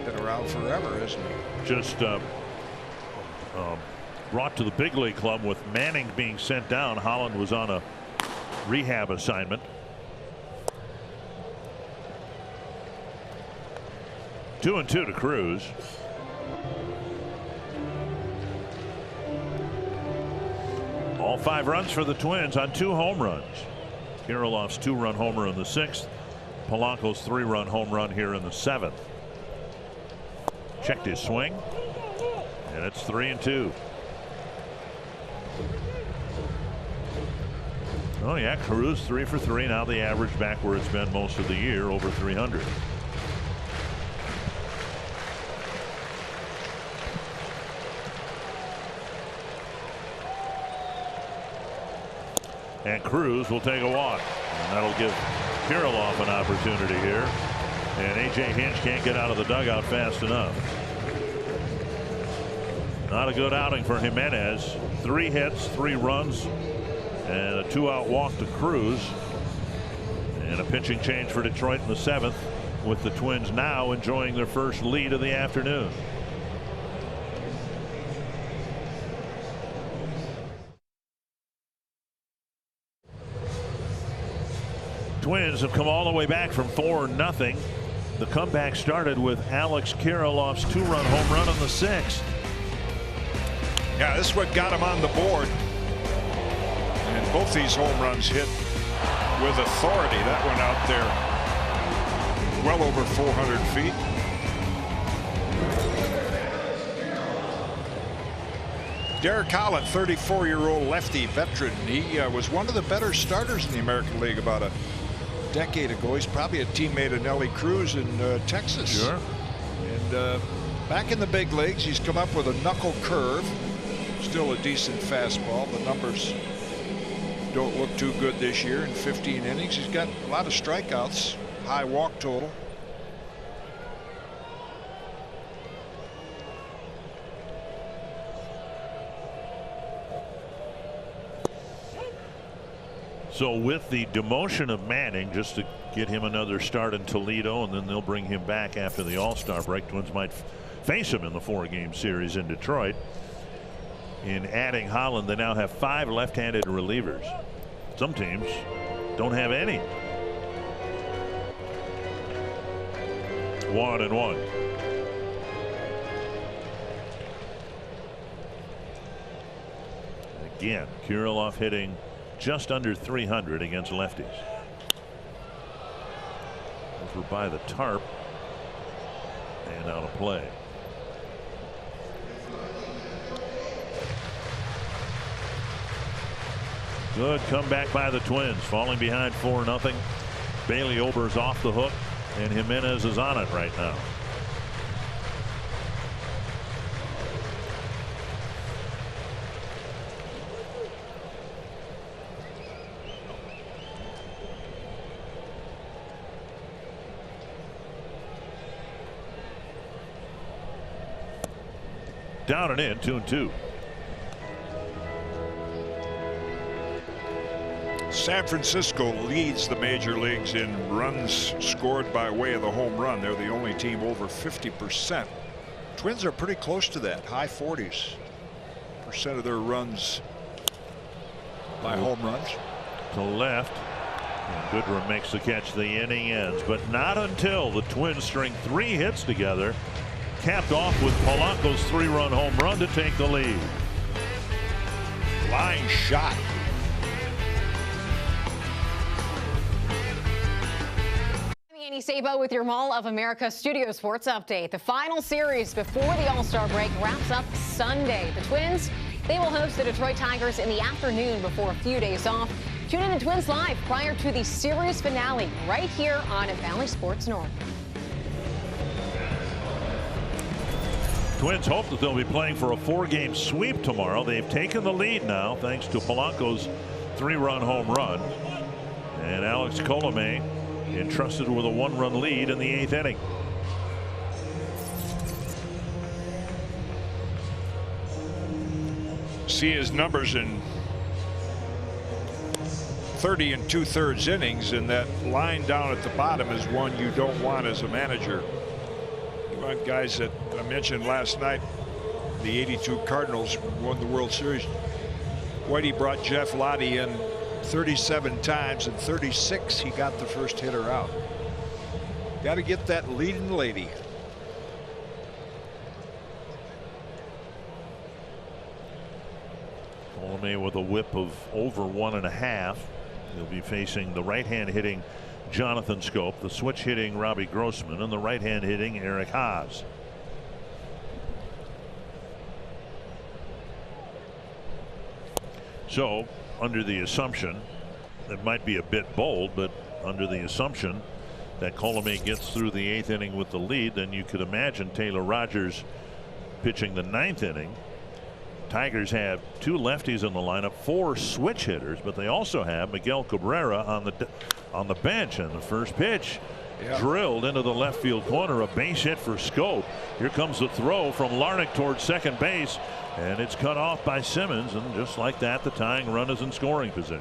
been around forever, isn't he? Just brought to the big league club with Manning being sent down. Holland was on a rehab assignment. 2-2 to Cruz. All 5 runs for the Twins on 2 home runs. Kirilov's 2-run homer in the 6th. Polanco's 3-run home run here in the 7th. Checked his swing, and it's 3-2. Oh yeah, Cruz 3 for 3. Now the average back where it's been most of the year, over 300. And Cruz will take a walk, and that'll give Kirilov an opportunity here. And A.J. Hinch can't get out of the dugout fast enough. Not a good outing for Jimenez. 3 hits, 3 runs, and a 2-out walk to Cruz. And a pitching change for Detroit in the 7th, with the Twins now enjoying their first lead of the afternoon. Twins have come all the way back from 4-0. The comeback started with Alex Kirilov's 2-run home run in the 6th. Yeah, this is what got him on the board. And both these home runs hit with authority. That one out there well over 400 feet. Derek Holland, 34-year-old lefty veteran. He was one of the better starters in the American League about a decade ago. He's probably a teammate of Nelly Cruz in Texas. Sure. And back in the big leagues, he's come up with a knuckle curve. Still a decent fastball. The numbers don't look too good this year in 15 innings. He's got a lot of strikeouts, high walk total. So with the demotion of Manning, just to get him another start in Toledo, and then they'll bring him back after the All-Star break. Twins might face him in the 4-game series in Detroit. In adding Holland, they now have 5 left-handed relievers. Some teams don't have any. 1-1. Again, Kirilov hitting just under 300 against lefties. Over by the tarp and out of play. Good comeback by the Twins, falling behind 4-0. Bailey Ober's off the hook, and Jimenez is on it right now. Down and in, 2-2. San Francisco leads the major leagues in runs scored by way of the home run. They're the only team over 50%. Twins are pretty close to that, high 40s% of their runs by home runs. To left. And Goodrum makes the catch. The inning ends, but not until the Twins string 3 hits together, capped off with Polanco's 3-run home run to take the lead. Line shot. Annie Sabo with your Mall of America Studio Sports update. The final series before the All-Star break wraps up Sunday. The Twins, they will host the Detroit Tigers in the afternoon before a few days off. Tune in to Twins Live prior to the series finale right here on Bally Sports North. Twins hope that they'll be playing for a 4-game sweep tomorrow. They've taken the lead now thanks to Polanco's 3-run home run. And Alex Colomé entrusted with a 1-run lead in the 8th inning. See his numbers in 30 2/3 innings, and that line down at the bottom is one you don't want as a manager. You want guys that I mentioned last night, the '82 Cardinals won the World Series. Whitey brought Jeff Lottie in 37 times, and 36 he got the first hitter out. Got to get that leading lady. Colomé with a whip of over 1.5. He'll be facing the right-hand hitting Jonathan Schoop, the switch hitting Robbie Grossman, and the right-hand hitting Eric Haas. So, under the assumption, it might be a bit bold, but under the assumption that Colomé gets through the 8th inning with the lead, then you could imagine Taylor Rogers pitching the 9th inning. Tigers have 2 lefties in the lineup, 4 switch hitters, but they also have Miguel Cabrera on the bench, and the first pitch drilled into the left field corner, a base hit for Schoop. Here comes the throw from Larnach towards second base, and it's cut off by Simmons, and just like that, the tying run is in scoring position.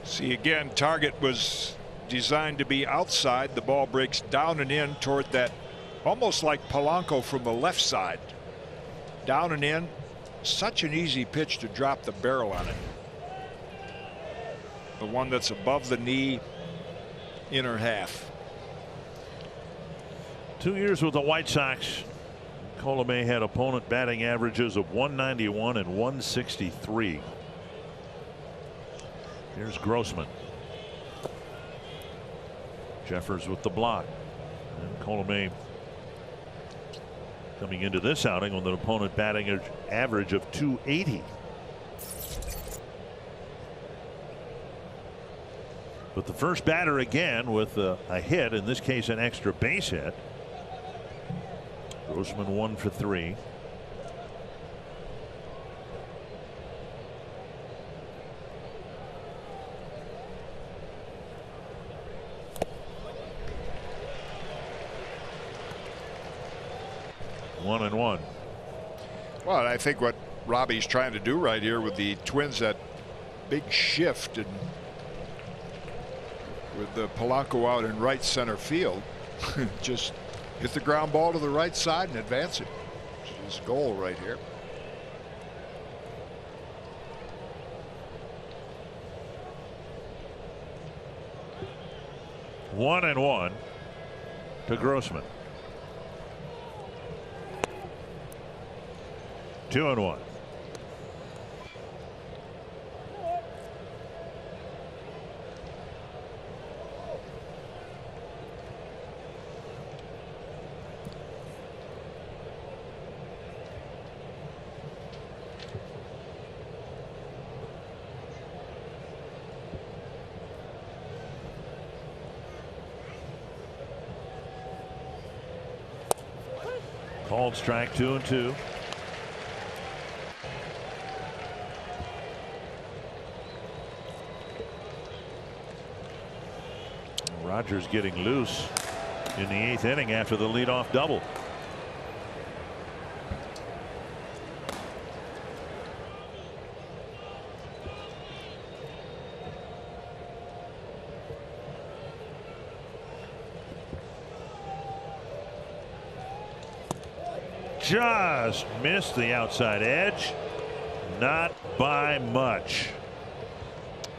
See again, target was designed to be outside. The ball breaks down and in toward that, almost like Polanco from the left side. Down and in. Such an easy pitch to drop the barrel on it. The one that's above the knee, inner half. 2 years with the White Sox, Colomé had opponent batting averages of 191 and 163. Here's Grossman. Jeffers with the block. And Colomé coming into this outing with an opponent batting average of 280. But the first batter again with a hit, in this case an extra base hit. Grossman 1 for 3. One and one. Well, I think what Robbie's trying to do right here with the Twins, that big shift, and with the Polanco out in right center field, just hit the ground ball to the right side and advance it. It's his goal right here. One and one to Grossman. 2 and 1. Called strike 2 and 2. Rogers getting loose in the 8th inning after the leadoff double. Just missed the outside edge. Not by much.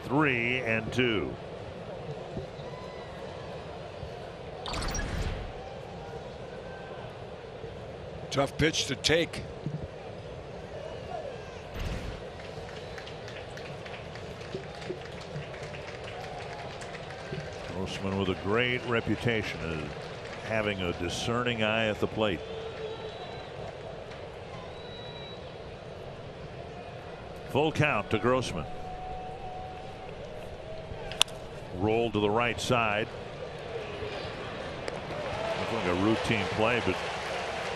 3-2. Tough pitch to take. Grossman with a great reputation of having a discerning eye at the plate. Full count to Grossman. Roll to the right side. Looks like a routine play, but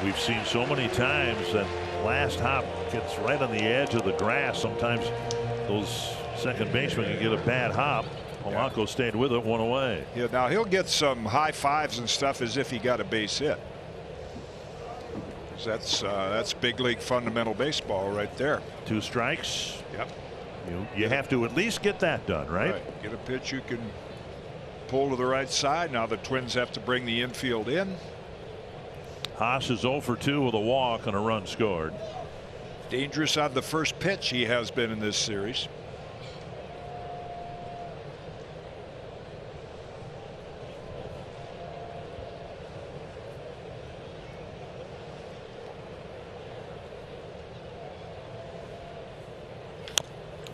we've seen so many times that last hop gets right on the edge of the grass. Sometimes those second basemen can get a bad hop. Polanco stayed with it, one away. Yeah, now he'll get some high fives and stuff as if he got a base hit. That's big league fundamental baseball right there. 2 strikes. Yep. You have to at least get that done, right? Get a pitch you can pull to the right side. Now the Twins have to bring the infield in. Haas is 0 for 2 with a walk and a run scored. Dangerous on the first pitch he has been in this series.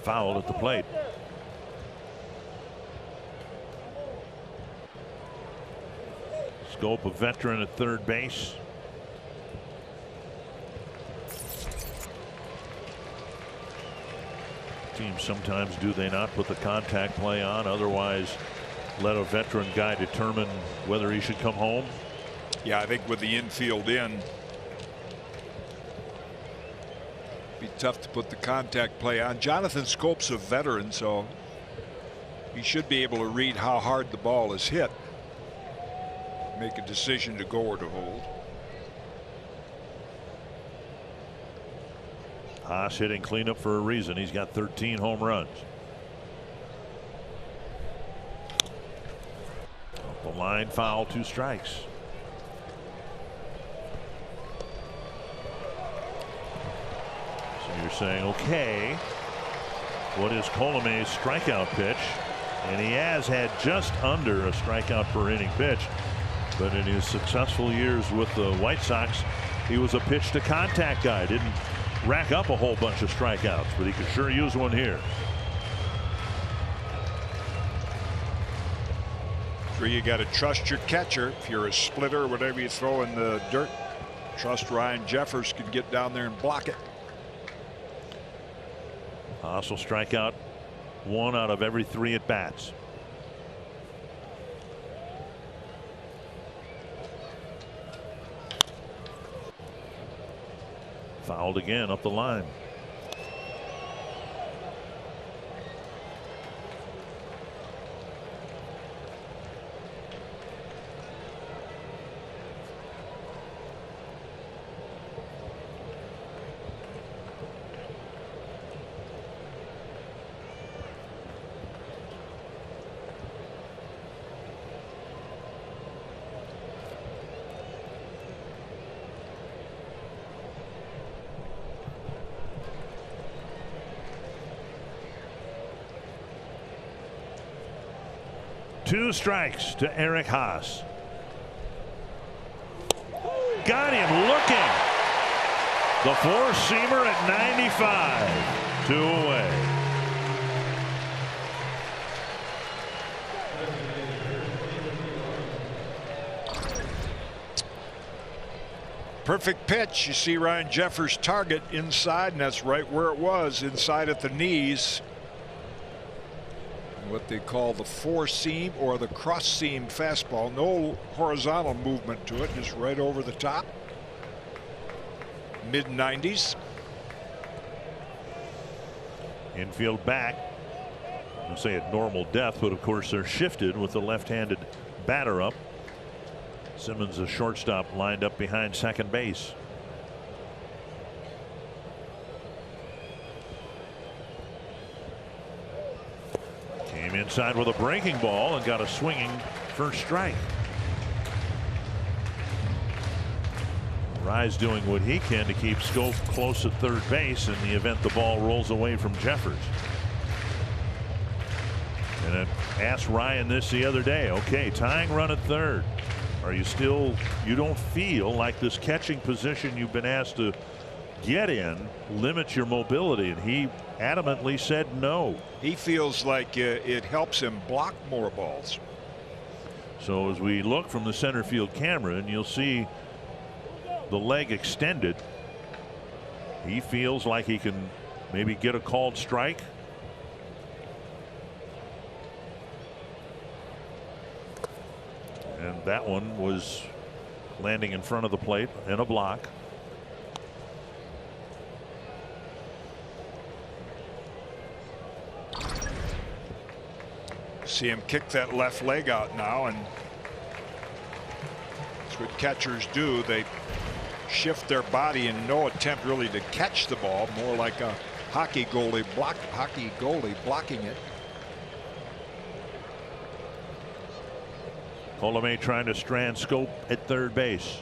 Foul at the plate. Schoop, a veteran at third base. Teams sometimes, do they not, put the contact play on, otherwise let a veteran guy determine whether he should come home? Yeah, I think with the infield in, be tough to put the contact play on. Jonathan Schoop's a veteran, so he should be able to read how hard the ball is hit, make a decision to go or to hold. Haas hitting cleanup for a reason. He's got 13 home runs. Up the line, foul, 2 strikes. So you're saying, okay, what is Colome's strikeout pitch? And he has had just under a strikeout per inning pitch. But in his successful years with the White Sox, he was a pitch to contact guy. Didn't rack up a whole bunch of strikeouts, but he could sure use one here. Sure, you got to trust your catcher. If you're a splitter, whatever you throw in the dirt, trust Ryan Jeffers can get down there and block it. Haas will strike out 1 out of every 3 at bats. Fouled again up the line. Two strikes to Eric Haas. Got him looking. The four-seamer at 95. 2 away. Perfect pitch. You see Ryan Jeffers' target inside, and that's right where it was, inside at the knees. What they call the four-seam or the cross-seam fastball. No horizontal movement to it, just right over the top. Mid-90s. Infield back. I'll say at normal depth, but of course they're shifted with the left-handed batter up. Simmons, a shortstop, lined up behind second base. Came inside with a breaking ball and got a swinging first strike. Rise doing what he can to keep Schoop close at third base in the event the ball rolls away from Jeffers. And I asked Ryan this the other day. Okay, tying run at third. Are you still, you don't feel like this catching position you've been asked to get in limits your mobility? And he adamantly said no. He feels like it helps him block more balls. So as we look from the center field camera, and you'll see the leg extended, he feels like he can maybe get a called strike. And that one was landing in front of the plate in a block. See him kick that left leg out now, and that's what catchers do. They shift their body in no attempt really to catch the ball, more like a hockey goalie blocking it. Colomé trying to strand Schoop at third base.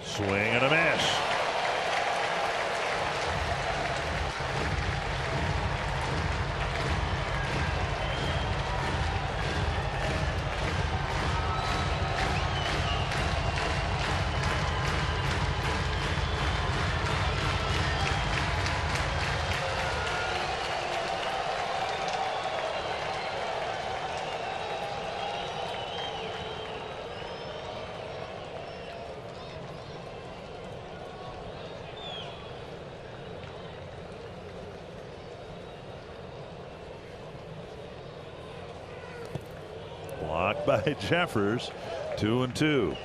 Swing and a miss. Blocked by Jeffers. 2-2.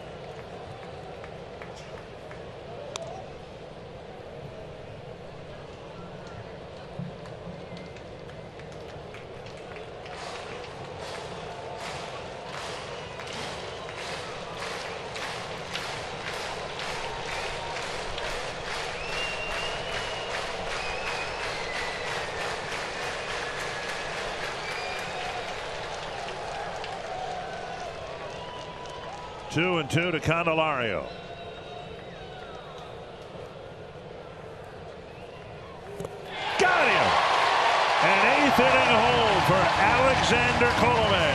Two and two to Candelario. Got him. An eighth inning hole for Alexander Colomé.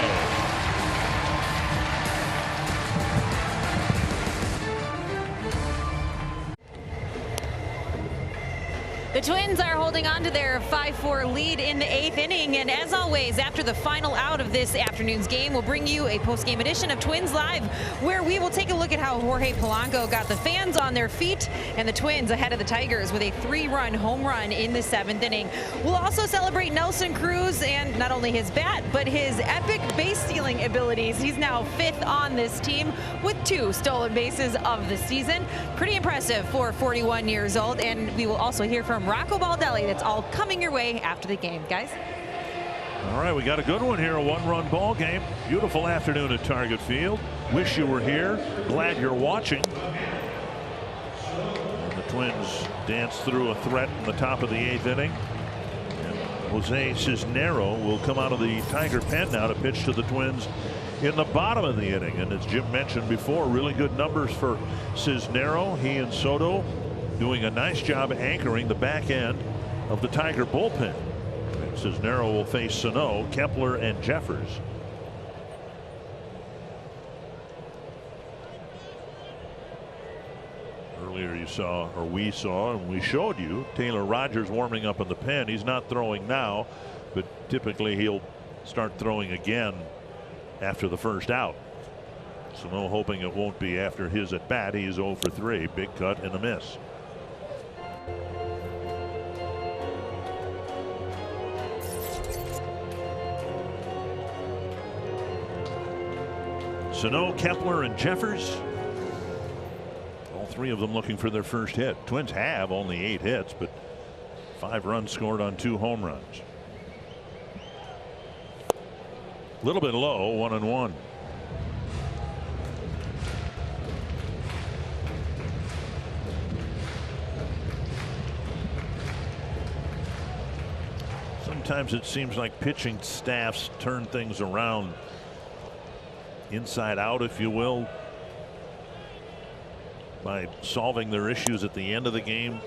The Twins are holding on to their 5-4 lead in the 8th inning, and as always, after the final out of this afternoon's game, we'll bring you a post-game edition of Twins Live, where we will take a look at how Jorge Polanco got the fans on their feet and the Twins ahead of the Tigers with a 3-run home run in the 7th inning. We'll also celebrate Nelson Cruz and not only his bat, but his epic base stealing abilities. He's now 5th on this team with 2 stolen bases of the season. Pretty impressive for 41 years old, and we will also hear from Rocco Baldelli. That's all coming your way after the game, guys. All right, we got a good one here, a 1-run ball game. Beautiful afternoon at Target Field. Wish you were here. Glad you're watching. And the Twins dance through a threat in the top of the 8th inning. And Jose Cisnero will come out of the Tiger pen now to pitch to the Twins in the bottom of the inning. And as Jim mentioned before, really good numbers for Cisnero. He and Soto doing a nice job anchoring the back end of the Tiger bullpen. And Cisnero will face Sano, Kepler, and Jeffers. Earlier you saw, or we saw, and we showed you, Taylor Rogers warming up in the pen. He's not throwing now, but typically he'll start throwing again after the first out. Sano hoping it won't be after his at bat. He's 0 for 3. Big cut and a miss. Sano, Kepler, and Jeffers. All 3 of them looking for their first hit. Twins have only 8 hits, but 5 runs scored on 2 home runs. A little bit low, 1-1. Sometimes it seems like pitching staffs turn things around inside out, if you will, by solving their issues at the end of the game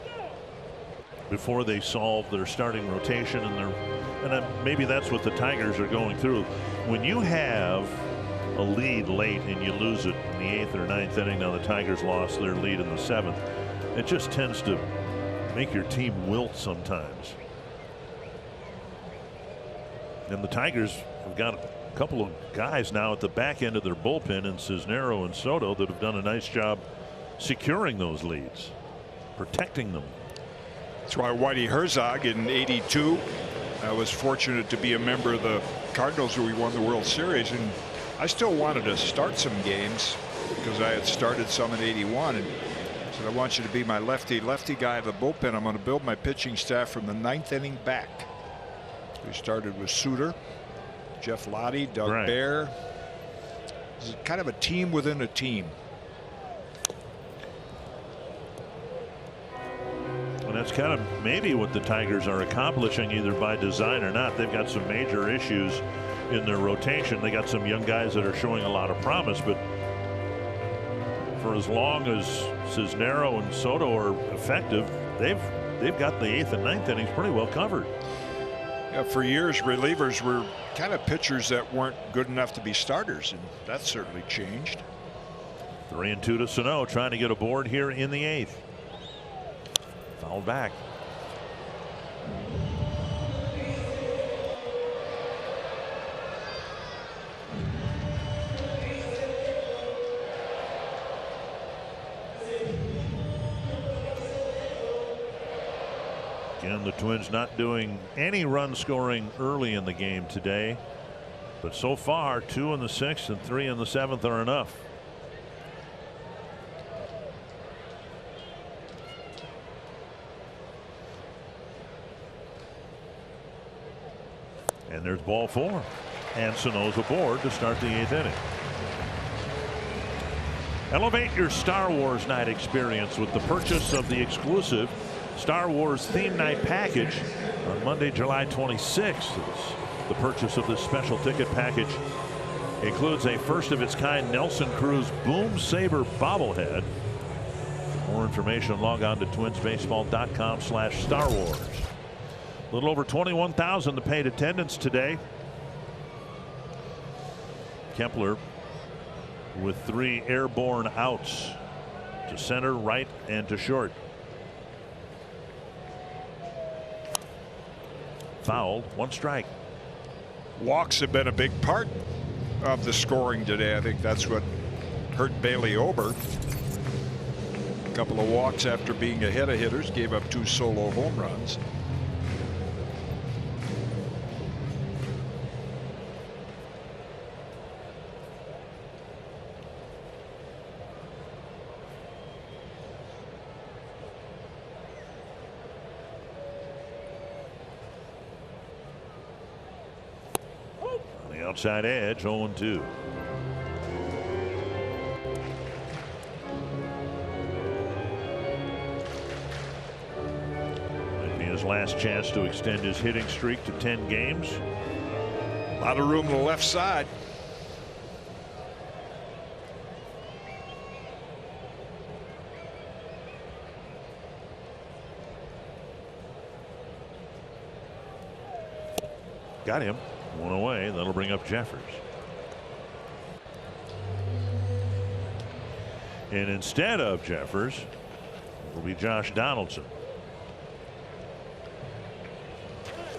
before they solve their starting rotation, and maybe that's what the Tigers are going through. When you have a lead late and you lose it in the 8th or 9th inning, now the Tigers lost their lead in the 7th, it just tends to make your team wilt sometimes. And the Tigers have got a couple of guys now at the back end of their bullpen in Cisnero and Soto that have done a nice job securing those leads, protecting them. That's why Whitey Herzog in '82 was fortunate to be a member of the Cardinals when we won the World Series, and I still wanted to start some games because I had started some in '81, and said, I want you to be my lefty guy in the bullpen. I'm going to build my pitching staff from the 9th inning back. We started with Suter, Jeff Lottie, Doug Bear. This is kind of a team within a team. And that's kind of maybe what the Tigers are accomplishing, either by design or not. They've got some major issues in their rotation. They got some young guys that are showing a lot of promise, but for as long as Cisnero and Soto are effective, they've got the 8th and 9th innings pretty well covered. Yeah, for years, relievers were kind of pitchers that weren't good enough to be starters, and that's certainly changed. 3-2 to Sano, trying to get aboard here in the 8th. Fouled back. Again, the Twins not doing any run scoring early in the game today, but so far 2 in the 6th and 3 in the 7th are enough. And there's ball 4, and Sano's aboard to start the 8th inning. Elevate your Star Wars night experience with the purchase of the exclusive Star Wars theme night package on Monday, July 26th. The purchase of this special ticket package includes a first of its kind Nelson Cruz Boom Saber bobblehead. For more information, log on to twinsbaseball.com/Star Wars. A little over 21,000 to paid attendance today. Kepler with 3 airborne outs to center, right, and to short. Fouled, 1 strike. Walks have been a big part of the scoring today. I think that's what hurt Bailey Ober. A couple of walks after being ahead of hitters, gave up 2 solo home runs. Outside edge, 0-2. Might be his last chance to extend his hitting streak to 10 games. A lot of room on the left side. Got him. 1 away. That'll bring up Jeffers. And instead of Jeffers will be Josh Donaldson.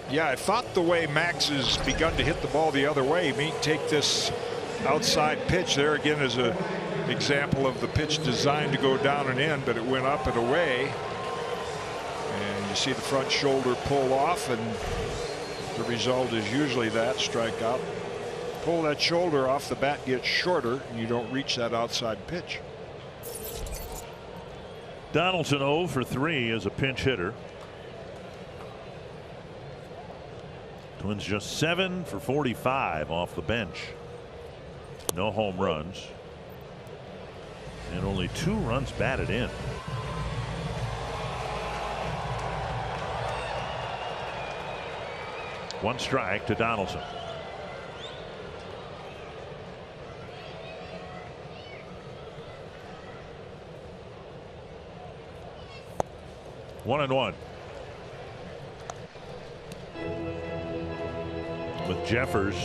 Yeah, I thought the way Max has begun to hit the ball the other way, he may take this outside pitch. There again is an example of the pitch designed to go down and in, but it went up and away. And you see the front shoulder pull off, and the result is usually that strikeout. Pull that shoulder off, the bat gets shorter, and you don't reach that outside pitch. Donaldson 0 for 3 as a pinch hitter. Twins just 7 for 45 off the bench. No home runs. And only 2 runs batted in. One strike to Donaldson. One and one. With Jeffers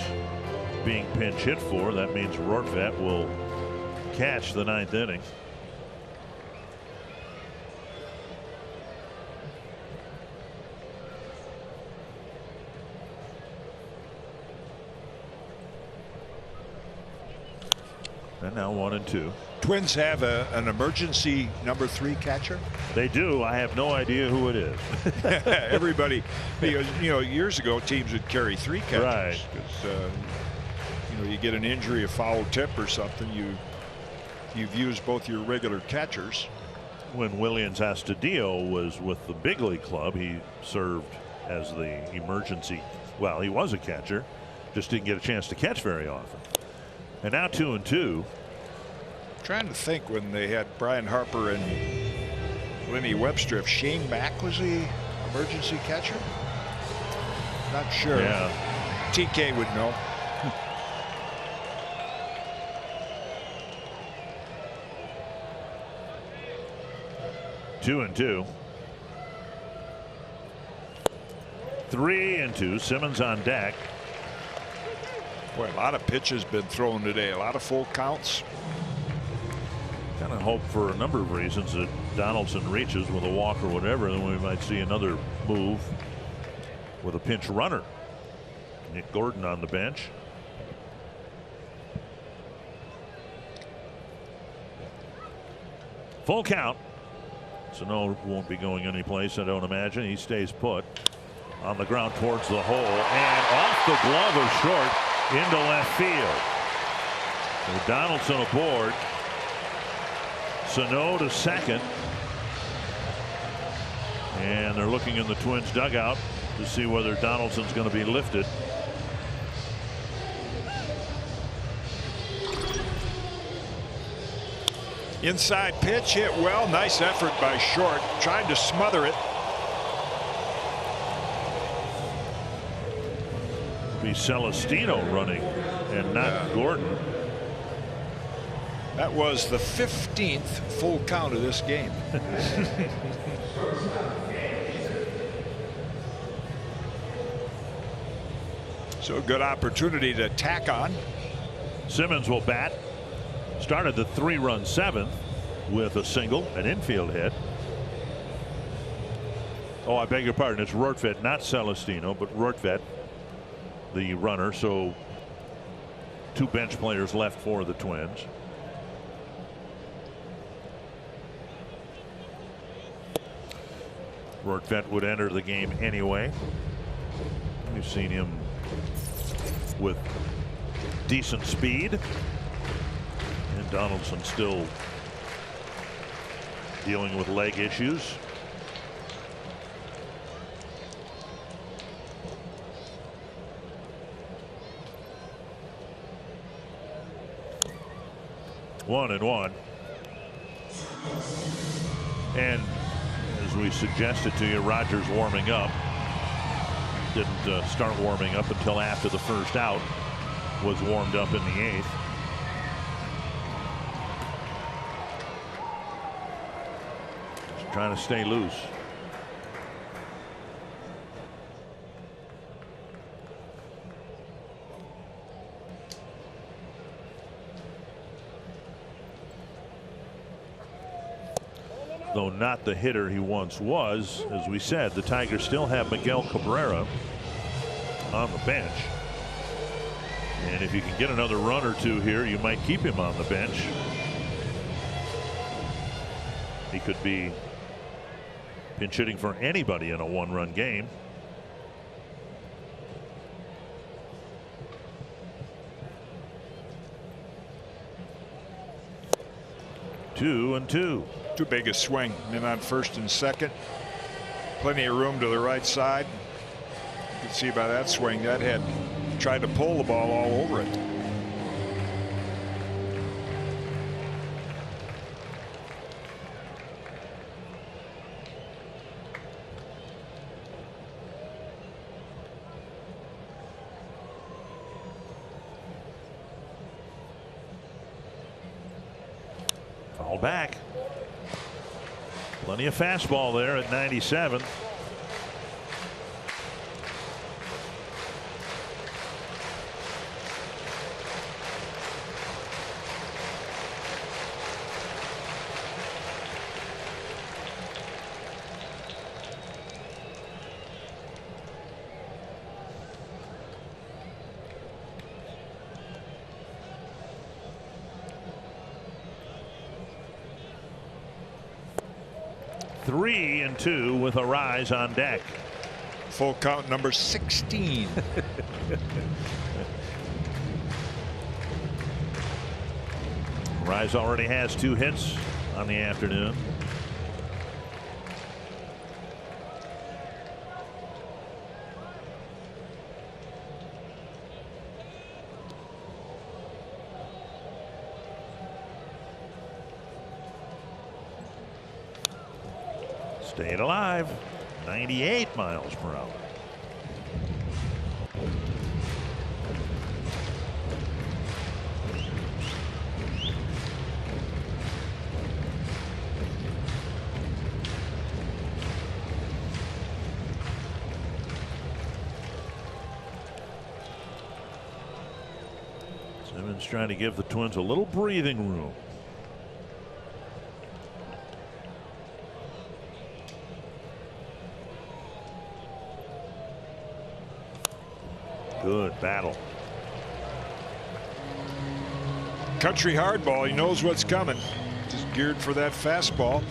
being pinch hit for, that means Rortvedt will catch the 9th inning. And now 1 and 2. Twins have an emergency number 3 catcher. They do. I have no idea who it is. Everybody, because years ago teams would carry 3 catchers. Right. Because you get an injury, a foul tip or something, you've used both your regular catchers. When Willians Astudillo was with the big league club, he served as the emergency. Well, he was a catcher, just didn't get a chance to catch very often. And now 2 and 2. Trying to think when they had Brian Harper and Lenny Webster, if Shane Mack was the emergency catcher. Not sure. Yeah. TK would know. Two and 2. 3 and 2. Simmons on deck. Boy, a lot of pitches been thrown today. A lot of full counts. Kind of hope for a number of reasons that Donaldson reaches with a walk or whatever, then we might see another move with a pinch runner. Nick Gordon on the bench. Full count. Sano won't be going anyplace, I don't imagine. He stays put on the ground towards the hole and off the glove of short into left field. So Donaldson aboard. Sano to second. And they're looking in the Twins dugout to see whether Donaldson's going to be lifted. Inside pitch hit well. Nice effort by Short. Tried to smother it. Be Celestino running and not Gordon. That was the 15th full count of this game. So a good opportunity to tack on. Simmons will bat. Started the 3-run 7th with a single, an infield hit. Oh, I beg your pardon. It's Rortvedt, not Celestino, but Rortvedt, the runner. So 2 bench players left for the Twins. Rortvedt would enter the game anyway. We've seen him with decent speed. And Donaldson still dealing with leg issues. One and one. And as we suggested to you, Rogers warming up. Didn't start warming up until after the first out. Was warmed up in the 8th. Just trying to stay loose. Though not the hitter he once was, as we said, the Tigers still have Miguel Cabrera on the bench. And if you can get another run or 2 here, you might keep him on the bench. He could be pinch hitting for anybody in a 1-run game. Two and two. Too big a swing. Men on first and second. Plenty of room to the right side. You can See by that swing, that had tried to pull the ball all over it. Foul back. Plenty of fastball there at 97. Three and two with Arraez on deck. Full count number 16. Arraez already has 2 hits on the afternoon. Staying alive. 98 miles per hour. Simmons trying to give the Twins a little breathing room. Good battle. Country hardball. He knows what's coming. Just geared for that fastball.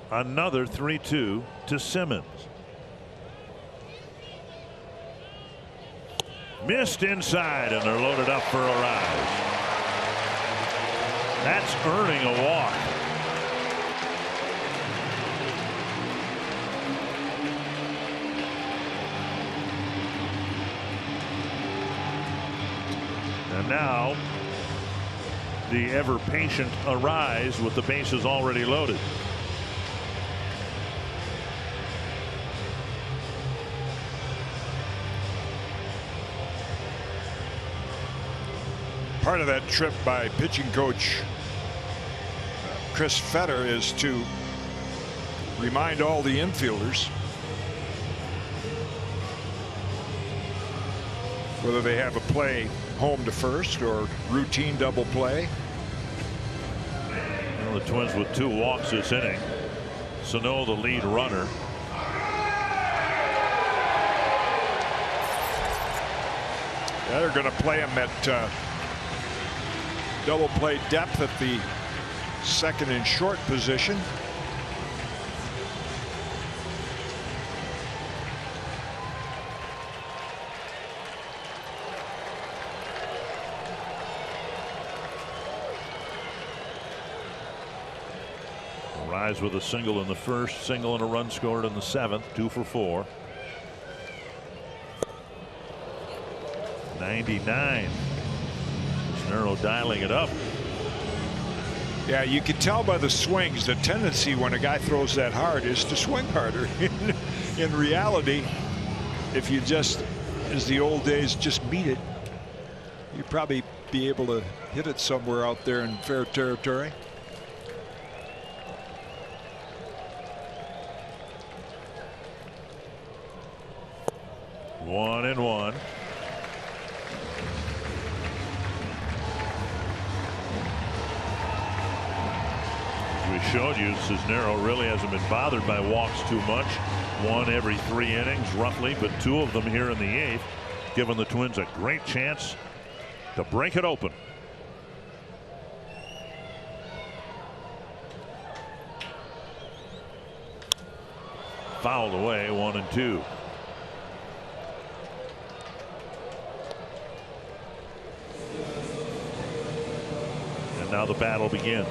Another 3-2 to Simmons. Missed inside, and they're loaded up for Arraez. That's earning a walk. And now the ever patient Arraez with the bases already loaded. Part of that trip by pitching coach Chris Fetter is to remind all the infielders, whether they have a play home to first or routine double play. Well, the Twins with 2 walks this inning. Sano the lead runner. Yeah, they're going to play him at double play depth at the second and short position. Arraez with a single in the first, single and a run scored in the 7th, 2 for 4. 99. Cisnero dialing it up. Yeah, you can tell by the swings the tendency when a guy throws that hard is to swing harder. In reality, if you just, as the old days, just beat it, you'd probably be able to hit it somewhere out there in fair territory. One and one. We showed you Cisnero really hasn't been bothered by walks too much. 1 every 3 innings roughly, but 2 of them here in the 8th, giving the Twins a great chance to break it open. fouled away. 1-2. And now the battle begins.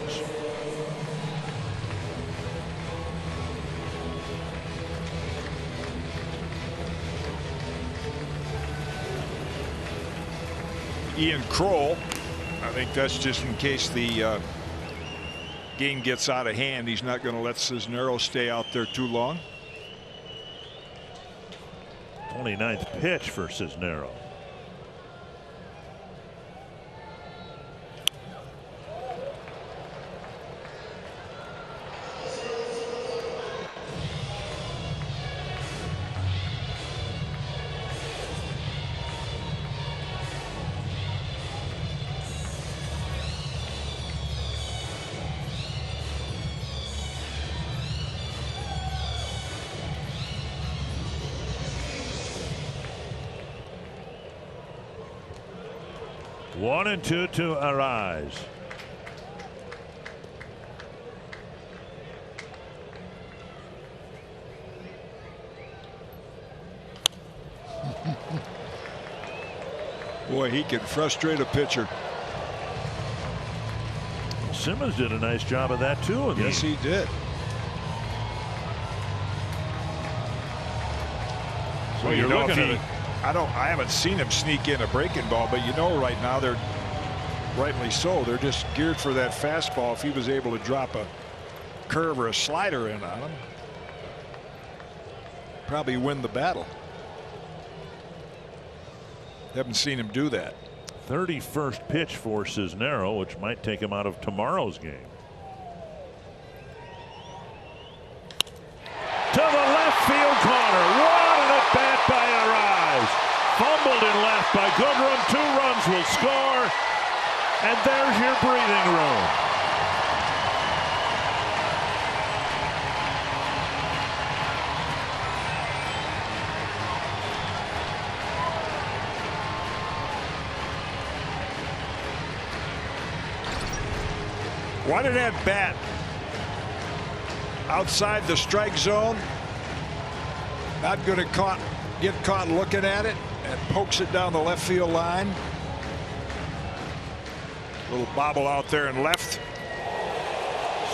Ian Kroll. I think that's just in case the game gets out of hand. He's not going to let Cisneros stay out there too long. 29th pitch for Cisneros. One and two to Arise. Boy, he can frustrate a pitcher. Simmons did a nice job of that too. Yes, he did. So well, you're looking at it. I haven't seen him sneak in a breaking ball, but you know right now they're rightly so. They're just geared for that fastball. If he was able to drop a curve or a slider in on him, probably win the battle. Haven't seen him do that. 31st pitch for Cisneros, which might take him out of tomorrow's game. To the left field corner. What an at bat by Arise. Fumbled in left by Goodrum. 2 runs will score. And there's your breathing room. What an at bat. Outside the strike zone. Not going to get caught looking at it, and pokes it down the left field line. Little bobble out there in left.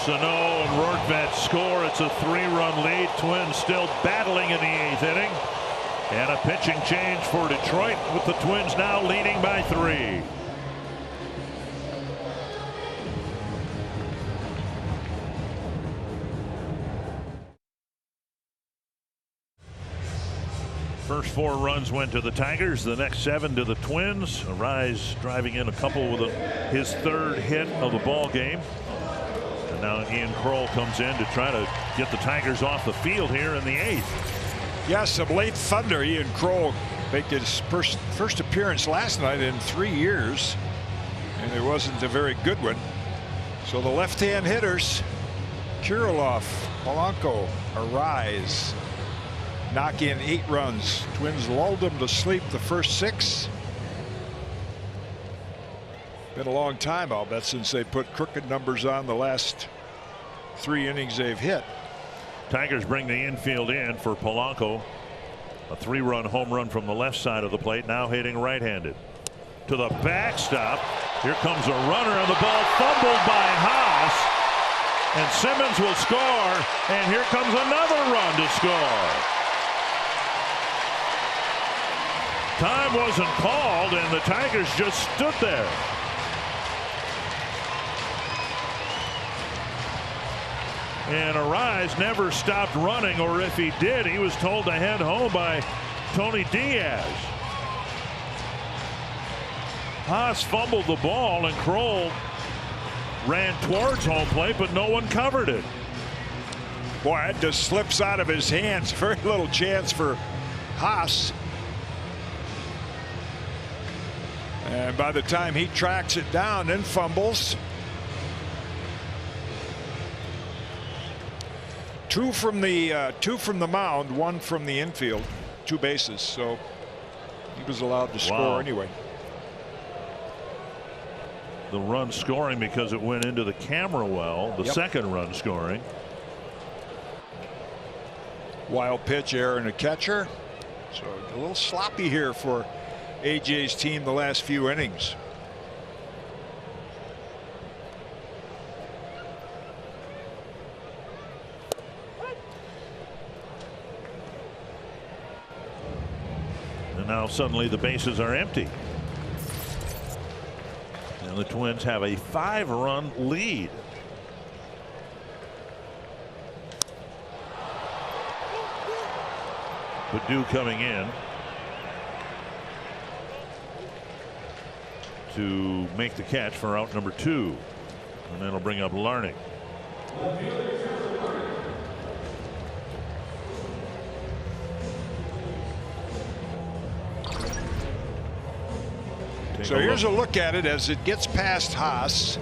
Sano and Rortvedt score. It's a 3-run lead. Twins still battling in the 8th inning. And a pitching change for Detroit, with the Twins now leading by 3. First 4 runs went to the Tigers. The next 7 to the Twins. Arise driving in a couple with his 3rd hit of the ball game. And now Ian Kroll comes in to try to get the Tigers off the field here in the 8th. Yeah, some late thunder. Ian Kroll made his first appearance last night in 3 years, and it wasn't a very good one. So the left-hand hitters, Kirilloff, Polanco, Arise, knock in 8 runs. Twins lulled them to sleep the first 6. Been a long time, I'll bet, since they put crooked numbers on the last 3 innings they've hit. Tigers bring the infield in for Polanco. A 3-run home run from the left side of the plate, now hitting right-handed. To the backstop. Here comes a runner, and the ball fumbled by Haas. And Simmons will score, and here comes another run to score. Time wasn't called, and the Tigers just stood there. And Arise never stopped running, or if he did, he was told to head home by Tony Diaz. Haas fumbled the ball, and Kroll ran towards home plate, but no one covered it. Boy, it just slips out of his hands. Very little chance for Haas. And by the time he tracks it down and fumbles. 2 from the mound, 1 from the infield, 2 bases. So he was allowed to score anyway. The run scoring because it went into the camera well. The second run scoring. Wild pitch, error, and a catcher. So a little sloppy here for AJ's team the last few innings. And now suddenly the bases are empty. And the Twins have a 5-run lead. Baddoo coming in to make the catch for out number 2. And that'll bring up Larnach. So here's a look at it as it gets past Haas,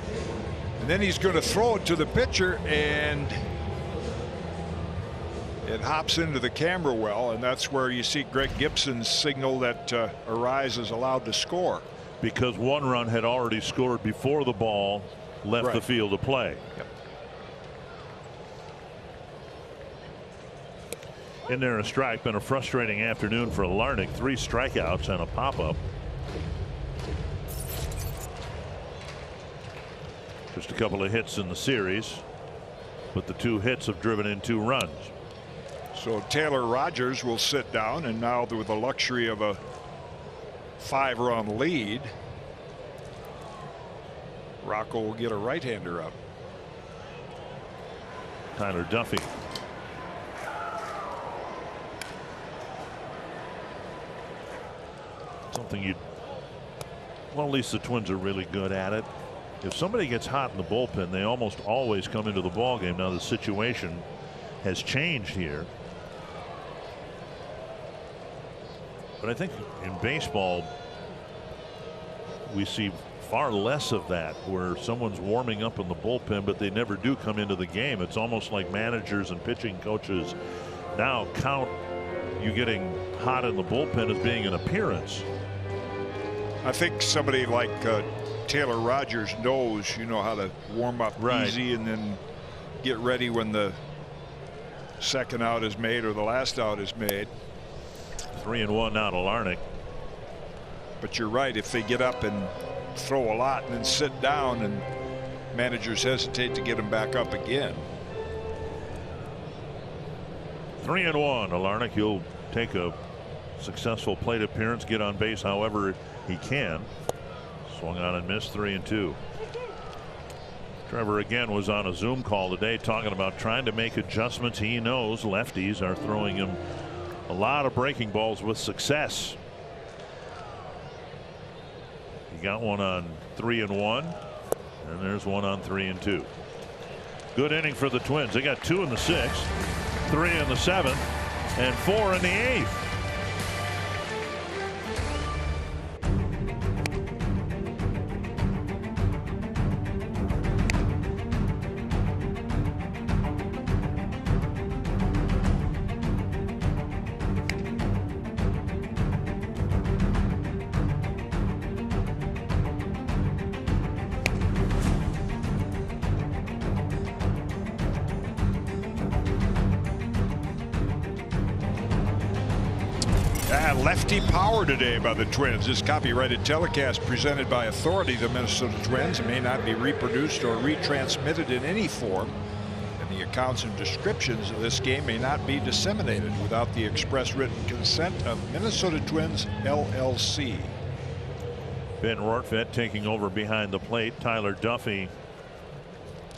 and then he's going to throw it to the pitcher, and it hops into the camera well, and that's where you see Greg Gibson's signal that Arraez is allowed to score. Because 1 run had already scored before the ball left the field of play. Yep. In there a strike. Been a frustrating afternoon for Larnach. 3 strikeouts and a pop-up. Just a couple of hits in the series, but the 2 hits have driven in 2 runs. So Taylor Rogers will sit down, and now with the luxury of a 5-run lead, Rocco will get a right-hander up. Tyler Duffy. Something well, at least the Twins are really good at it. If somebody gets hot in the bullpen, they almost always come into the ball game. Now the situation has changed here, but I think in baseball we see far less of that, where someone's warming up in the bullpen but they never do come into the game. It's almost like managers and pitching coaches now count you getting hot in the bullpen as being an appearance. I think somebody like Taylor Rogers knows, how to warm up easy and then get ready when the second out is made or the last out is made. 3-1 now to Larnach. But you're right, if they get up and throw a lot and then sit down, and managers hesitate to get them back up again. 3-1 to Larnach. He'll take a successful plate appearance, get on base however he can. Swung on and missed. 3-2. Trevor again was on a Zoom call today talking about trying to make adjustments. He knows lefties are throwing him a lot of breaking balls with success. He got one on 3-1, and there's one on 3-2. Good inning for the Twins. They got 2 in the 6th, 3 in the 7th, and 4 in the 8th. Lefty power today by the Twins. This copyrighted telecast presented by authority the Minnesota Twins may not be reproduced or retransmitted in any form, and the accounts and descriptions of this game may not be disseminated without the express written consent of Minnesota Twins LLC. Ben Rortvedt taking over behind the plate. Tyler Duffy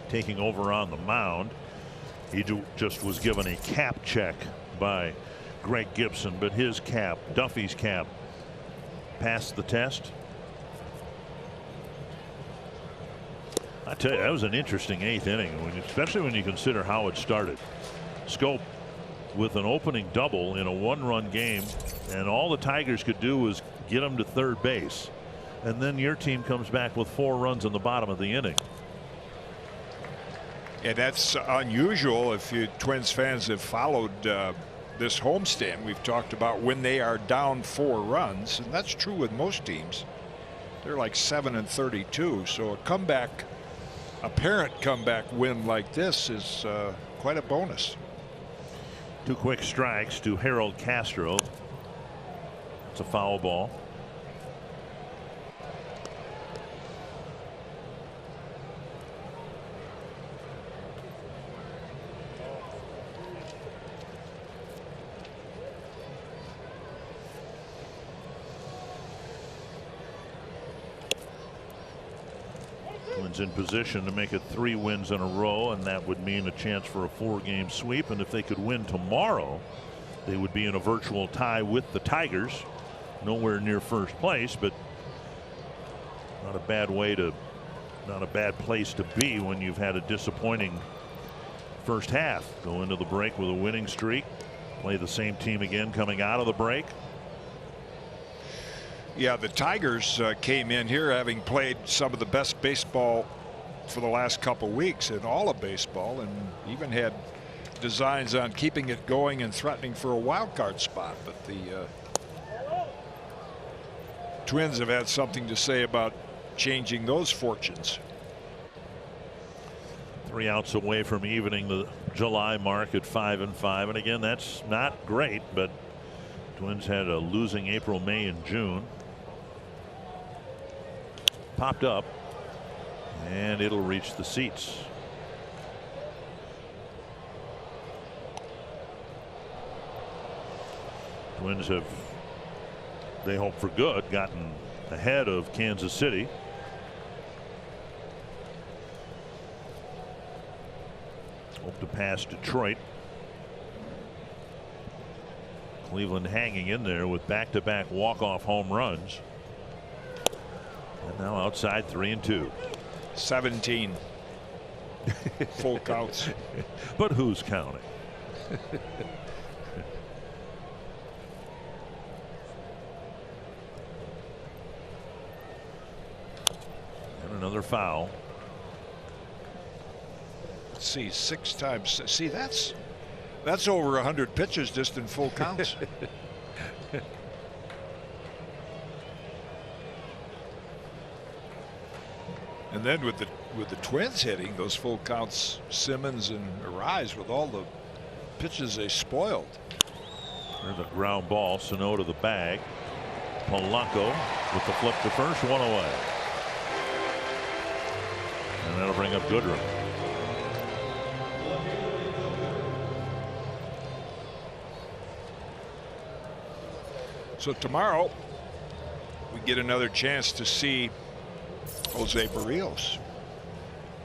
taking over on the mound. He just was given a cap check by Greg Gibson, but his cap, Duffy's cap, passed the test. I tell you, that was an interesting 8th inning, especially when you consider how it started. Schoop with an opening double in a 1-run game, and all the Tigers could do was get him to third base, and then your team comes back with 4 runs in the bottom of the inning. And that's unusual. If you Twins fans have followed this homestand, we've talked about when they are down 4 runs, and that's true with most teams. They're like 7-32, so a apparent comeback win like this is quite a bonus. 2 quick strikes to Harold Castro. It's a foul ball. Twins in position to make it 3 wins in a row, and that would mean a chance for a 4-game sweep. And if they could win tomorrow, they would be in a virtual tie with the Tigers. Nowhere near first place, but not a bad place to be when you've had a disappointing first half. Go into the break with a winning streak, play the same team again coming out of the break. Yeah, the Tigers came in here having played some of the best baseball for the last couple weeks in all of baseball, and even had designs on keeping it going and threatening for a wild card spot. But the Twins have had something to say about changing those fortunes. 3 outs away from evening the July mark at 5-5, and again, that's not great, but Twins had a losing April, May, and June. Popped up, and it'll reach the seats. Twins have, they hope for good, gotten ahead of Kansas City. Hope to pass Detroit. Cleveland hanging in there with back-to-back walk-off home runs. And now outside 3-2. 17 full counts. But who's counting? And another foul. Let's see, 6 times. See, that's over 100 pitches just in full counts. And then with the Twins hitting those full counts, Simmons and Arise, with all the pitches they spoiled. There's a ground ball. Sano to the bag. Polanco with the flip to first, 1 away. And that'll bring up Goodrum. So tomorrow we get another chance to see Jose Barrios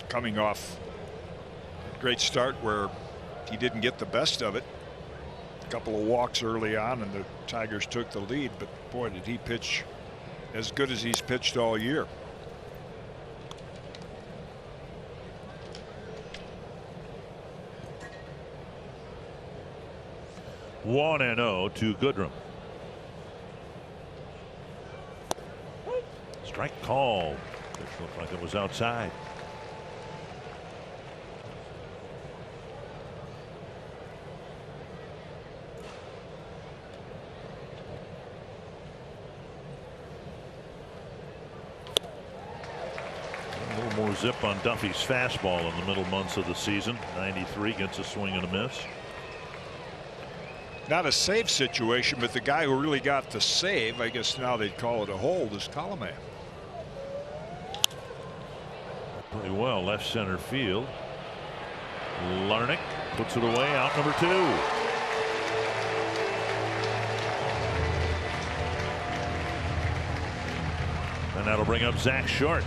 coming off a great start where he didn't get the best of it. A couple of walks early on and the Tigers took the lead, but boy, did he pitch as good as he's pitched all year. One and 0 to Goodrum. Strike called. Which looked like it was outside. A little more zip on Duffy's fastball in the middle months of the season. 93 gets a swing and a miss. Not a save situation, but the guy who really got the save, I guess now they'd call it a hold, is Colomé. Pretty well left center field. Larnach puts it away, out number 2. And that'll bring up Zach Short.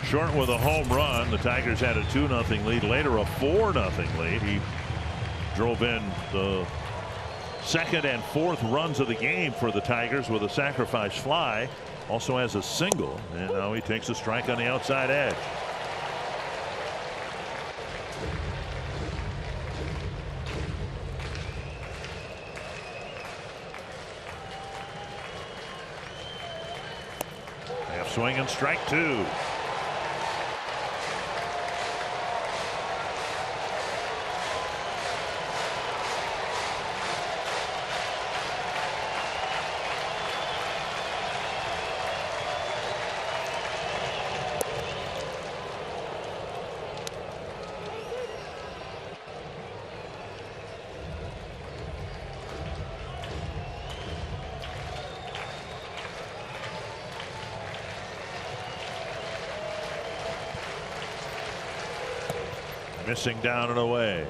Short with a home run. The Tigers had a 2-0 lead, later a 4-0 lead. He drove in the second and fourth runs of the game for the Tigers with a sacrifice fly. Also has a single, and now he takes a strike on the outside edge. Half swing and strike 2. Missing down and away.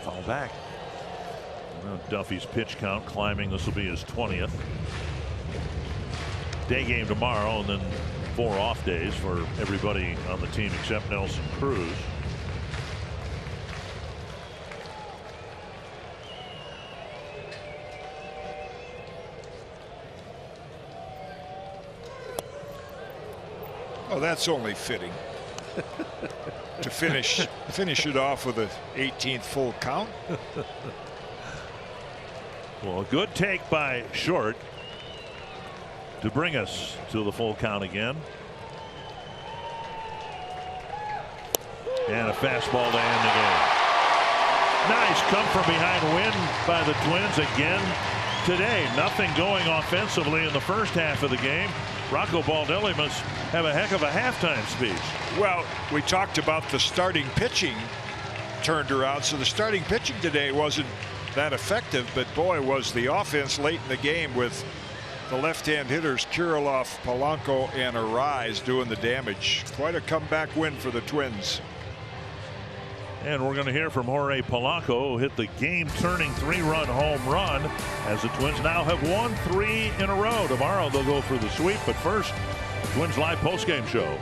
Foul back. Well, Duffy's pitch count climbing. This will be his 20th. Day game tomorrow, and then 4 off days for everybody on the team except Nelson Cruz. Oh, that's only fitting to finish it off with a 18th full count. Well, a good take by Short to bring us to the full count again. And a fastball to end the game. Nice come from behind win by the Twins again today. Nothing going offensively in the first half of the game. Rocco Baldelli must have a heck of a halftime speech. Well, we talked about the starting pitching turned around, so the starting pitching today wasn't that effective, but boy, was the offense late in the game with the left-hand hitters Kirilloff, Polanco, and Arise doing the damage. Quite a comeback win for the Twins. And we're going to hear from Jorge Polanco, who hit the game-turning 3-run home run, as the Twins now have won 3 in a row. Tomorrow they'll go for the sweep, but first, the Twins live postgame show.